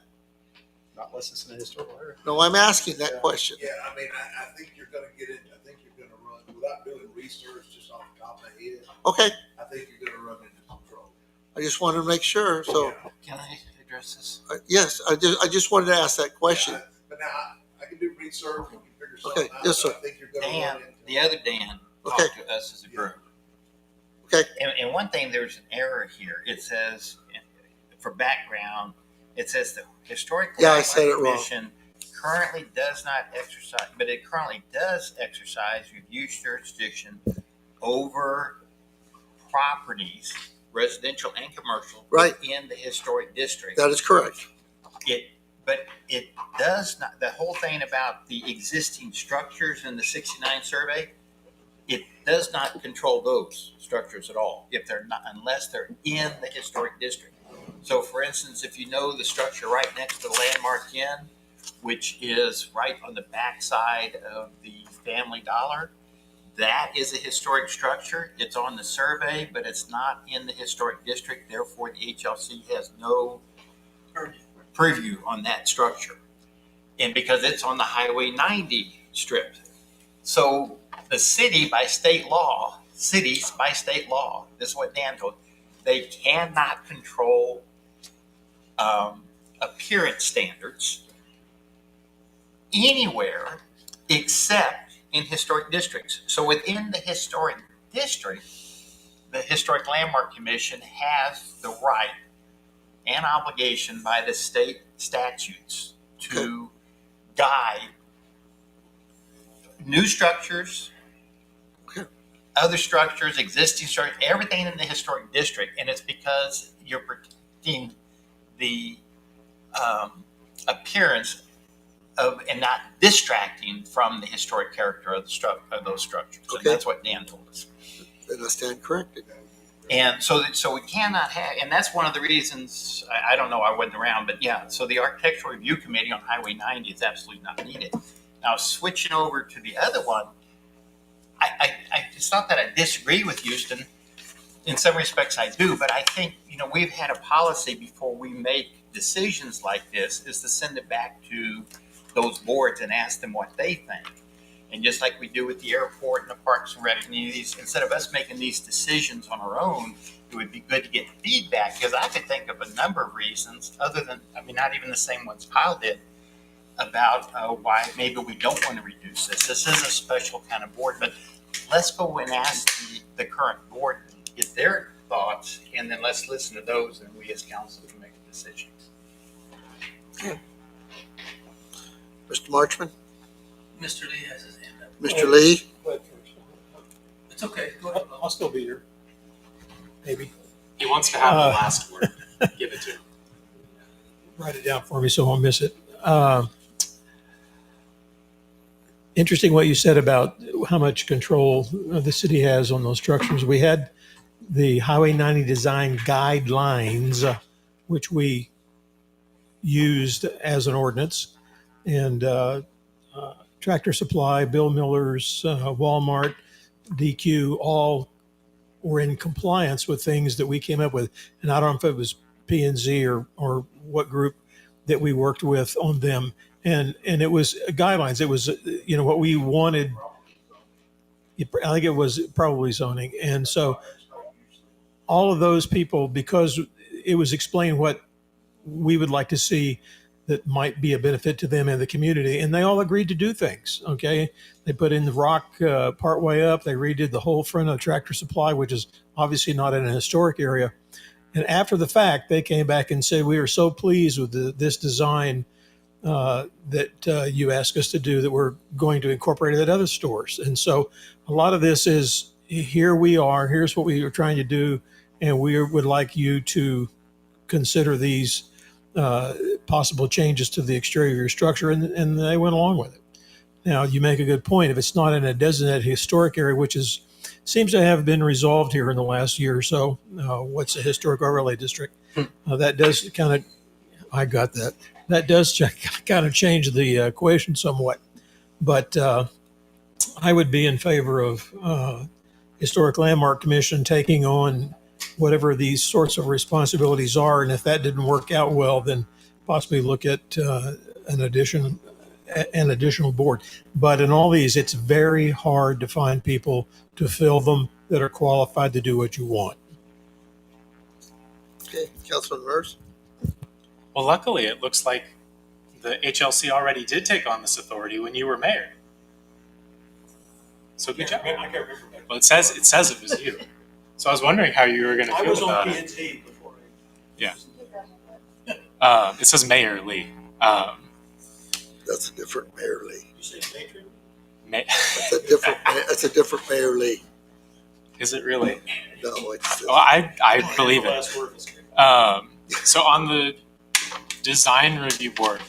Not unless it's in a historical area. No, I'm asking that question. Yeah, I mean, I think you're gonna get in, I think you're gonna run, without doing research just off the top of my head, Okay, I think you're gonna run into some trouble. I just wanted to make sure. So Can I address this? yes, I just wanted to ask that question. Yeah, But now, I can do research, we can figure something Okay, out. yes, but sir. I think you're gonna Dan, run into. the other Dan, Okay. talked to us as a group. Okay. And one thing, there's an error here. It says, for background, it says the Historic Yeah, I said it Landmark wrong. Commission currently does not exercise, but it currently does exercise review jurisdiction over properties, residential and commercial, Right. in the historic district. That is correct. But it does not, the whole thing about the existing structures in the 69 survey, it does not control those structures at all if they're not, unless they're in the historic district. So for instance, if you know the structure right next to the Landmark Inn, which is right on the backside of the Family Dollar, that is a historic structure. It's on the survey, but it's not in the historic district. Therefore, the HLC has no preview on that structure. And because it's on the Highway 90 strip. So the city by state law, cities by state law, this is what Dan told, they cannot control appearance standards anywhere except in historic districts. So within the historic district, the Historic Landmark Commission has the right and obligation by the state statutes to guide new structures, other structures, existing structures, everything in the historic district. And it's because you're protecting the appearance of, and not distracting from the historic character of those structures. And Okay. that's what Dan told us. Then I stand corrected. And so we cannot have, and that's one of the reasons, I don't know, I wasn't around, but yeah, so the Architectural Review Committee on Highway 90 is absolutely not needed. Now, switching over to the other one, it's not that I disagree with Houston. In some respects I do, but I think, we've had a policy before we make decisions like this is to send it back to those boards and ask them what they think. And just like we do with the airport and the parks and rec communities, instead of us making these decisions on our own, it would be good to get feedback, because I could think of a number of reasons other than, not even the same ones Kyle did, about why maybe we don't want to reduce this. This is a special kind of board, but let's go and ask the current board, get their thoughts, and then let's listen to those, and we as council can make a decision. Mr. Marchman, Mr. Lee has his hand up. Mr. Lee, It's okay, go ahead. I'll still be here. Maybe. He wants to have the last word. Give it to him. Write it down for me so I won't miss it. Interesting what you said about how much control the city has on those structures. We had the Highway 90 design guidelines, which we used as an ordinance, and Tractor Supply, Bill Miller's, Walmart, DQ, all were in compliance with things that we came up with. And I don't know if it was P&Z or what group that we worked with on them. And it was guidelines. It was, what we wanted. I think it was probably zoning. And so all of those people, because it was explained what we would like to see that might be a benefit to them and the community. And they all agreed to do things. Okay. They put in the rock partway up. They redid the whole front of Tractor Supply, which is obviously not in a historic area. And after the fact, they came back and said, we are so pleased with this design that you asked us to do that we're going to incorporate it at other stores. And so a lot of this is, here we are, here's what we are trying to do, and we would like you to consider these possible changes to the exterior of your structure, and they went along with it. Now, you make a good point. If it's not in a designated historic area, which seems to have been resolved here in the last year or so, what's a historic overlay district? That does kind of, I got that. That does kind of change the equation somewhat. But I would be in favor of Historic Landmark Commission taking on whatever these sorts of responsibilities are. And if that didn't work out well, then possibly look at an additional board. But in all these, it's very hard to find people to fill them that are qualified to do what you want. Okay, Councilman Merz? Well, luckily, it looks like the HLC already did take on this authority when you were mayor. So good job. I can't remember. Well, it says it was you. So I was wondering how you were going to feel about it. I was on P&Z before. Yeah. It says Mayor Lee. That's a different Mayor Lee. You say matron? That's a different Mayor Lee. Is it really? No, it's Well, I believe it. So on the design review board,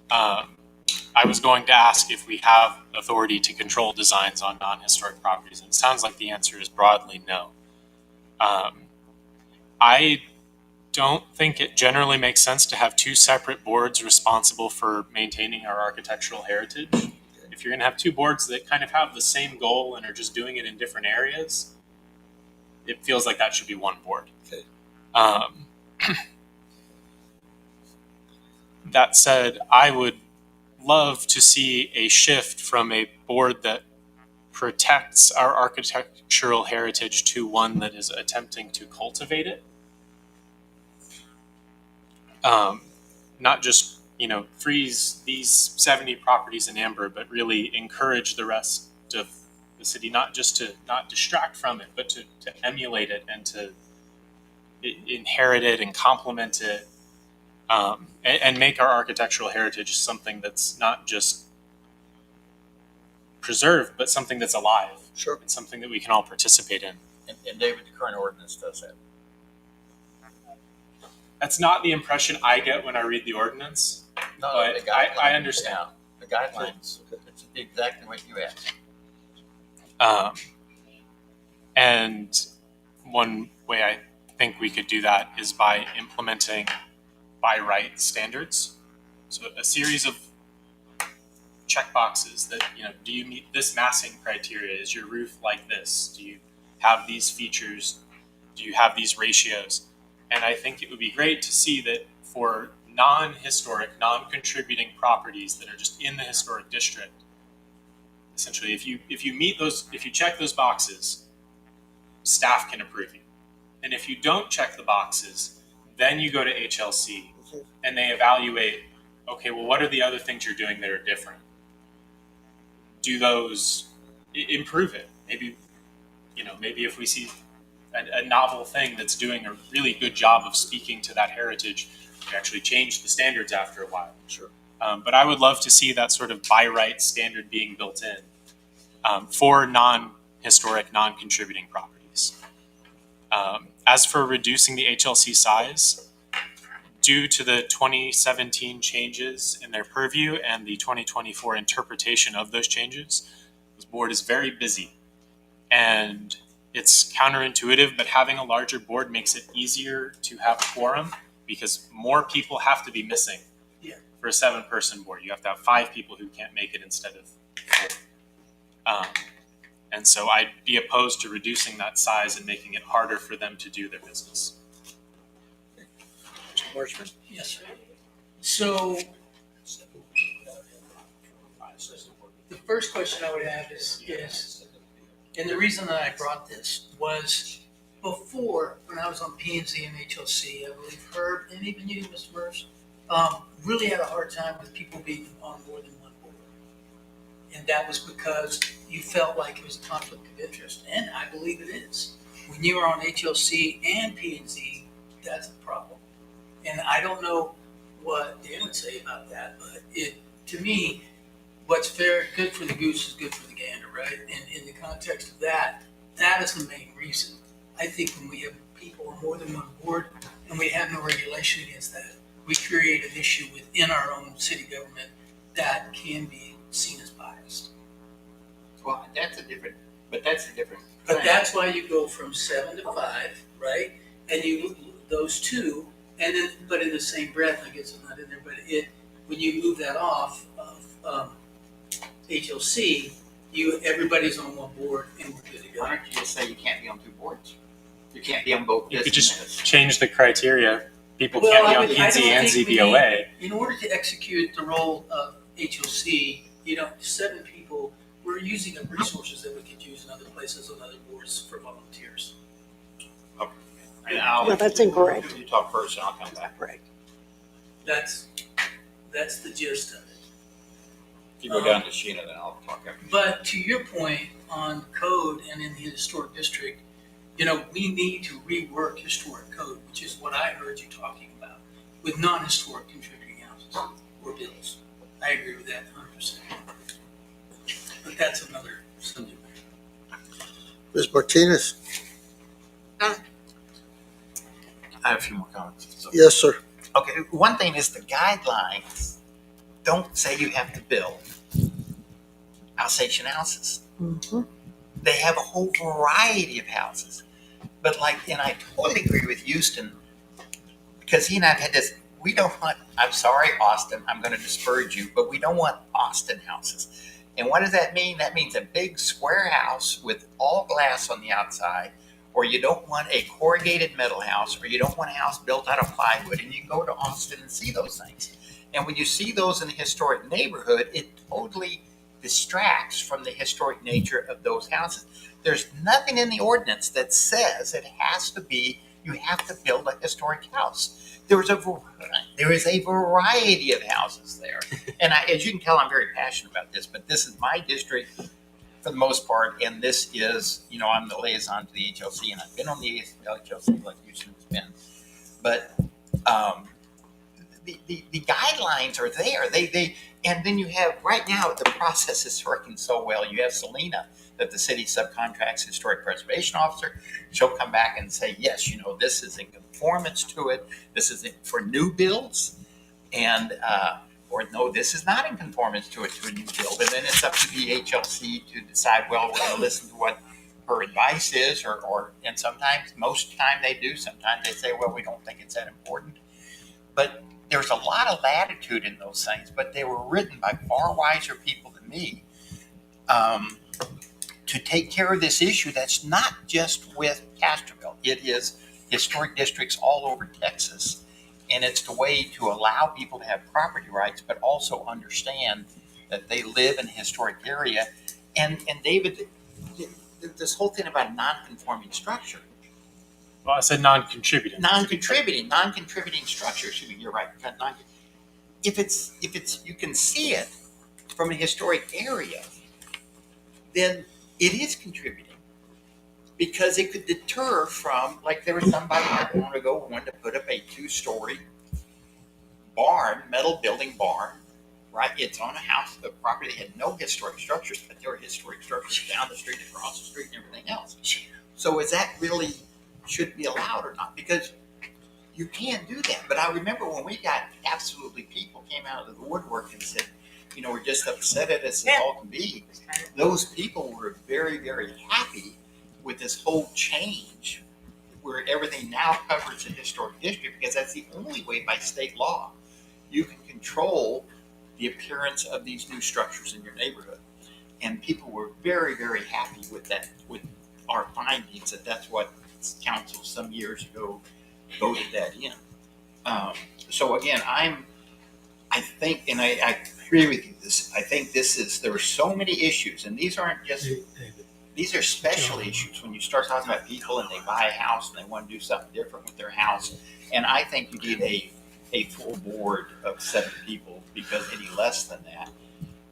I was going to ask if we have authority to control designs on non-historic properties, and it sounds like the answer is broadly no. I don't think it generally makes sense to have two separate boards responsible for maintaining our architectural heritage. If you're going to have two boards that kind of have the same goal and are just doing it in different areas, it feels like that should be one board. Okay. That said, I would love to see a shift from a board that protects our architectural heritage to one that is attempting to cultivate it. Not just, freeze these 70 properties in amber, but really encourage the rest of the city, not just to not distract from it, but to emulate it and to inherit it and complement it, and make our architectural heritage something that's not just preserved, but something that's alive. Sure. And something that we can all participate in. And David, the current ordinance does that. That's not the impression I get when I read the ordinance, No, but the guidelines, I understand. yeah, the guidelines, it's exactly what you asked. And one way I think we could do that is by implementing by right standards. So a series of checkboxes that, do you meet this massing criteria? Is your roof like this? Do you have these features? Do you have these ratios? And I think it would be great to see that for non-historic, non-contributing properties that are just in the historic district, essentially, if you meet those, if you check those boxes, staff can approve you. And if you don't check the boxes, then you go to HLC and they evaluate, okay, well, what are the other things you're doing that are different? Do those improve it? Maybe, maybe if we see a novel thing that's doing a really good job of speaking to that heritage, we actually change the standards after a while. Sure. But I would love to see that sort of by right standard being built in for non-historic, non-contributing properties. As for reducing the HLC size, due to the 2017 changes in their purview and the 2024 interpretation of those changes, this board is very busy. And it's counterintuitive, but having a larger board makes it easier to have a quorum because more people have to be missing. Yeah. For a 7-person board, you have to have 5 people who can't make it instead of 4. And so I'd be opposed to reducing that size and making it harder for them to do their business. Mr. Marshman? Yes, sir. So the first question I would have is, and the reason that I brought this was before, when I was on P&Z and HLC, I believe Herb and even you, Mr. Merz, really had a hard time with people being on more than one board. And that was because you felt like it was a conflict of interest. And I believe it is. When you were on HLC and P&Z, that's a problem. And I don't know what Dan would say about that, but to me, what's fair, good for the goose is good for the gander, right? And in the context of that, that is the main reason. I think when we have people on more than one board and we have no regulation against that, we create an issue within our own city government that can be seen as biased. Well, that's a different. But That's why you go from 7 to 5, right? And you those two, and then but in the same breath, I guess it's not in there, but when you move that off of HLC, everybody's on one board and we're good to go. Why don't you just say you can't be on two boards? You can't be on both. You could just change the criteria. People Well, can't be I on PNC and think we ZBOA. in order to execute the role of HOC, 7 people, we're using up resources that we could use in other places on other boards for volunteers. Well, that's incorrect. You talk first, and I'll come back. Right. That's the gist of it. If you go down to Sheena, then I'll talk after. But to your point on code and in the historic district, we need to rework historic code, which is what I heard you talking about, with non-historic contributing houses or bills. I agree with that 100%. But that's another subject matter. Ms. Martinez? I have a few more comments. So. Yes, sir. Okay, one thing is the guidelines don't say you have to build Alsatian houses. Mm-hmm. They have a whole variety of houses. But and I totally agree with Houston, because he and I've had this, we don't want, I'm sorry, Austin, I'm going to disparage you, but we don't want Austin houses. And what does that mean? That means a big square house with all glass on the outside, or you don't want a corrugated metal house, or you don't want a house built out of plywood, and you can go to Austin and see those things. And when you see those in a historic neighborhood, it totally distracts from the historic nature of those houses. There's nothing in the ordinance that says you have to build a historic house. There is a variety of houses there. And as you can tell, I'm very passionate about this, but this is my district for the most part, and this is, I'm the liaison to the HLC, and I've been on the HLC like Houston has been. But the guidelines are there. And then you have, right now, the process is working so well. You have Selena, that the city subcontracts historic preservation officer. She'll come back and say, yes, this is in conformance to it. This is for new builds. And, or no, this is not in conformance to a new build. And then it's up to the HLC to decide, well, we're going to listen to what her advice is, and sometimes, most time they do. Sometimes they say, well, we don't think it's that important. But there's a lot of latitude in those things, but they were written by far wiser people than me to take care of this issue that's not just with Castroville. It is historic districts all over Texas, and it's the way to allow people to have property rights, but also understand that they live in a historic area. And David, this whole thing about non-conforming structure. Well, I said non-contributing. Non-contributing structure. Excuse me, you're right. If it's you can see it from a historic area, then it is contributing, because it could deter from, like, there was somebody not long ago who wanted to put up a 2-story barn, metal building barn, right? It's on a property that had no historic structures, but there were historic structures down the street, across the street, and everything else. So is that really should be allowed or not? Because you can't do that. But I remember when we got people came out of the woodwork and said, we're just upset at us as all can be. Those people were very, very happy with this whole change where everything now covers a historic district, because that's the only way by state law you can control the appearance of these new structures in your neighborhood. And people were very, very happy with that, with our findings, that's what council some years ago voted that in. So again, I think, and I agree with you, I think there are so many issues, and these aren't just, these are special issues when you start talking about people and they buy a house and they want to do something different with their house. And I think you need a full board of 7 people, because any less than that.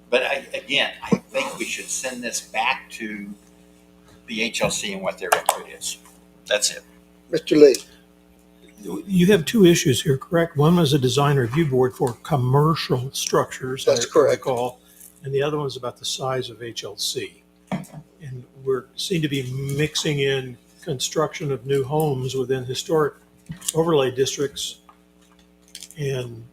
But I think we should send this back to the HLC and what their input is. That's it. Mr. Lee? you have two issues here, correct? One was a design review board for commercial structures. That's I correct. recall, and the other one was about the size of HLC. And we're seem to be mixing in construction of new homes within historic overlay districts. And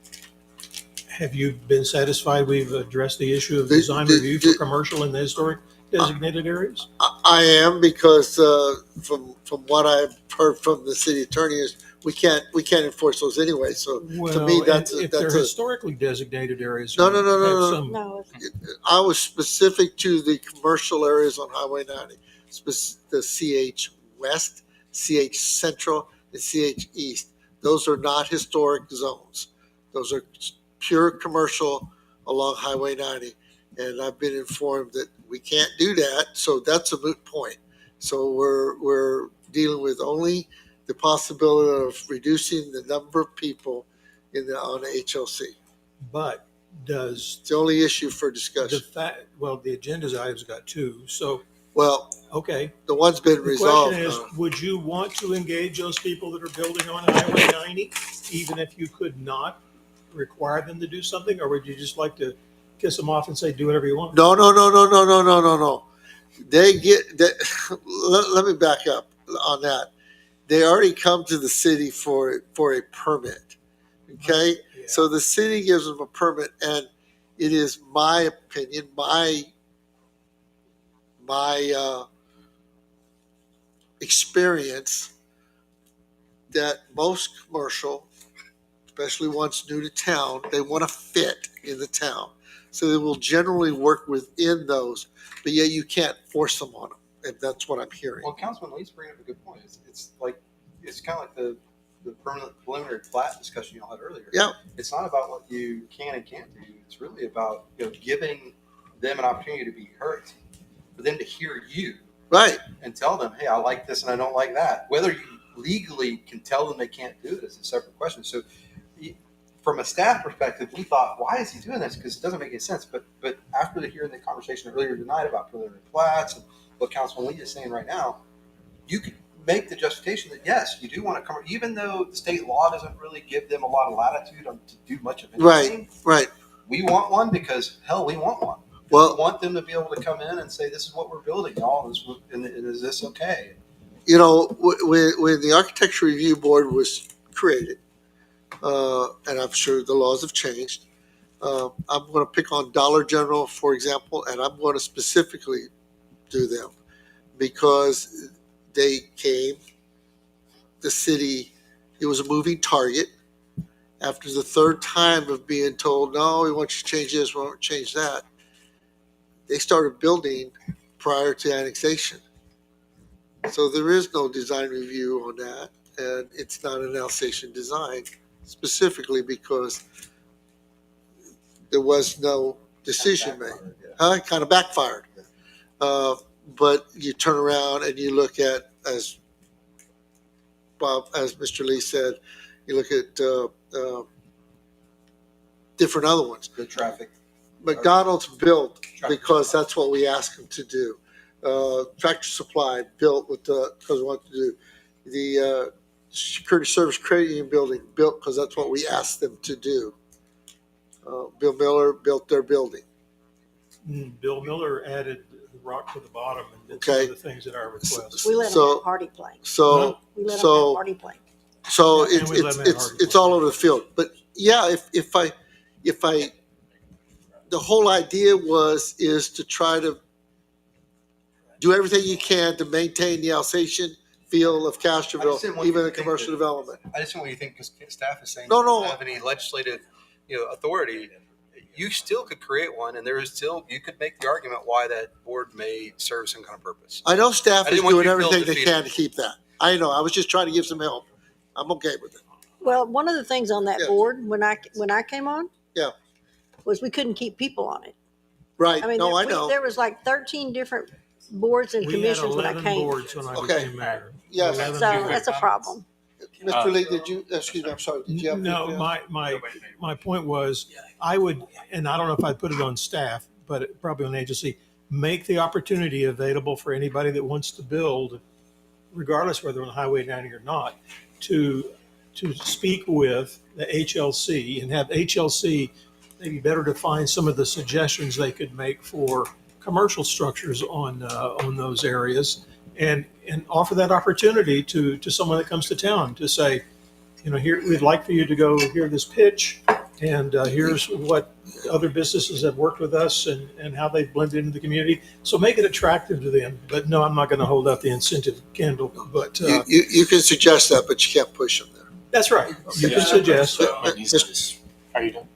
have you been satisfied we've addressed the issue of design review for commercial in the historic designated areas? I am, because from what I've heard from the city attorney is we can't enforce those anyway. So to me, that's if they're a, historically designated areas, No, we no, no, no, have no. some- No, I was specific to the commercial areas on Highway 90, the CH West, CH Central, and CH East. Those are not historic zones. Those are pure commercial along Highway 90. And I've been informed that we can't do that, so that's a moot point. So we're dealing with only the possibility of reducing the number of people on the HLC. But does It's the only issue for the discussion. fact, well, the agenda's items got two, so, Well, okay. the one's been The resolved. question is, would you want to engage those people that are building on Highway 90, even if you could not require them to do something, or would you just like to kiss them off and say, do whatever you want? No. They get that. Let me back up on that. They already come to the city for a permit. Okay, Yeah. so the city gives them a permit, and it is my opinion, my experience that most commercial, especially ones new to town, they want to fit in the town. So they will generally work within those, but yet you can't force them on them. And that's what I'm hearing. Well, Councilman Lee's bringing up a good point. It's kind of like the permanent preliminary plat discussion y'all had earlier. Yeah. It's not about what you can and can't do. It's really about giving them an opportunity to be heard, for them to hear you Right. and tell them, hey, I like this and I don't like that. Whether you legally can tell them they can't do it is a separate question. So from a staff perspective, we thought, why is he doing this? Because it doesn't make any sense. But after hearing the conversation earlier tonight about preliminary plats and what Councilman Lee is saying right now, you could make the justification that yes, you do want to come, even though the state law doesn't really give them a lot of latitude to do much of anything. Right. We want one because hell, we want one. Well, We want them to be able to come in and say, this is what we're building, y'all, and is this okay? you know, when the architecture review board was created, and I'm sure the laws have changed, I'm going to pick on Dollar General, for example, and I'm going to specifically do them because they came, the city, it was a moving target. After the third time of being told, no, we want you to change this, we want you to change that, they started building prior to annexation. So there is no design review on that, and it's not an Alsatian design specifically because there was no decision made. Kind of backfired. But you turn around and you look at, as Mr. Lee said, you look at different other ones. The traffic. McDonald's built because that's what we asked them to do. Tractor Supply built because we wanted to do. The Security Service Credit Union building built because that's what we asked them to do. Bill Miller built their building. Bill Miller added the rock to the bottom and did Okay. some of the things at our request. we let them So- have party plank. So We let them so- have party plank. so Yeah, and we let them have it's arguments. all over the field. But yeah, if I the whole idea is to try to do everything you can to maintain the Alsatian feel of I just didn't Castroville, want you even to the think commercial that- development. I just don't want you to think because staff is saying No, you no. don't have any legislative, authority. You still could create one, and there is still you could make the argument why that board may serve some kind of purpose. I know staff I is didn't want doing you to feel everything they defeated. can to keep that. I know. I was just trying to give some help. I'm okay with it. Well, one of the things on that Yeah. board when I came on, Yeah. was we couldn't keep people on it. Right. I mean, No, I there, know. there was like 13 different boards and We had commissions when I 11 came. boards when I Okay. became mayor. Yes. 11 So people. that's a problem. Mr. Lee, did you, excuse me, I'm sorry, did you have? No, anything else? my point was, I would, and I don't know if I'd put it on staff, but probably on agency, make the opportunity available for anybody that wants to build, regardless whether on Highway 90 or not, to to speak with the HLC and have HLC maybe better define some of the suggestions they could make for commercial structures on those areas, and offer that opportunity to someone that comes to town to say, here, we'd like for you to go hear this pitch, and here's what other businesses have worked with us and how they've blended into the community. So make it attractive to them. But no, I'm not going to hold out the incentive candle. But You can suggest that, but you can't push them there. that's right. You can suggest. Are you done?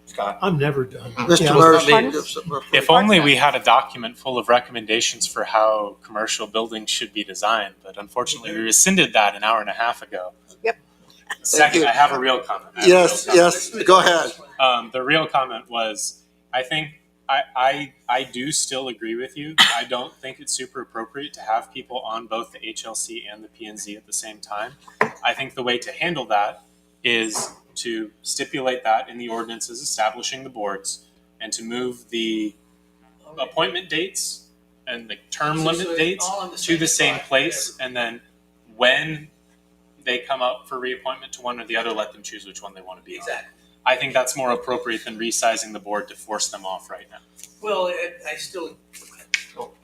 Scott? I'm never done. Mr. Yeah. Murphy. If only we had a document full of recommendations for how commercial buildings should be designed, but unfortunately we rescinded that an hour and a half ago. Yep. Second, I have a real comment. Yes, go ahead. The real comment was, I think I do still agree with you. I don't think it's super appropriate to have people on both the HLC and the P&Z at the same time. I think the way to handle that is to stipulate that in the ordinances establishing the boards, and to move the appointment dates and the term limit dates to the same place, and then when they come up for reappointment to one or the other, let them choose which one they want to be on. Exactly. I think that's more appropriate than resizing the board to force them off right now. Well, I still.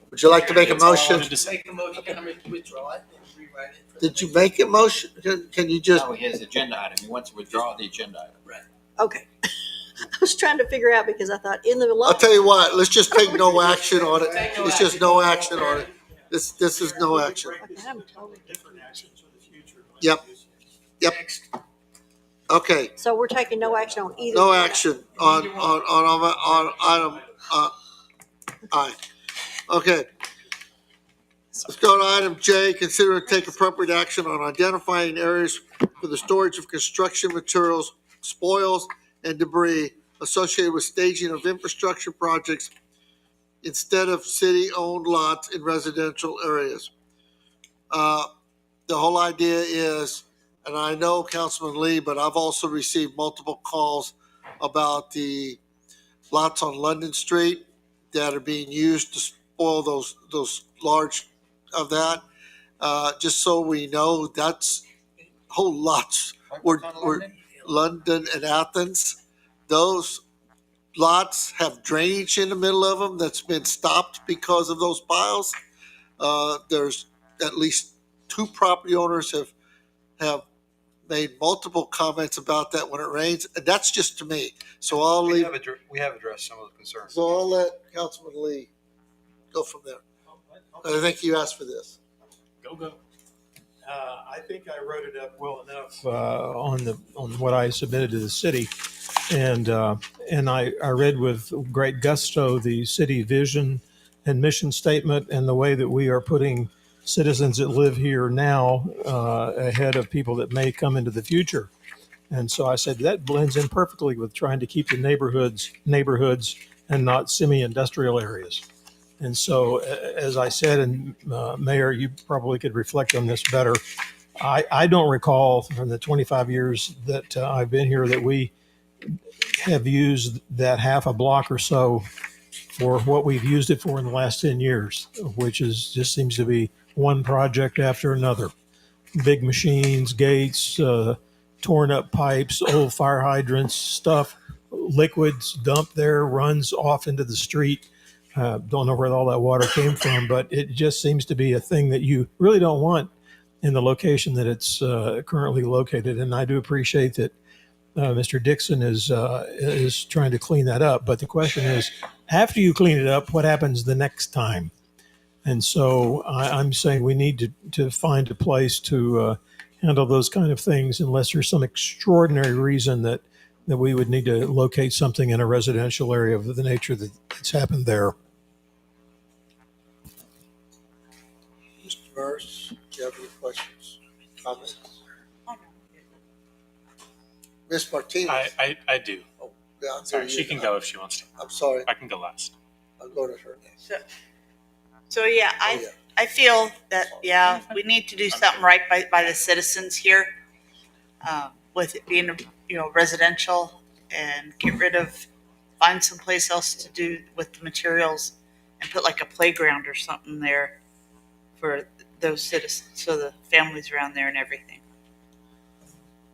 Would you like to make a That's all I motion? wanted to say. Make a motion, can I withdraw it and rewrite it? for the Did you next- make a motion? Can you just, No, his agenda item. He wants to withdraw the agenda item. Okay. I was trying to figure out because I thought in the I'll law. tell you what, let's just take no action on it. It's just no action on it. This is no action. Okay, I'm totally- Different actions for the future. Yep. Yep. Next. Okay, So we're taking no action on either. no action on item, I. Okay. Let's go to item J, consider and take appropriate action on identifying areas for the storage of construction materials, spoils, and debris associated with staging of infrastructure projects instead of city-owned lots in residential areas. The whole idea is, and I know Councilman Lee, but I've also received multiple calls about the lots on London Street that are being used to spoil those large of that. Just so we know, that's whole lots. We're London and Athens. Those lots have drainage in the middle of them that's been stopped because of those piles. There's at least 2 property owners have made multiple comments about that when it rains, and that's just to me. So I'll We leave. have addressed some of the concerns. So I'll let Councilman Lee go from there. I think you asked for this. Go. I think I wrote it up well enough on what I submitted to the city, and I read with great gusto the city vision and mission statement, and the way that we are putting citizens that live here now ahead of people that may come into the future. And so I said that blends in perfectly with trying to keep the neighborhoods and not semi-industrial areas. And so, as I said, and Mayor, you probably could reflect on this better. I don't recall from the 25 years that I've been here that we have used that half a block or so for what we've used it for in the last 10 years, which is just seems to be one project after another. Big machines, gates, torn up pipes, old fire hydrants, stuff, liquids dumped there, runs off into the street. Don't know where all that water came from, but it just seems to be a thing that you really don't want in the location that it's currently located. And I do appreciate that Mr. Dixon is trying to clean that up. But the question is, after you clean it up, what happens the next time? And so I'm saying we need to find a place to handle those kind of things, unless there's some extraordinary reason that we would need to locate something in a residential area of the nature that's happened there. Mr. Burris, do you have any questions, comments? Miss Martinez? I do. Oh, yeah, I'm Sorry, sorry, she can go if she wants to. I'm sorry. I can go last. I'll go to her. So yeah, Oh, yeah. I feel that, yeah, we need to do something right by the citizens here, with it being, residential, and find someplace else to do with the materials, and put like a playground or something there for those citizens, so the families around there and everything.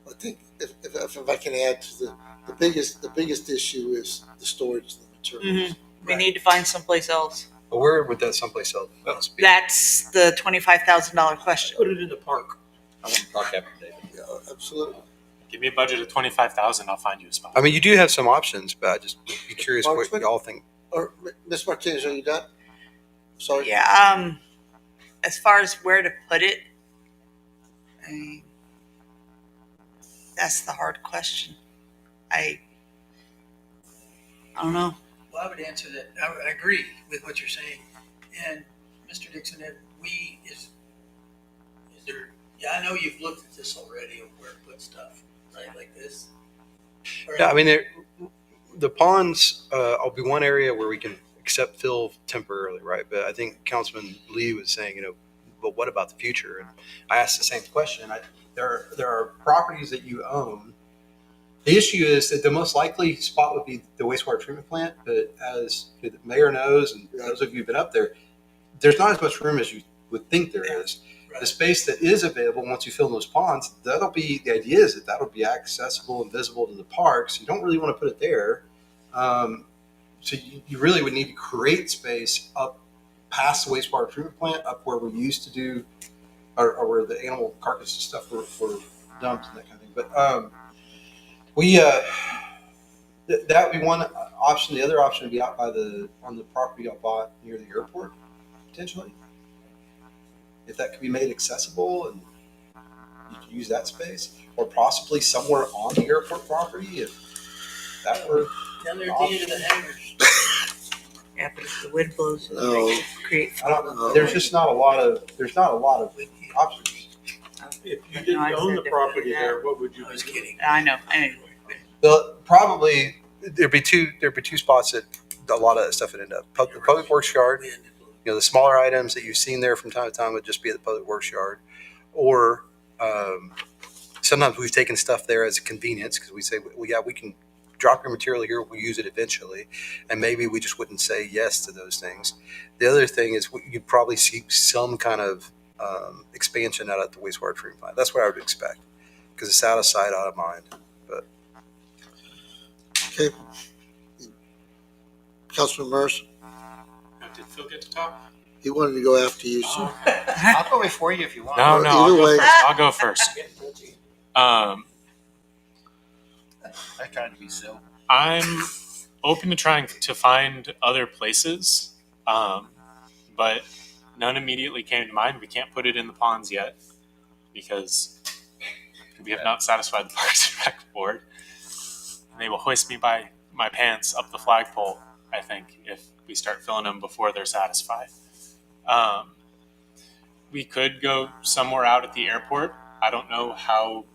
I think if I can add to the biggest issue is the storage of the materials. We need to find someplace else. But where would that someplace else be? That's the $25,000 question. Put it in the park. I want to talk after David. Yeah, absolutely. Give me a budget of 25,000. I'll find you a spot. I mean, you do have some options, but I just be curious what Marksman? y'all think. Or Ms. Martinez, are you done? Sorry. Yeah, as far as where to put it, I mean, that's the hard question. I don't know. Well, I would answer that. I agree with what you're saying. And Mr. Dixon, is there, yeah, I know you've looked at this already of where to put stuff, right? Like this. Or- Yeah, I mean, the ponds will be one area where we can accept fill temporarily, right? But I think Councilman Lee was saying, but what about the future? And I asked the same question. There are properties that you own. The issue is that the most likely spot would be the wastewater treatment plant, but as the mayor knows, and those of you who've been up there, there's not as much room as you would think there is. Right. The space that is available once you fill in those ponds, the idea is that that'll be accessible and visible to the parks. You don't really want to put it there. So you really would need to create space up past the wastewater treatment plant, up where we used to do, or where the animal carcass and stuff were dumped and that kind of thing. But that would be one option. The other option would be out on the property I bought near the airport, potentially. If that could be made accessible and you could use that space, or possibly somewhere on the airport property, if that were Down there at the end of the hangars. Yeah, but if the wind blows, No. it create. I don't know. There's just not a lot of options. If you didn't own the property there, what would you I be was doing? kidding. I know. Well, probably there'd be two spots that a lot of that stuff would end up. The public works yard, the smaller items that you've seen there from time to time would just be at the public works yard, or sometimes we've taken stuff there as a convenience because we say, well, yeah, we can drop your material here, we'll use it eventually, and maybe we just wouldn't say yes to those things. The other thing is you'd probably see some kind of expansion out at the wastewater treatment plant. That's what I would expect because it's out of sight, out of mind. But Okay. Councilman Mercer, Did Phil get to talk? he wanted to go after you, sir. I'll go before you if you want. No, Well, I'll either go way. first. I'll go first. I tried to be so. I'm open to trying to find other places, but none immediately came to mind. We can't put it in the ponds yet because we have not satisfied the Parks and Rec board. And they will hoist me by my pants up the flagpole, I think, if we start filling them before they're satisfied. We could go somewhere out at the airport. I don't know how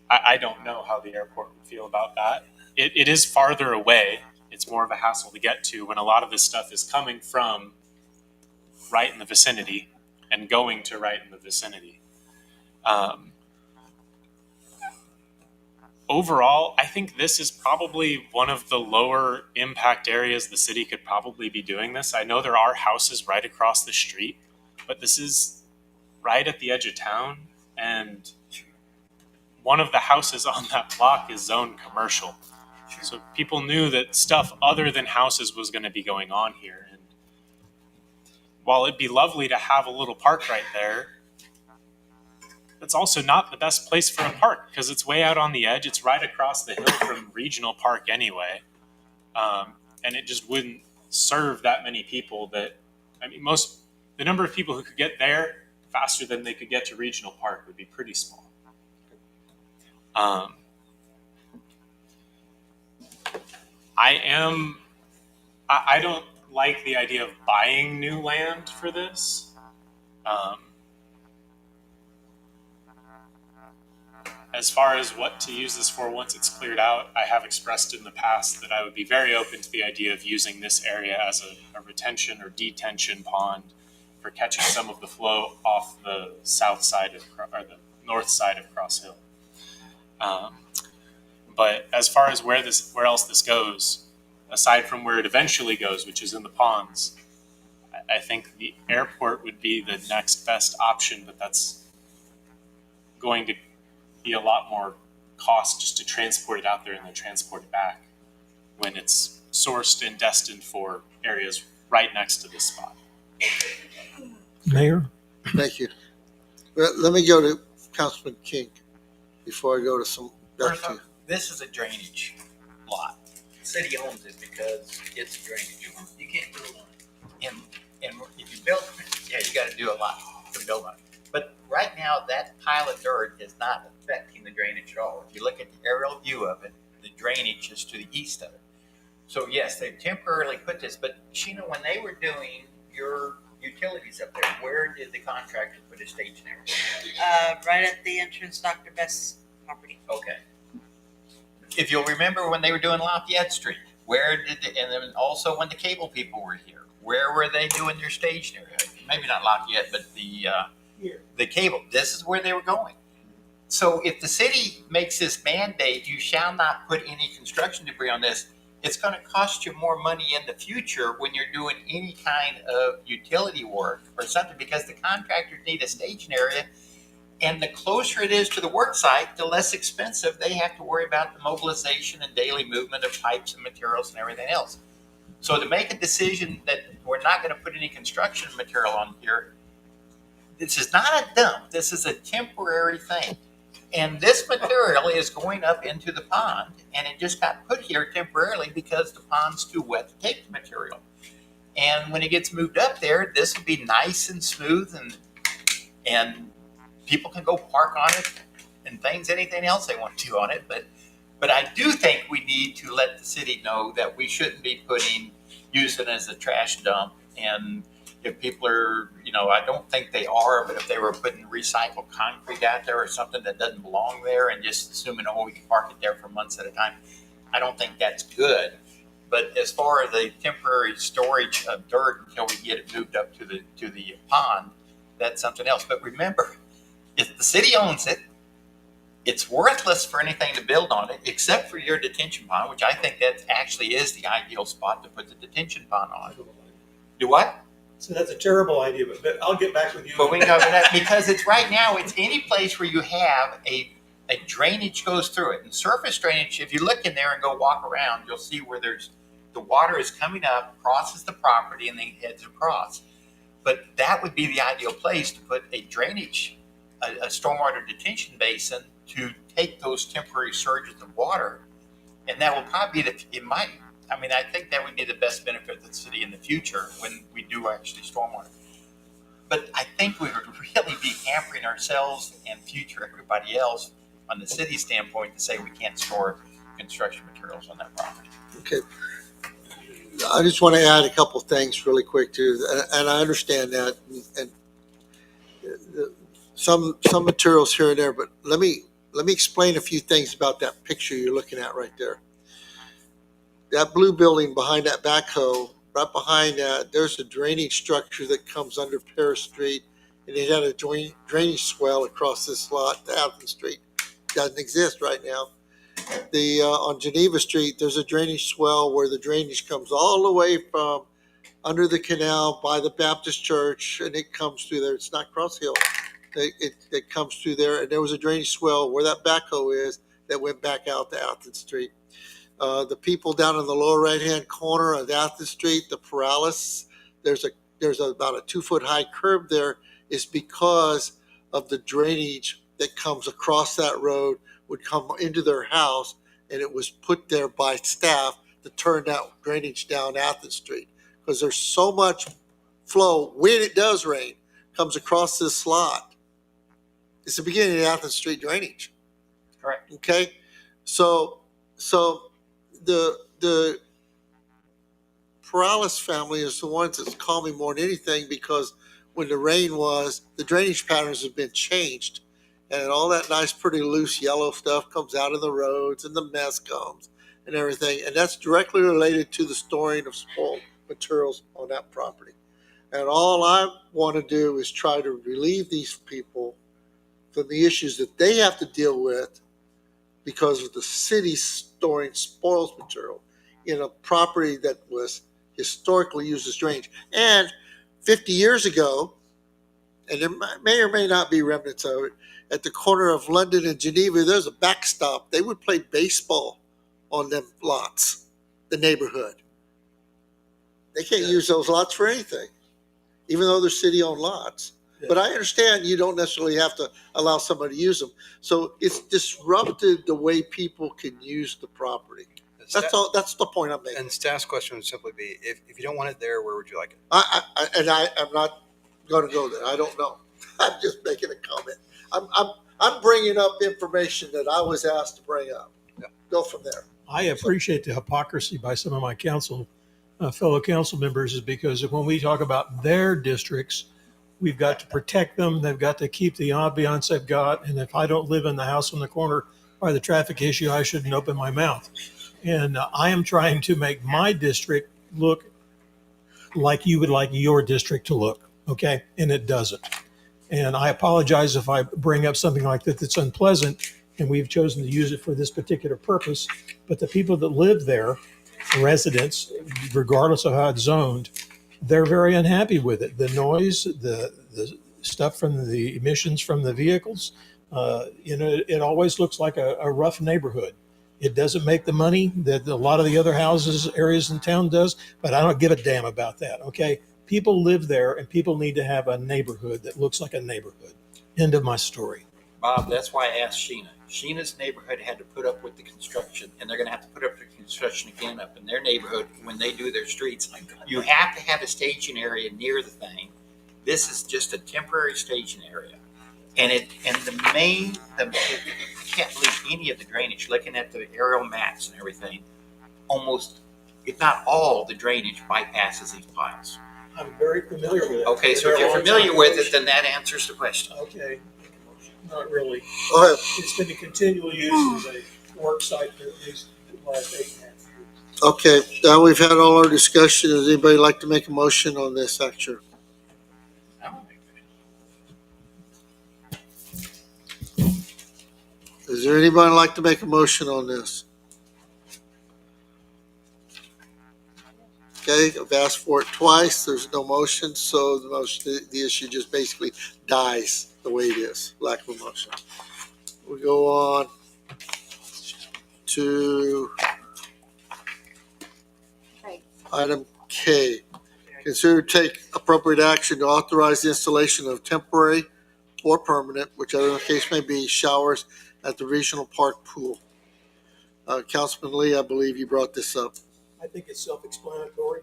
the airport would feel about that. It is farther away. It's more of a hassle to get to when a lot of this stuff is coming from right in the vicinity and going to right in the vicinity. Overall, I think this is probably one of the lower impact areas the city could probably be doing this. I know there are houses right across the street, but this is right at the edge of town, and one of the houses on that block is zoned commercial. So people knew that stuff other than houses was going to be going on here. And while it'd be lovely to have a little park right there, it's also not the best place for a park because it's way out on the edge. It's right across the hill from Regional Park anyway. And it just wouldn't serve that many people the number of people who could get there faster than they could get to Regional Park would be pretty small. I don't like the idea of buying new land for this. As far as what to use this for once it's cleared out, I have expressed in the past that I would be very open to the idea of using this area as a retention or detention pond for catching some of the flow off the south side or the north side of Cross Hill. But as far as where else this goes, aside from where it eventually goes, which is in the ponds, I think the airport would be the next best option, but that's going to be a lot more cost just to transport it out there and then transport it back when it's sourced and destined for areas right next to this spot. Mayor? Thank you. Let me go to Councilman King before I go to some. First off, this is a drainage lot. The city owns it because it's a drainage lot. You can't build on it. And if you build, yeah, you gotta do a lot to build on it. But right now, that pile of dirt is not affecting the drainage at all. If you look at the aerial view of it, the drainage is to the east of it. So yes, they've temporarily put this, but Sheena, when they were doing your utilities up there, where did the contractor put his stationary? Right at the entrance, Dr. Best's property. Okay. If you'll remember when they were doing Lafayette Street, where did and then also when the cable people were here, where were they doing their stationary? Maybe not Lafayette, but the cable. This is where they were going. So if the city makes this mandate, you shall not put any construction debris on this, it's going to cost you more money in the future when you're doing any kind of utility work or something, because the contractors need a staging area. And the closer it is to the work site, the less expensive they have to worry about the mobilization and daily movement of pipes and materials and everything else. So to make a decision that we're not going to put any construction material on here, this is not a dump. This is a temporary thing. And this material is going up into the pond, and it just got put here temporarily because the pond's too wet to take the material. And when it gets moved up there, this will be nice and smooth, and people can go park on it and anything else they want to on it. But I do think we need to let the city know that we shouldn't be using it as a trash dump. And if people are, I don't think they are, but if they were putting recycled concrete out there or something that doesn't belong there and just assuming, we can park it there for months at a time, I don't think that's good. But as far as the temporary storage of dirt until we get it moved up to the pond, that's something else. But remember, if the city owns it, it's worthless for anything to build on it except for your detention pond, which I think that actually is the ideal spot to put the detention pond on. Do what? So that's a terrible idea, but I'll get back with you. But we can go over that because it's right now, it's any place where you have a drainage goes through it. And surface drainage, if you look in there and go walk around, you'll see where the water is coming up, crosses the property, and then heads across. But that would be the ideal place to put a drainage, a stormwater detention basin to take those temporary surges of water. And that will probably be I think that would be the best benefit to the city in the future when we do actually stormwater. But I think we would really be hampering ourselves and future everybody else on the city standpoint to say we can't store construction materials on that property. Okay. I just want to add a couple things really quick too, and I understand that, and some materials here and there, but let me explain a few things about that picture you're looking at right there. That blue building behind that backhoe, right behind that, there's a drainage structure that comes under Paris Street, and it had a drainage swell across this lot to Athens Street. Doesn't exist right now. On Geneva Street, there's a drainage swell where the drainage comes all the way from under the canal by the Baptist church, and it comes through there. It's not Cross Hill. It comes through there, and there was a drainage swell where that backhoe is that went back out to Athens Street. The people down in the lower right-hand corner of Athens Street, the paralysis, there's about a 2-foot high curb there, is because of the drainage that comes across that road would come into their house, and it was put there by staff to turn that drainage down Athens Street because there's so much flow when it does rain comes across this lot. It's the beginning of Athens Street drainage. Correct. Okay, so the Perales family is the ones that's called me more than anything because when the rain was, the drainage patterns have been changed, and all that nice, pretty loose yellow stuff comes out of the roads, and the mess comes and everything, and that's directly related to the storing of spoiled materials on that property. And all I want to do is try to relieve these people from the issues that they have to deal with because of the city storing spoils material in a property that was historically used as drainage. And 50 years ago, and there may or may not be remnants of it, at the corner of London and Geneva, there's a backstop. They would play baseball on them lots, the neighborhood. They can't use those lots for anything, even though they're city-owned lots. But I understand you don't necessarily have to allow somebody to use them. So it's disrupted the way people can use the property. That's all. That's the point I'm making. And staff's question would simply be, if you don't want it there, where would you like it? I'm not going to go there. I don't know. I'm just making a comment. I'm bringing up information that I was asked to bring up. Yeah. Go from there. I appreciate the hypocrisy by some of my fellow council members, is because when we talk about their districts, we've got to protect them. They've got to keep the ambiance they've got. And if I don't live in the house on the corner by the traffic issue, I shouldn't open my mouth. And I am trying to make my district look like you would like your district to look. Okay. And it doesn't. And I apologize if I bring up something like that that's unpleasant, and we've chosen to use it for this particular purpose. But the people that live there, residents, regardless of how it's zoned, they're very unhappy with it. The noise, the stuff from the emissions from the vehicles, it always looks like a rough neighborhood. It doesn't make the money that a lot of the other areas in town does, but I don't give a damn about that, okay? People live there, and people need to have a neighborhood that looks like a neighborhood. End of my story. Bob, that's why I asked Sheena. Sheena's neighborhood had to put up with the construction, and they're going to have to put up with the construction again up in their neighborhood when they do their streets. You have to have a staging area near the thing. This is just a temporary staging area. And you can't believe any of the drainage, looking at the aerial maps and everything, almost, if not all, the drainage bypasses these piles. I'm very familiar with it. Okay, so if you're familiar with it, then that answers the question. Okay, not really. Go ahead. It's been a continual use as a work site for at least the last 8.5 years. Okay. Now we've had all our discussion. Does anybody like to make a motion on this action? Is there anybody like to make a motion on this? Okay, I've asked for it twice. There's no motion, so the issue just basically dies the way it is. Lack of a motion. We go on to item K. Consider take appropriate action to authorize the installation of temporary or permanent, whichever the case may be, showers at the regional park pool. Councilman Lee, I believe you brought this up. I think it's self-explanatory.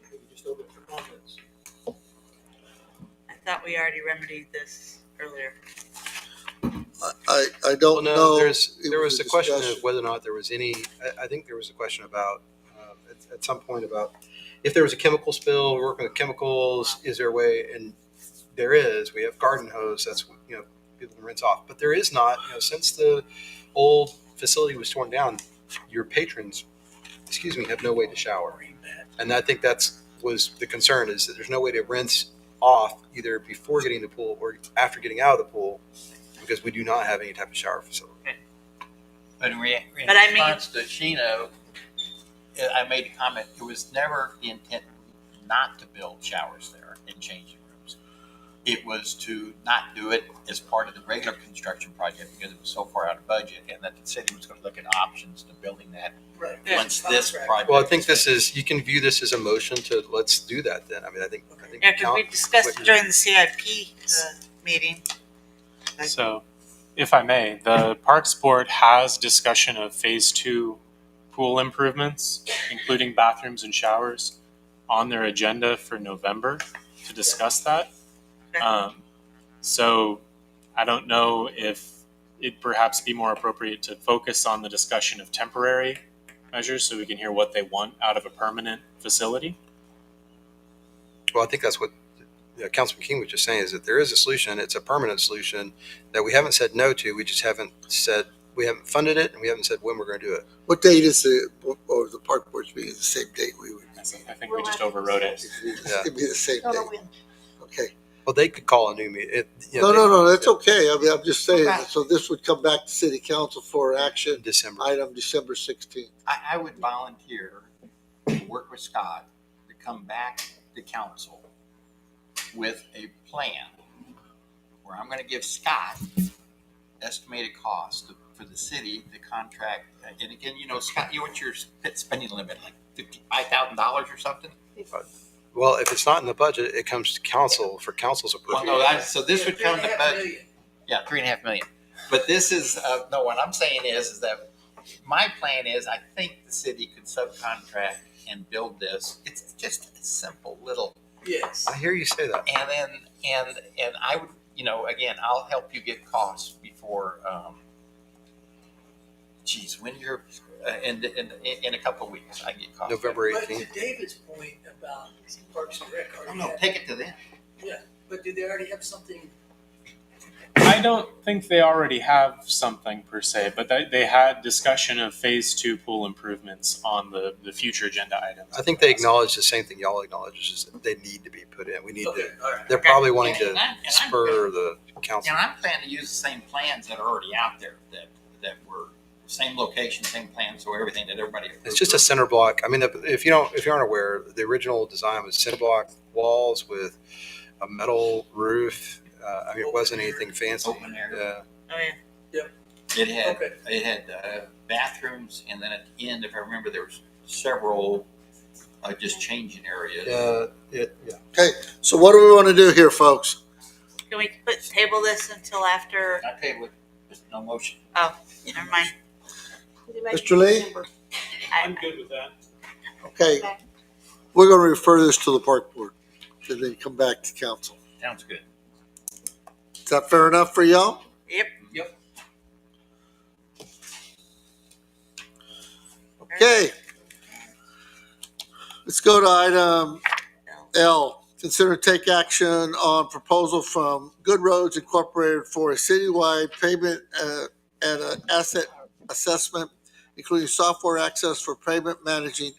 I think we just open for comments. I thought we already remedied this earlier. I don't know. There was a question of whether or not there was any, I think there was a question about, at some point about if there was a chemical spill, working with chemicals, is there a way? And there is. We have garden hose. That's, people can rinse off. But there is not, since the old facility was torn down, your patrons, have no way to shower. And I think was the concern, is that there's no way to rinse off either before getting to the pool or after getting out of the pool, because we do not have any type of shower facility. But in But I mean- response to Sheena, I made a comment. It was never the intent not to build showers there and changing rooms. It was to not do it as part of the regular construction project because it was so far out of budget, and that the city was going to look at options to building that once this project. Well, I think you can view this as a motion to let's do that then. I think. Yeah, because we discussed it during the CIP meeting. So, if I may, the Parks Board has discussion of Phase 2 pool improvements, including bathrooms and showers, on their agenda for November to discuss that. So I don't know if it'd perhaps be more appropriate to focus on the discussion of temporary measures so we can hear what they want out of a permanent facility. Well, I think that's what Councilman King was just saying, is that there is a solution. It's a permanent solution that we haven't said no to. We just haven't funded it, and we haven't said when we're going to do it. What date is the park board's meeting? The same date we would. I think we just overrode it. It'd be the same date. Okay. Well, they could call a new meeting. No, that's okay. I mean, I'm just saying, so this would come back to city council for action. December. Item December 16th. I would volunteer to work with Scott to come back to council with a plan I'm going to give Scott estimated cost for the city, the contract. And again, Scott, what's your spending limit, like $55,000 or something? Well, if it's not in the budget, it comes to council for council's approval. Well, no, so this would come to budget. Million. Yeah, $3.5 million. But this is no. What I'm saying is that my plan is I think the city could subcontract and build this. It's just a simple little. Yes. I hear you say that. And then and I would again I'll help you get costs before. When you're in a couple of weeks I get costs. November But 18th. to David's point about Parks and Rec, No, take it to them. yeah, but do they already have something? I don't think they already have something per se, but they had discussion of phase 2 pool improvements on the future agenda items. I think they acknowledge the same thing y'all acknowledge, is that they need to be put in. We need Okay, to. all right. They're probably wanting And to I'm spur the council. And I'm planning to use the same plans that are already out there that were same location, same plan, so everything that everybody approved. It's just a center block. I mean, if you aren't aware, the original design was center block walls with a metal roof. I mean, it wasn't anything fancy. Open air. Oh, yeah. It had bathrooms, and then at the end, if I remember, there was several just changing areas. Yeah. Okay, so what do we want to do here, folks? Can we table this until after? I tell you what, there's no motion. Oh, never mind. Mr. Lee? I'm good with that. Okay, we're going to refer this to the park board and then come back to council. Sounds good. Is that fair enough for y'all? Yep. Okay. Let's go to item L. Consider take action on proposal from Good Roads Incorporated for a citywide payment and an asset assessment, including software access for payment management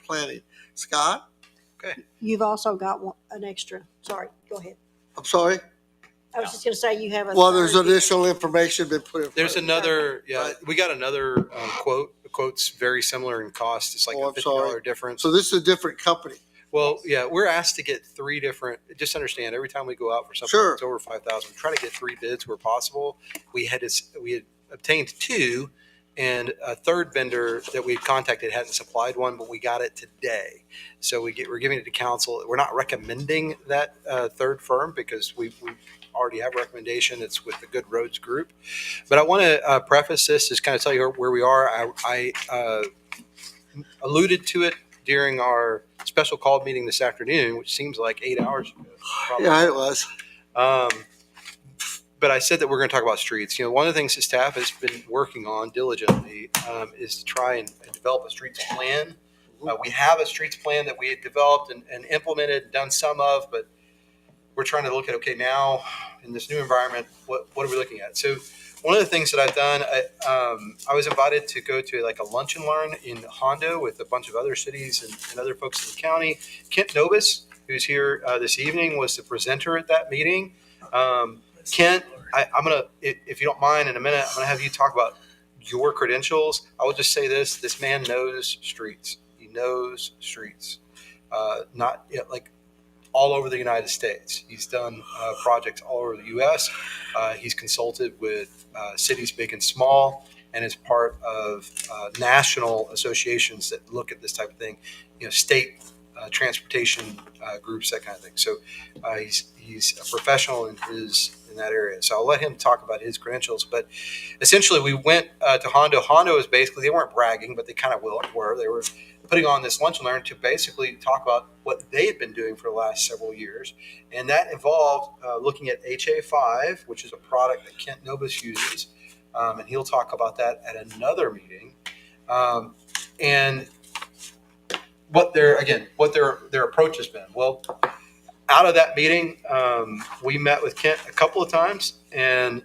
planning. Scott? You've also got an extra. Sorry, go ahead. I'm sorry? I was just going to say you have a. Well, there's additional information been put in. There's front another, Right. we got another quote. The quote's very similar in cost. It's like Oh, a I'm $50 sorry. difference. So this is a different company. Well, yeah, we're asked to get 3 different. Just understand, every time we go out for something Sure. that's over 5,000, we try to get 3 bids where possible. We had obtained 2, and a third vendor that we had contacted hadn't supplied one, but we got it today. So we're giving it to council. We're not recommending that third firm because we already have a recommendation. It's with the Good Roads Group. But I want to preface this, just kind of tell you where we are. I alluded to it during our special call meeting this afternoon, which seems like 8 hours ago. Probably. Yeah, it was. But I said that we're going to talk about streets. One of the things the staff has been working on diligently is to try and develop a streets plan. We have a streets plan that we had developed and implemented, done some of, but we're trying to look at, okay, now in this new environment, what are we looking at? So one of the things that I've done, I was invited to go to like a lunch and learn in Hondo with a bunch of other cities and other folks in the county. Kent Novus, who's here this evening, was the presenter at that meeting. Kent, I'm going to, if you don't mind, in a minute, I'm going to have you talk about your credentials. I will just say this man knows streets. He knows streets. Not like all over the United States. He's done projects all over the U.S. He's consulted with cities big and small, and is part of national associations that look at this type of thing, state transportation groups, that kind of thing. So he's a professional in that area. So I'll let him talk about his credentials. But essentially, we went to Hondo. Hondo is basically, they weren't bragging, but they kind of were. They were putting on this lunch and learn to basically talk about what they had been doing for the last several years. And that involved looking at HA5, which is a product that Kent Novus uses. And he'll talk about that at another meeting. And what their approach has been. Well, out of that meeting, we met with Kent a couple of times, and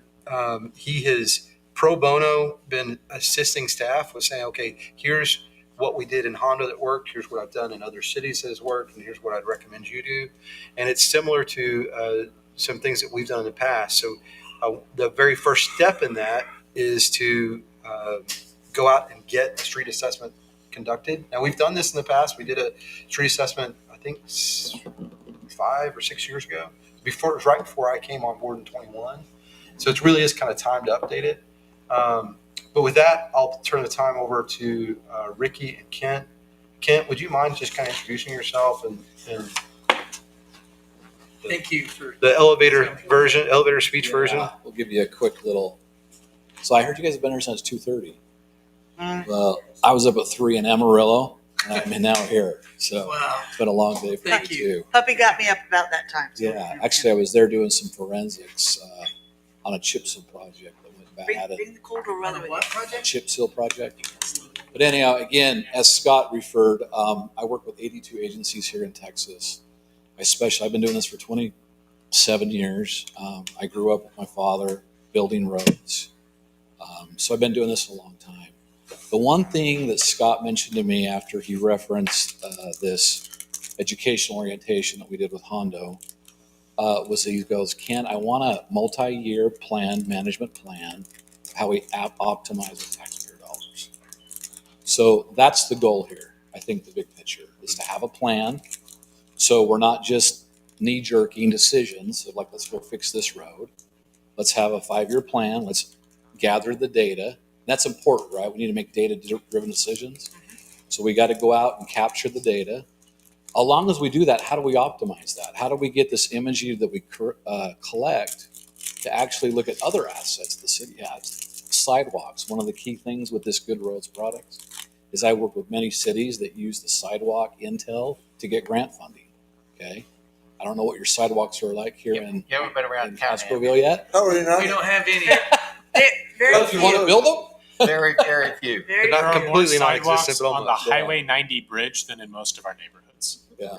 he has pro bono been assisting staff with saying, okay, here's what we did in Hondo that worked, here's what I've done in other cities that has worked, and here's what I'd recommend you do. And it's similar to some things that we've done in the past. So the very first step in that is to go out and get a street assessment conducted. Now, we've done this in the past. We did a street assessment, I think 5 5 or 6 years ago. Before, it was right before I came on board in 21. So it really is kind of time to update it. But with that, I'll turn the time over to Ricky and Kent. Kent, would you mind just kind of introducing yourself and Thank you for the elevator speech version? We'll give you a quick little. So I heard you guys have been here since 2:30. Well, I was up at 3 in Amarillo, and now we're here. So wow. it's been a long day for Thank me you. too. Puppy got me up about that time. Yeah, actually, I was there doing some forensics on a chip seal project that went bad. Bring the colder On weather a with what you. project? Chip seal project. But anyhow, again, as Scott referred, I work with 82 agencies here in Texas. I've been doing this for 27 years. I grew up with my father building roads. So I've been doing this a long time. The one thing that Scott mentioned to me after he referenced this educational orientation that we did with Hondo was he goes, Ken, I want a multi-year plan, management plan, how we optimize the taxpayer dollars. So that's the goal here. I think the big picture is to have a plan. So we're not just knee-jerking decisions of like, let's go fix this road. Let's have a 5-year plan. Let's gather the data. That's important, right? We need to make data-driven decisions. So we got to go out and capture the data. As long as we do that, how do we optimize that? How do we get this imagery that we collect to actually look at other assets the city has? Sidewalks. One of the key things with this Good Roads product is I work with many cities that use the sidewalk intel to get grant funding. Okay, I don't know what your sidewalks are like here in You haven't been around Castroville yet. We don't have any. Very Well, if you want to build them, Very, very few. Very Not There are more completely sidewalks non-existent, but on the almost. Highway 90 bridge than in most of our neighborhoods. yeah.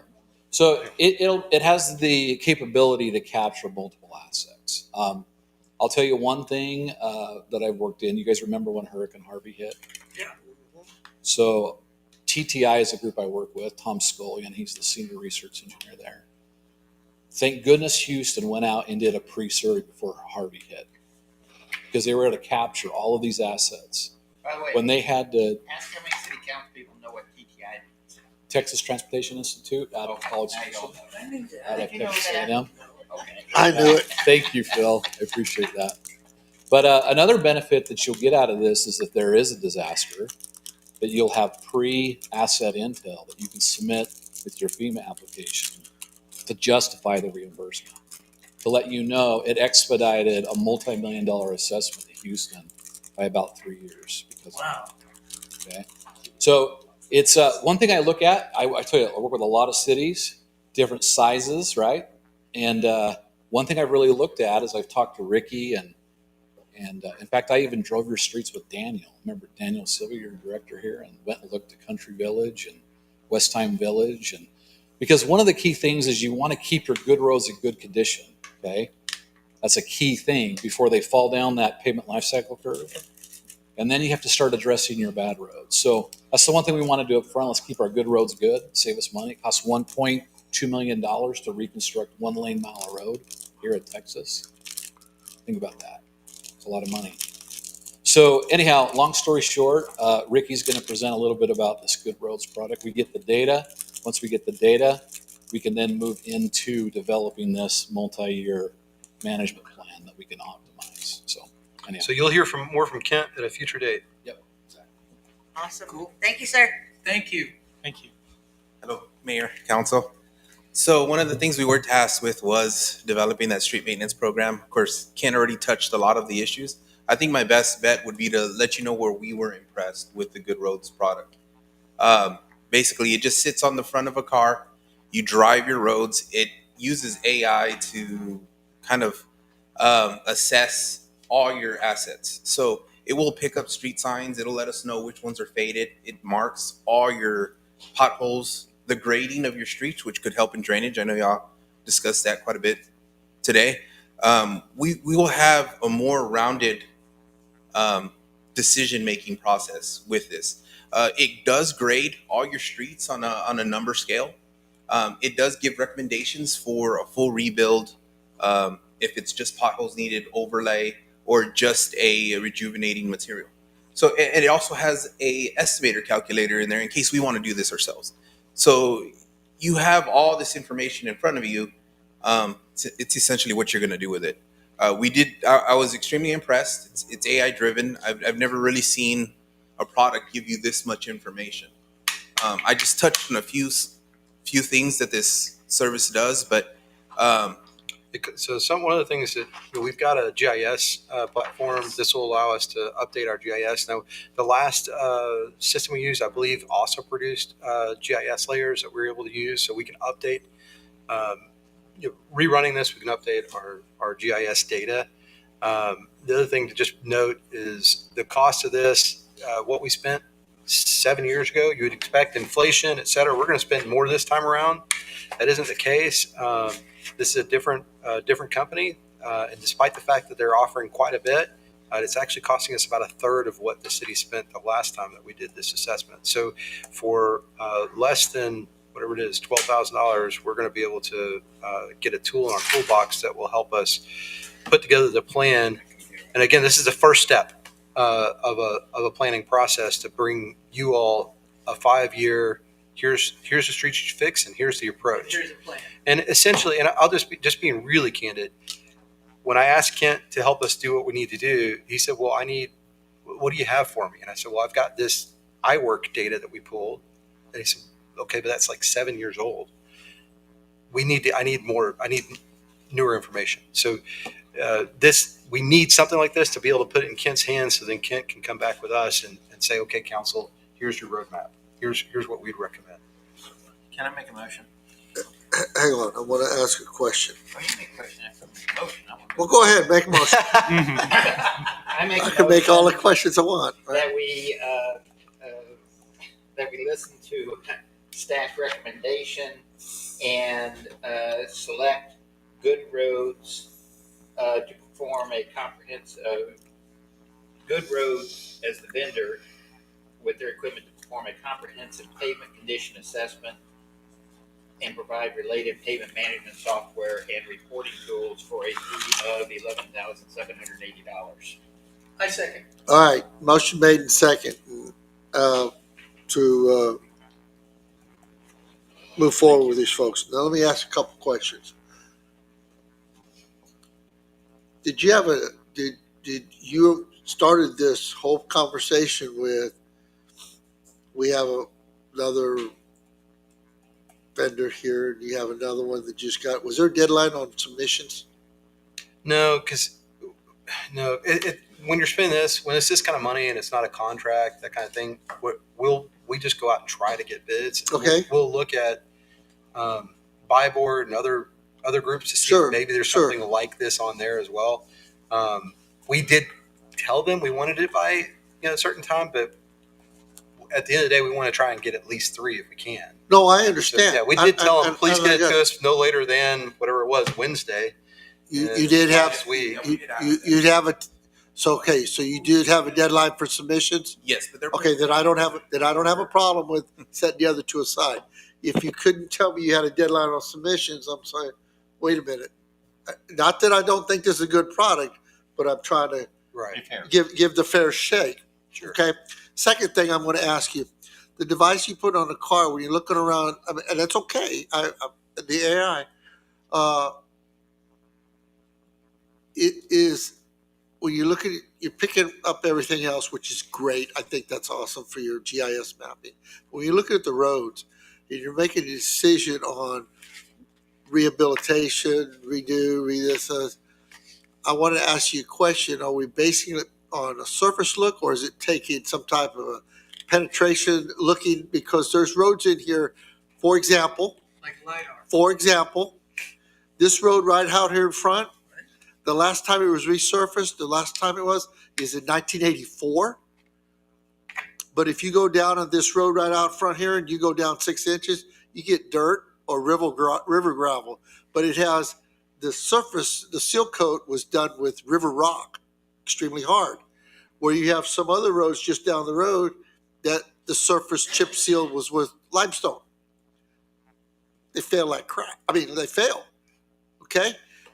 So it has the capability to capture multiple assets. I'll tell you one thing that I've worked in. You guys remember when Hurricane Harvey hit? Yeah. So TTI is a group I work with. Tom Scullion, he's the senior research engineer there. Thank goodness Houston went out and did a pre-survey before Harvey hit, because they were able to capture all of these assets. By the way, When they had to, ask how many city council people know what TTI means. Texas Transportation Institute out of College Now you Station, all know that. out of you know Texas that. A&M. Okay. I knew it. Thank you, Phil. I appreciate that. But another benefit that you'll get out of this is if there is a disaster, that you'll have pre-asset intel that you can submit with your FEMA application to justify the reimbursement. To let you know, it expedited a multi-million-dollar assessment in Houston by about 3 years. Because Wow. Okay. So it's one thing I look at. I tell you, I work with a lot of cities, different sizes, right? And one thing I've really looked at is I've talked to Ricky and in fact, I even drove your streets with Daniel. Remember Daniel Silva, your director here, and went and looked at Country Village and Westtime Village. And because one of the key things is you want to keep your good roads in good condition. Okay, that's a key thing before they fall down that pavement life cycle curve. And then you have to start addressing your bad roads. So that's the one thing we want to do up front. Let's keep our good roads good, save us money. It costs $1.2 million to reconstruct 1 lane mile of road here in Texas. Think about that. It's a lot of money. So anyhow, long story short, Ricky's going to present a little bit about this Good Roads product. We get the data. Once we get the data, we can then move into developing this multi-year management plan that we can optimize. So anyhow. So you'll hear more from Kent at a future date. Yep, exactly. Awesome. Cool. Thank you, sir. Thank you. Thank you. Hello, Mayor, Council. So one of the things we were tasked with was developing that street maintenance program. Of course, Ken already touched a lot of the issues. I think my best bet would be to let you know where we were impressed with the Good Roads product. Basically, it just sits on the front of a car. You drive your roads. It uses AI to kind of assess all your assets. So it will pick up street signs. It'll let us know which ones are faded. It marks all your potholes, the grading of your streets, which could help in drainage. I know y'all discussed that quite a bit today. We will have a more rounded decision-making process with this. It does grade all your streets on a number scale. It does give recommendations for a full rebuild, if it's just potholes needed, overlay, or just a rejuvenating material. So, and it also has a estimator calculator in there in case we want to do this ourselves. So you have all this information in front of you. It's essentially what you're going to do with it. I was extremely impressed. It's AI driven. I've never really seen a product give you this much information. I just touched on a few things that this service does, but one of the things that we've got a GIS platform. This will allow us to update our GIS. Now, the last system we used, I believe, also produced GIS layers that we were able to use, so we can update. Rerunning this, we can update our GIS data. The other thing to just note is the cost of this. What we spent 7 years ago, you would expect inflation, et cetera. We're going to spend more this time around. That isn't the case. This is a different company, and despite the fact that they're offering quite a bit, it's actually costing us about a third of what the city spent the last time that we did this assessment. So for less than whatever it is, $12,000, we're going to be able to get a tool in our toolbox that will help us put together the plan. And again, this is the first step of a planning process to bring you all a 5-year. Here's the streets you should fix, and here's the approach. Here's a plan. And essentially, and I'll just being really candid. When I asked Kent to help us do what we need to do, he said, "Well, what do you have for me?" And I said, "Well, I've got this iWork data that we pulled." And he said, "Okay, but that's like 7 years old. I need newer information." So we need something like this to be able to put it in Kent's hands, so then Kent can come back with us and say, "Okay, council, here's your roadmap. Here's what we'd recommend." Can I make a motion? Hang on, I want to ask a question. Oh, you make a question after a motion. Well, go ahead, make a motion. I make I a can make all the motion questions I want. Right? that we listen to staff recommendation and select Good Roads to perform a comprehensive Good Roads as the vendor with their equipment to perform a comprehensive pavement condition assessment and provide related pavement management software and reporting tools for a fee of $11,780. I second. All right, motion made in second to move forward with these folks. Now, let me ask a couple questions. Did you started this whole conversation with, we have another vendor here, and you have another one that just got, was there a deadline on submissions? No, because when you're spending this, when it's this kind of money and it's not a contract, that kind of thing, we just go out and try to get bids. Okay. We'll look at Buy Board and other groups to see Sure, if maybe there's sure. something like this on there as well. We did tell them we wanted it by a certain time, but at the end of the day, we want to try and get at least 3 if we can. No, I So, understand. yeah, we did tell them, I- please I- get it I- to us no later than whatever it was, Wednesday. You did have, Last week. you'd have it, so, okay, so you did have a deadline for submissions? Yes, but they're Okay, then I don't have a problem with setting the other two aside. If you couldn't tell me you had a deadline on submissions, I'm saying, wait a minute. Not that I don't think this is a good product, but I'm trying to Right. give the fair shake. Sure. Okay. Second thing I'm going to ask you, the device you put on the car when you're looking around, I mean, and that's okay. The AI, it is, when you look at it, you're picking up everything else, which is great. I think that's awesome for your GIS mapping. When you're looking at the roads and you're making a decision on rehabilitation, redo, this, I want to ask you a question. Are we basing it on a surface look, or is it taking some type of a penetration looking? Because there's roads in here, for example, Like LiDAR. this road right out here in front, the last time it was resurfaced, is in 1984. But if you go down on this road right out front here and you go down 6 inches, you get dirt or river gravel. But it has the surface, the seal coat was done with river rock, extremely hard. Where you have some other roads just down the road that the surface chip seal was with limestone. They fail like crap. I mean, they fail. Okay?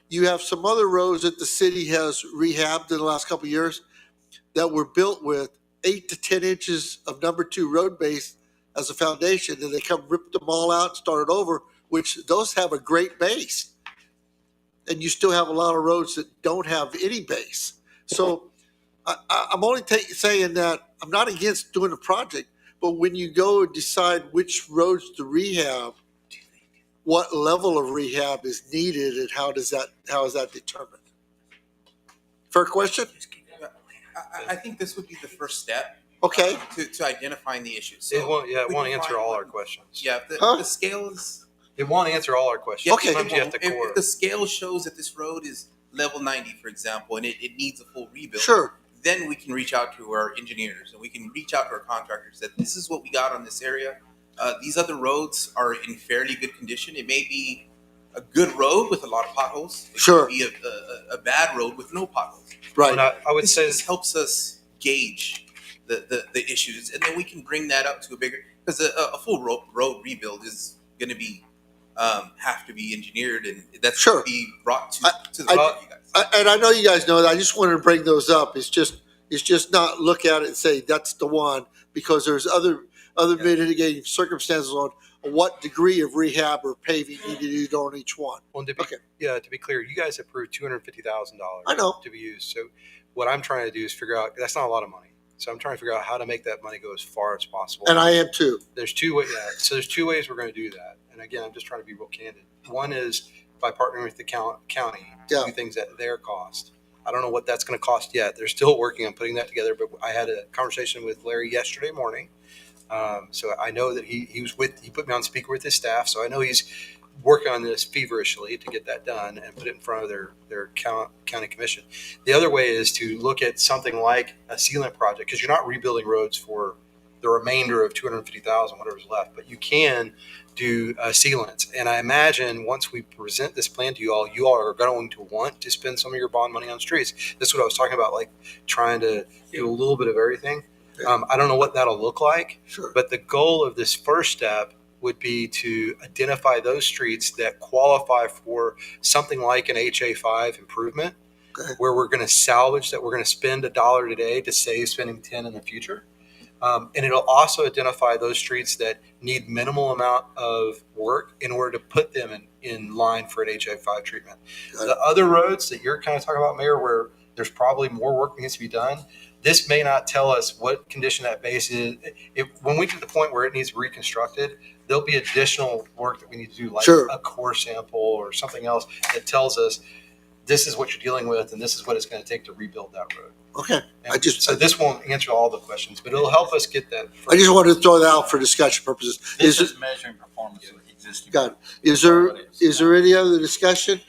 You have some other roads that the city has rehabbed in the last couple of years that were built with 8 to 10 inches of number 2 road base as a foundation, and they come rip them all out and start it over, which those have a great base. And you still have a lot of roads that don't have any base. So I'm only saying that I'm not against doing a project, but when you go and decide which roads to rehab, what level of rehab is needed and how is that determined? Fair question? I think this would be the first step. Okay. To identifying the issues. It won't, we won't can answer find all one. our questions. Yeah, if Huh? the scale is. It won't answer all our questions. Yeah, Okay. Sometimes you have to core. If the scale shows that this road is level 90, for example, and it needs a full rebuild, Sure. then we can reach out to our engineers and we can reach out to our contractors that this is what we got on this area. These other roads are in fairly good condition. It may be a good road with a lot of potholes. It Sure. could be a bad road with no potholes. Right. And I would say This helps us gauge the issues, and then we can bring that up to a bigger, because a full road rebuild is going to be have to be engineered, and that's Sure. going to be brought to the road, you guys. And I know you guys know that. I just wanted to bring those up. It's just not look at it and say that's the one, because there's other mitigating circumstances on what degree of rehab or paving needed to do on each one. Well, to be clear, you guys approved $250,000. I know. To be used. So what I'm trying to do is figure out, that's not a lot of money. So I'm trying to figure out how to make that money go as far as possible. And I am too. There's two ways. Yeah, so there's two ways we're going to do that. And again, I'm just trying to be real candid. One is by partnering with the county to do things at their cost. I don't know what that's going to cost yet. They're still working on putting that together. But I had a conversation with Larry yesterday morning. So I know that he put me on speaker with his staff. So I know he's working on this feverishly to get that done and put it in front of their county commission. The other way is to look at something like a sealant project, because you're not rebuilding roads for the remainder of 250,000, whatever's left, but you can do sealants. And I imagine once we present this plan to you all are going to want to spend some of your bond money on streets. That's what I was talking about, like trying to do a little bit of everything. I don't know what that'll look like, Sure. but the goal of this first step would be to identify those streets that qualify for something like an HA5 improvement, where we're going to salvage that. We're going to spend $1 today to save spending 10 in the future. And it'll also identify those streets that need minimal amount of work in order to put them in line for an HA5 treatment. The other roads that you're kind of talking about, Mayor, where there's probably more work that needs to be done, this may not tell us what condition that base is. When we get to the point where it needs reconstructed, there'll be additional work that we need to do, like a core sample or something else that tells us this is what you're dealing with and this is what it's going to take to rebuild that road. Okay. So this won't answer all the questions, but it'll help us get that. I just wanted to throw that out for discussion purposes. This is measuring performance with existing. Got it. Is there any other discussion?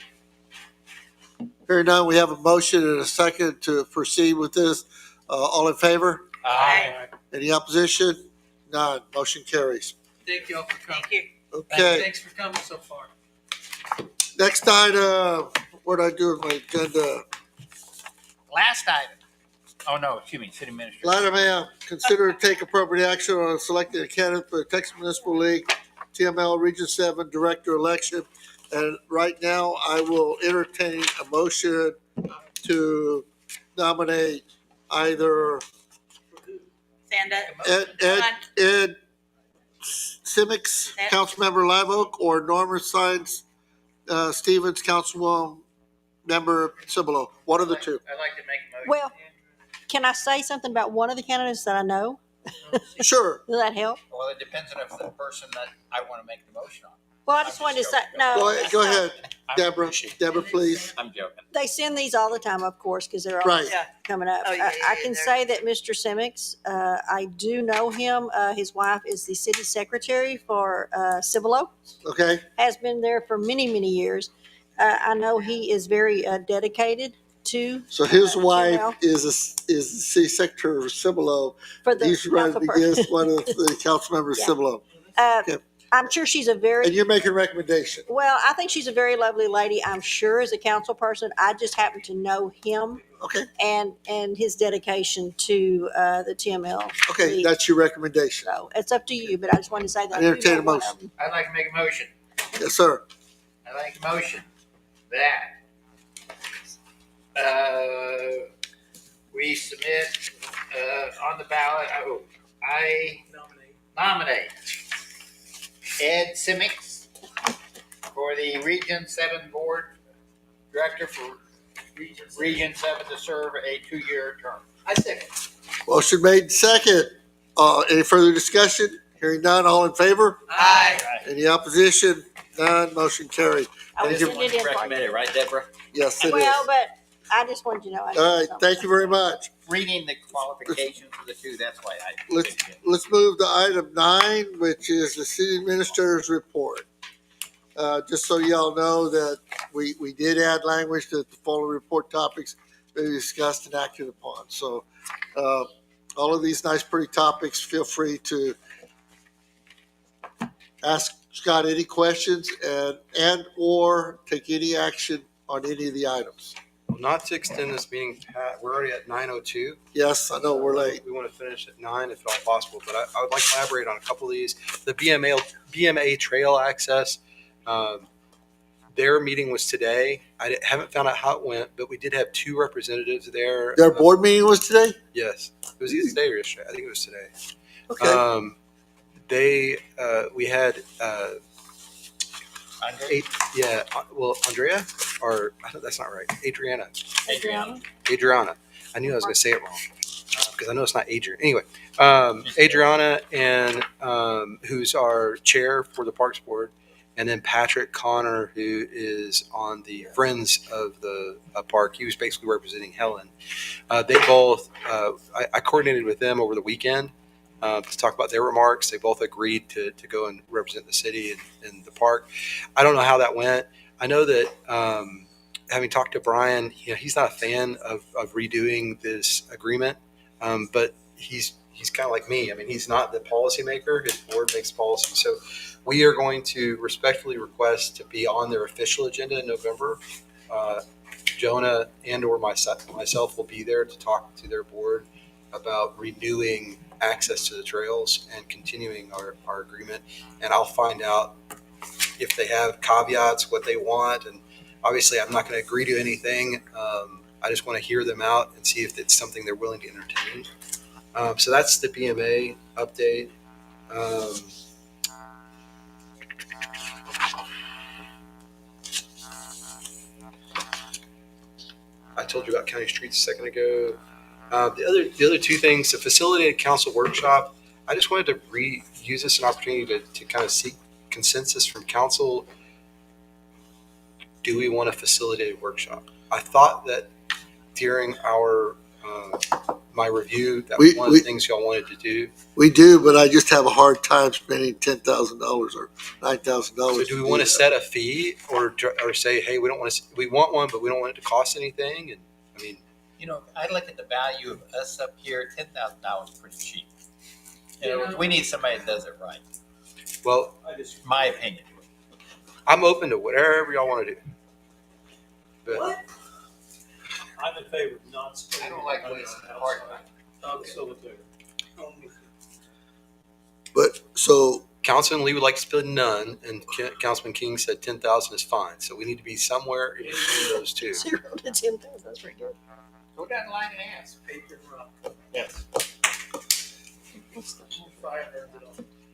Hearing none, we have a motion and a second to proceed with this. All in favor? Aye. Any opposition? None. Motion carries. Thank you all for coming. Thank you. Okay. Thanks for coming so far. Next item, what did I do with my agenda? Last item. Oh, no, excuse me, city administrator. Item A, consider to take appropriate action on selecting a candidate for the Texas Municipal League TML Region 7 Director election. And right now, I will entertain a motion to nominate either Sanda. Ed Simics, Councilmember Live Oak, or Norma Sines Stevens, Councilwoman Member Cibolo. One of the two. I'd like to make a motion. Well, can I say something about one of the candidates that I know? Sure. Will that help? Well, it depends on if the person that I want to make the motion on. Well, I just wanted to say, no. Go ahead, Deborah. Deborah, please. I'm joking. They send these all the time, of course, because they're all Right. coming up. Oh, yeah, I can say that Mr. Simics, I do know him. His wife is the city secretary for Cibolo. Okay. Has been there for many, many years. I know he is very dedicated to. So his wife TML. is the city secretary of Cibolo. For the He's running council person. against one of the council members of Yeah. Cibolo. Okay. I'm sure she's a very. And you're making a recommendation. Well, I think she's a very lovely lady. I'm sure as a council person, I just happen to know him. Okay. And his dedication to the TML. Okay, league. that's your recommendation. So it's up to you, but I just wanted to say that. I entertain a You know one motion. of them. I'd like to make a motion. Yes, sir. I'd like a motion that we submit on the ballot, I nominate Ed Simics for the Region 7 Board Director for Region 7 to serve a 2-year term. I second. Motion made second. Any further discussion? Hearing none, all in favor? Aye. Any opposition? None, motion carried. I was Thank you. sending it in for you. Recommended, right, Deborah? Yes, it is. Well, but I just wanted you to know. I did All right, something. thank you very much. Reading the qualifications for the two, that's why I. Let's move to item 9, which is the city administrator's report. Just so y'all know that we did add language that the following report topics may be discussed and acted upon. So all of these nice, pretty topics, feel free to ask Scott any questions and or take any action on any of the items. Well, not to extend this meeting, Pat, we're already at 9:02. Yes, I know we're late. We want to finish at 9 if at all possible, but I would like to elaborate on a couple of these. The BMA trail access, their meeting was today. I haven't found out how it went, but we did have 2 representatives there. Their board meeting was today? Yes. It was either today or yesterday. I think it was today. Okay. We had Andrea, or that's not right. Adriana. I knew I was going to say it wrong because I know it's not Adrian. Anyway, Adriana and who's our chair for the Parks Board, and then Patrick Connor, who is on the Friends of the Park. He was basically representing Helen. They both, I coordinated with them over the weekend to talk about their remarks. They both agreed to go and represent the city and the park. I don't know how that went. I know that having talked to Brian, he's not a fan of redoing this agreement, but he's kind of like me. I mean, he's not the policymaker. His board makes policy. So we are going to respectfully request to be on their official agenda in November. Jonah and or myself will be there to talk to their board about renewing access to the trails and continuing our agreement. And I'll find out if they have caveats, what they want. And obviously I'm not going to agree to anything. I just want to hear them out and see if it's something they're willing to entertain. So that's the BMA update. I told you about county streets a second ago. The other 2 things, the facilitated council workshop, I just wanted to use this an opportunity to kind of seek consensus from council. Do we want a facilitated workshop? I thought that during our my review, that was one of the things y'all wanted to do. We do, but I just have a hard time spending $10,000 or $9,000. So do we want to set a fee or say, hey, we want one, but we don't want it to cost anything? And I mean, I look at the value of us up here. $10,000 is pretty cheap. We need somebody that does it right. Well, my opinion. I'm open to whatever y'all want to do. But What? I'm in favor of not I spending. don't like wasting hard. I'm still in favor. But so Councilman Lee would like to spend none, and Councilman King said 10,000 is fine. So we need to be somewhere in between those 2. 0 to 10,000. That's pretty good. Go down the line and ask. Yes.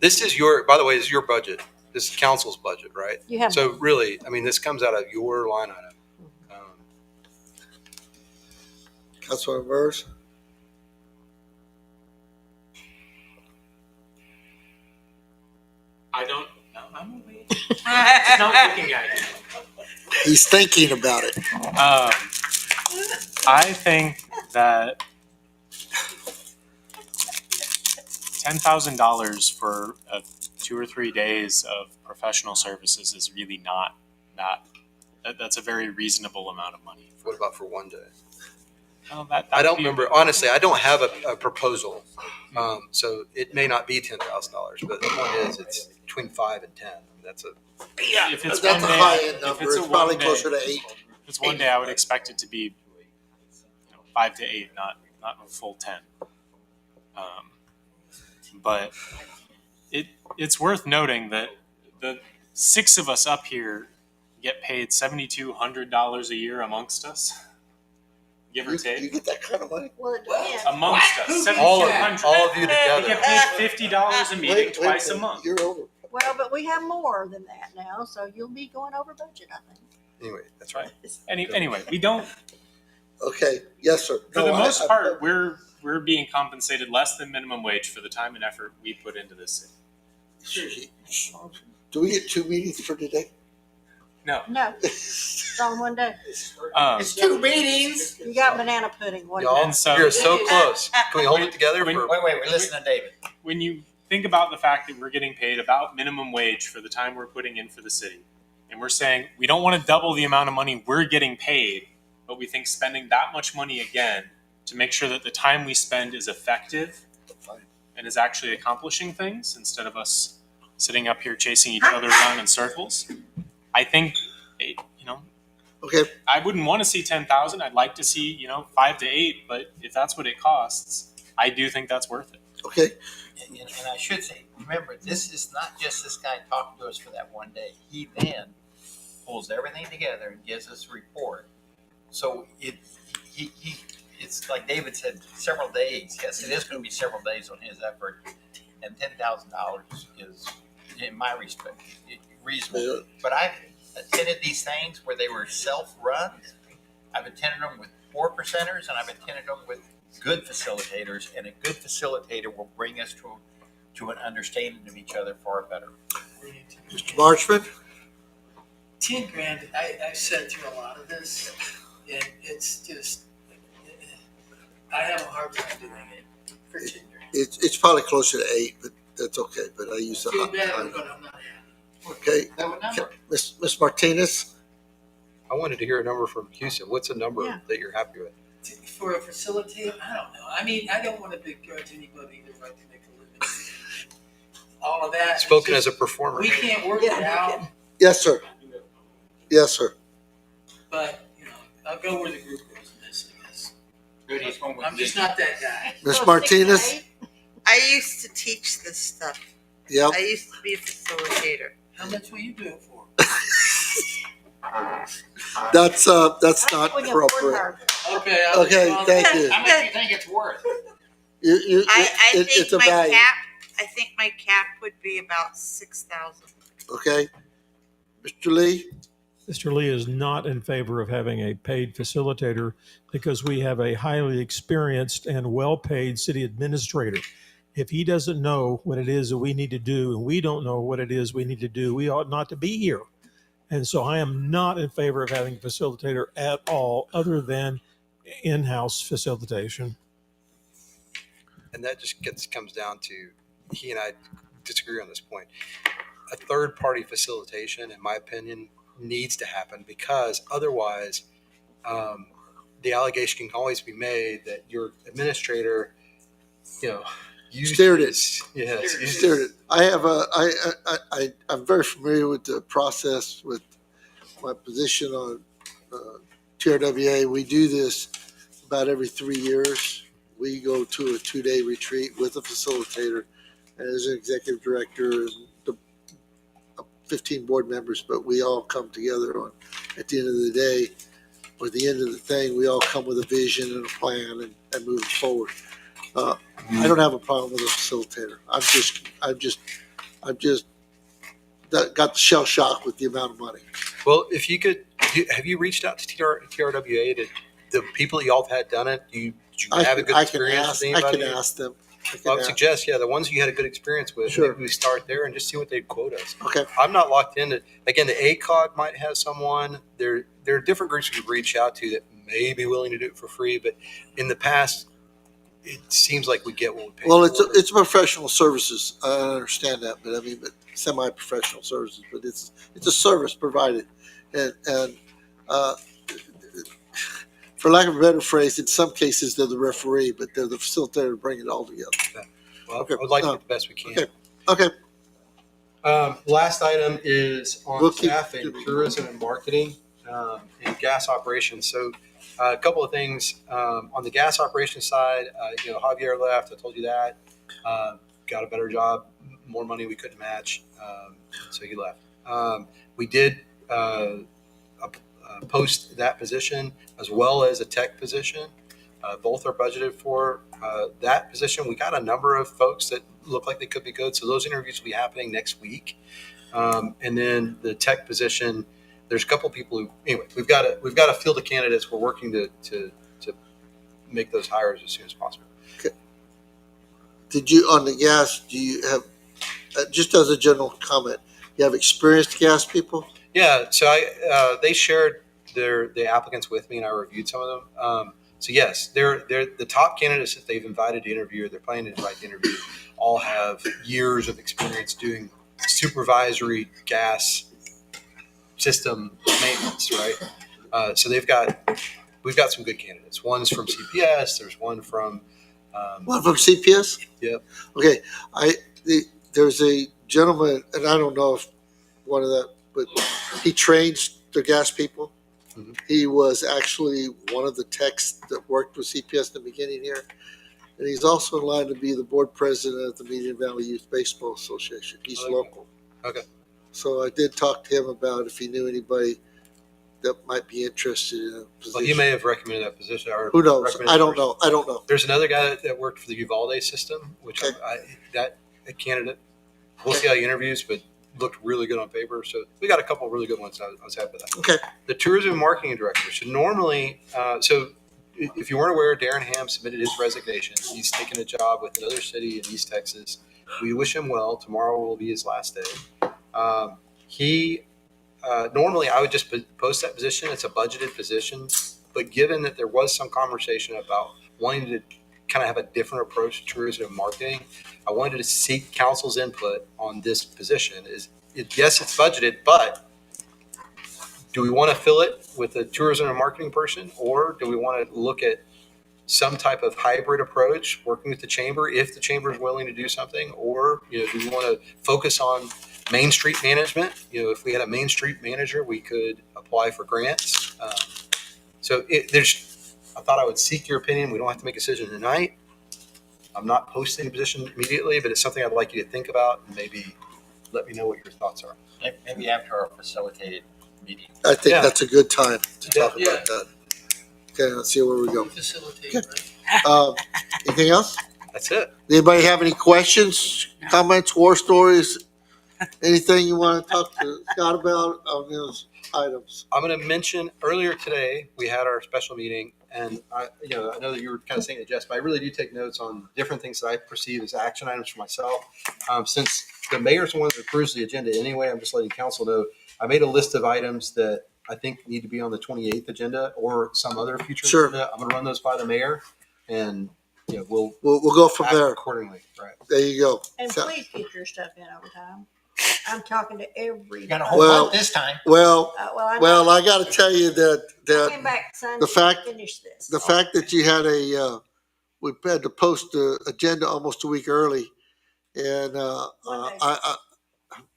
This is by the way, is your budget. This is council's budget, right? You have So really, I mean, this comes out of your line item. Councilman Burrs? I don't know. I'm not looking at you. He's thinking about it. I think that $10,000 for 2 or 3 days of professional services is really not that's a very reasonable amount of money. What about for 1 day? Well, I don't remember. Honestly, I don't have a proposal. So it may not be $10,000, but the point is it's between 5 and 10. That's if it's that's one a day, high end if number. it's a It's probably one day- closer to 8. If it's 1 day, I would expect it to be 5 to 8, not a full 10. But it's worth noting that the 6 of us up here get paid $7,200 a year amongst us. give or You take. get that kind of money? Well, it depends. Amongst us, All of 7,200. all of you We together. get paid $50 a meeting Wait twice a minute. month. You're over. Well, but we have more than that now, so you'll be going over budget, I think. Anyway, that's right. Anyway, we don't. Okay, yes, sir. For the No, most part, we're being compensated less than minimum wage for the time and effort we put into this city. Do we get 2 meetings for today? No. No, it's on one day. It's 2 meetings. You got banana pudding one Y'all, day. And so- you're so close. Can we hold it together When- for? Wait, listen to David. When you think about the fact that we're getting paid about minimum wage for the time we're putting in for the city, and we're saying we don't want to double the amount of money we're getting paid, but we think spending that much money again to make sure that the time we spend is effective and is actually accomplishing things instead of us sitting up here chasing each other around in circles. I think, Okay, I wouldn't want to see 10,000. I'd like to see, 5 to 8, but if that's what it costs, I do think that's worth it. okay. And I should say, remember, this is not just this guy talking to us for that one day. He then pulls everything together and gives us a report. So it's like David said, several days. Yes, it is going to be several days on his effort, and $10,000 is, in my respect, reasonable. But I've attended these things where they were self-run. I've attended them with 4%ers, and I've attended them with good facilitators, and a good facilitator will bring us to an understanding of each other far better. Mr. Marchman? 10 grand, I've sat through a lot of this, and it's just, I have a hard time doing it for 10 grand. It's probably closer to 8, but that's okay. But I use Too the bad, hot but I'm not happy. Okay, That would number. Miss Martinez? I wanted to hear a number from Houston. What's a number Yeah. that you're happy with? For a facilitator, I don't know. I mean, I don't want to begrudge anybody the right to make a living. All of that. Spoken it's as a just- performer. We can't work it out, Yes, sir. Yes, sir. but, I'll go where the group goes in this, I guess. Good, he's going with I'm just me. not that guy. Miss So 6 to Martinez? 8? I used to teach this stuff. Yep. I used to be a facilitator. How much will you do it for? That's I not think we can afford appropriate. her. Okay. Okay, thank you. How much do you think it's worth? I It's think a my value. cap, I think my cap would be about 6,000. Okay. Mr. Lee? Mr. Lee is not in favor of having a paid facilitator because we have a highly experienced and well-paid city administrator. If he doesn't know what it is that we need to do and we don't know what it is we need to do, we ought not to be here. And so I am not in favor of having a facilitator at all other than in-house facilitation. And that just comes down to, he and I disagree on this point. A third-party facilitation, in my opinion, needs to happen because otherwise, the allegation can always be made that your administrator, used Steered it. his- Yes, You steered it. I have I'm very familiar with the process with my position on TRWA. We do this about every 3 years. We go to a 2-day retreat with a facilitator and as an executive director and the 15 board members, but we all come together at the end of the day, or the end of the thing, we all come with a vision and a plan and move forward. I don't have a problem with a facilitator. I've just got the shell shock with the amount of money. Well, if you could, have you reached out to TRWA to the people y'all have had done it? Did you have a good experience with I anybody? can ask them. I would suggest, the ones you had a good experience with, Sure. maybe we start there and just see what they'd quote us. Okay. I'm not locked into, again, the ACOG might have someone. There are different groups we could reach out to that may be willing to do it for free, but in the past, it seems like we get what we pay Well, for. it's professional services. I understand that, but semi-professional services, but it's a service provided. And for lack of a better phrase, in some cases, they're the referee, but they're the facilitator to bring it all together. Well, Okay. I would like to do the best we can. Okay. Last item is on We'll keep- staff and tourism and marketing and gas operations. So a couple of things on the gas operations side. Javier left. I told you that. Got a better job, more money we couldn't match, so he left. We did post that position as well as a tech position. Both are budgeted for that position. We got a number of folks that look like they could be good. So those interviews will be happening next week. And then the tech position, there's a couple people who, anyway, we've got a field of candidates. We're working to make those hires as soon as possible. Okay. Did you, on the gas, do you have, just as a general comment, you have experienced gas people? Yeah. So they shared the applicants with me and I reviewed some of them. So yes, they're the top candidates that they've invited to interview, they're planning to invite to interview, all have years of experience doing supervisory gas system maintenance, right? So we've got some good candidates. One's from CPS. There's one from CPS? Yep. Okay, there's a gentleman, and I don't know if one of that, but he trains the gas people. Mhm. He was actually one of the techs that worked with CPS in the beginning here. And he's also in line to be the board president of the Median Valley Youth Baseball Association. He's Okay. local. Okay. So I did talk to him about if he knew anybody that might be interested in a position. Well, he may have recommended that position. Or Who knows? recommended I don't person. know. I don't know. There's another guy that worked for the Uvalde system, which Okay. that candidate, we'll see how he interviews, but looked really good on paper. So we got a couple of really good ones. I was happy with that. Okay. The tourism and marketing director should normally, so if you weren't aware, Darren Ham submitted his resignation. He's taken a job with another city in East Texas. We wish him well. Tomorrow will be his last day. Normally I would just post that position. It's a budgeted position, but given that there was some conversation about wanting to kind of have a different approach to tourism and marketing, I wanted to seek council's input on this position. Yes, it's budgeted, but do we want to fill it with a tourism and marketing person, or do we want to look at some type of hybrid approach, working with the chamber if the chamber is willing to do something, or do we want to focus on Main Street management? If we had a Main Street manager, we could apply for grants. I thought I would seek your opinion. We don't have to make a decision tonight. I'm not posting the position immediately, but it's something I'd like you to think about and maybe let me know what your thoughts are. Maybe after our facilitated meeting. I think Yeah. that's a good time to talk Yeah. about that. Okay, let's see where we go. Facilitate, Okay. right? Anything else? That's it. Anybody have any questions, comments, war stories? Anything you want to talk to Scott about on those items? I'm going to mention earlier today, we had our special meeting, and I know that you were kind of saying it, Jess, but I really do take notes on different things that I perceive as action items for myself. Since the mayor's the one that approves the agenda anyway, I'm just letting council know, I made a list of items that I think need to be on the 28th agenda or some other future Sure. agenda. I'm going to run those by the mayor, and we'll go from act there. accordingly. Right. There you go. And So- please get your stuff in over time. I'm talking to everybody. You got a whole Well- month this time. Well, I I got to tell you that came back Sunday the fact- to finish this. the fact that you had we had to post the agenda almost a week early, and One day.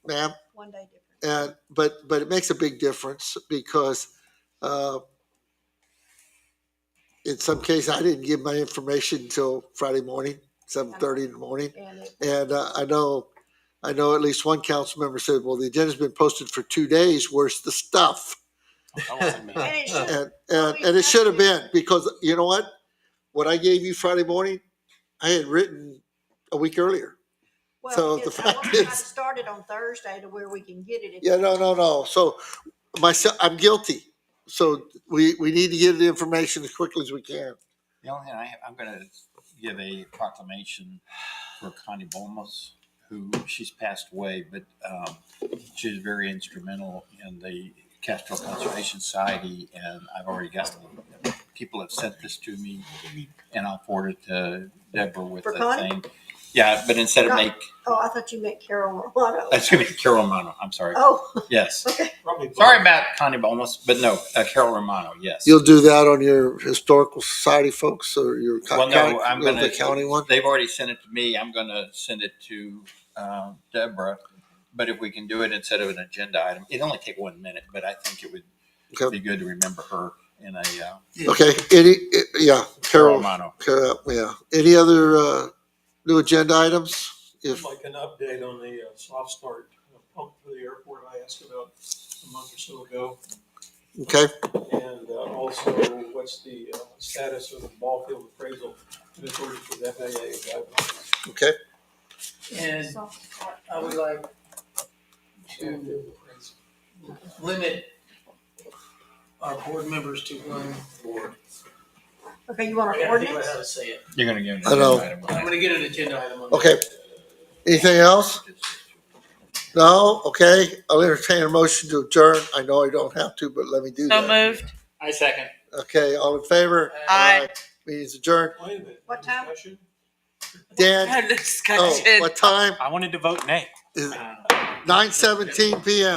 ma'am, One day different. and but it makes a big difference because in some cases I didn't give my information until Friday morning, 7:30 in the morning, and I know at least one council member said, "Well, the agenda's been posted for 2 days. Where's the stuff?" And it should, And it should have been, because you know what I gave you Friday morning, I had written a week earlier. well, So the because I fact want to try is- to start it on Thursday to where we can get it. Yeah, no. So I'm guilty. So we need to get the information as quickly as we can. The only thing I'm going to give a proclamation for Connie Bulmas, who she's passed away, but she's very instrumental in the Castroville Conservation Society, and I've already gotten people have sent this to me, and I'll forward it to Deborah with For the Connie? thing. Yeah, but instead of Connie? make Oh, I thought you meant Carol Romano. that's going to be Carol Romano. I'm sorry. Oh, Yes. okay. Sorry about Connie Bulmas, but no, Carol Romano. Yes. You'll do that on your historical society folks or your Well, no, I'm going the to. county one? They've already sent it to me. I'm going to send it to Deborah. But if we can do it instead of an agenda item, it'd only take 1 minute. But I think it would Okay. be good to remember her in a Okay, Carol Carol, Romano. yeah. Any other new agenda items? I'd like an update on the soft start pump for the airport I asked about a month or so ago. Okay, And also, what's the status of the ball field appraisal in accordance with FAA guidelines? okay. And I would like to limit our board members to one board. Okay, you want I an gotta think about ordinance? how to say it. You're gonna give an I know. agenda item on I'm that. gonna get an agenda item on that. Okay. Anything else? No? Okay. I'll entertain a motion to adjourn. I know I don't have to, but let me do So that. moved. I second. Okay, all in favor? Aye. Meeting's adjourned. Wait a minute. What time? Discussion? Dan, Had oh, discussion. what time? I wanted to vote nay. Is 9:17 PM.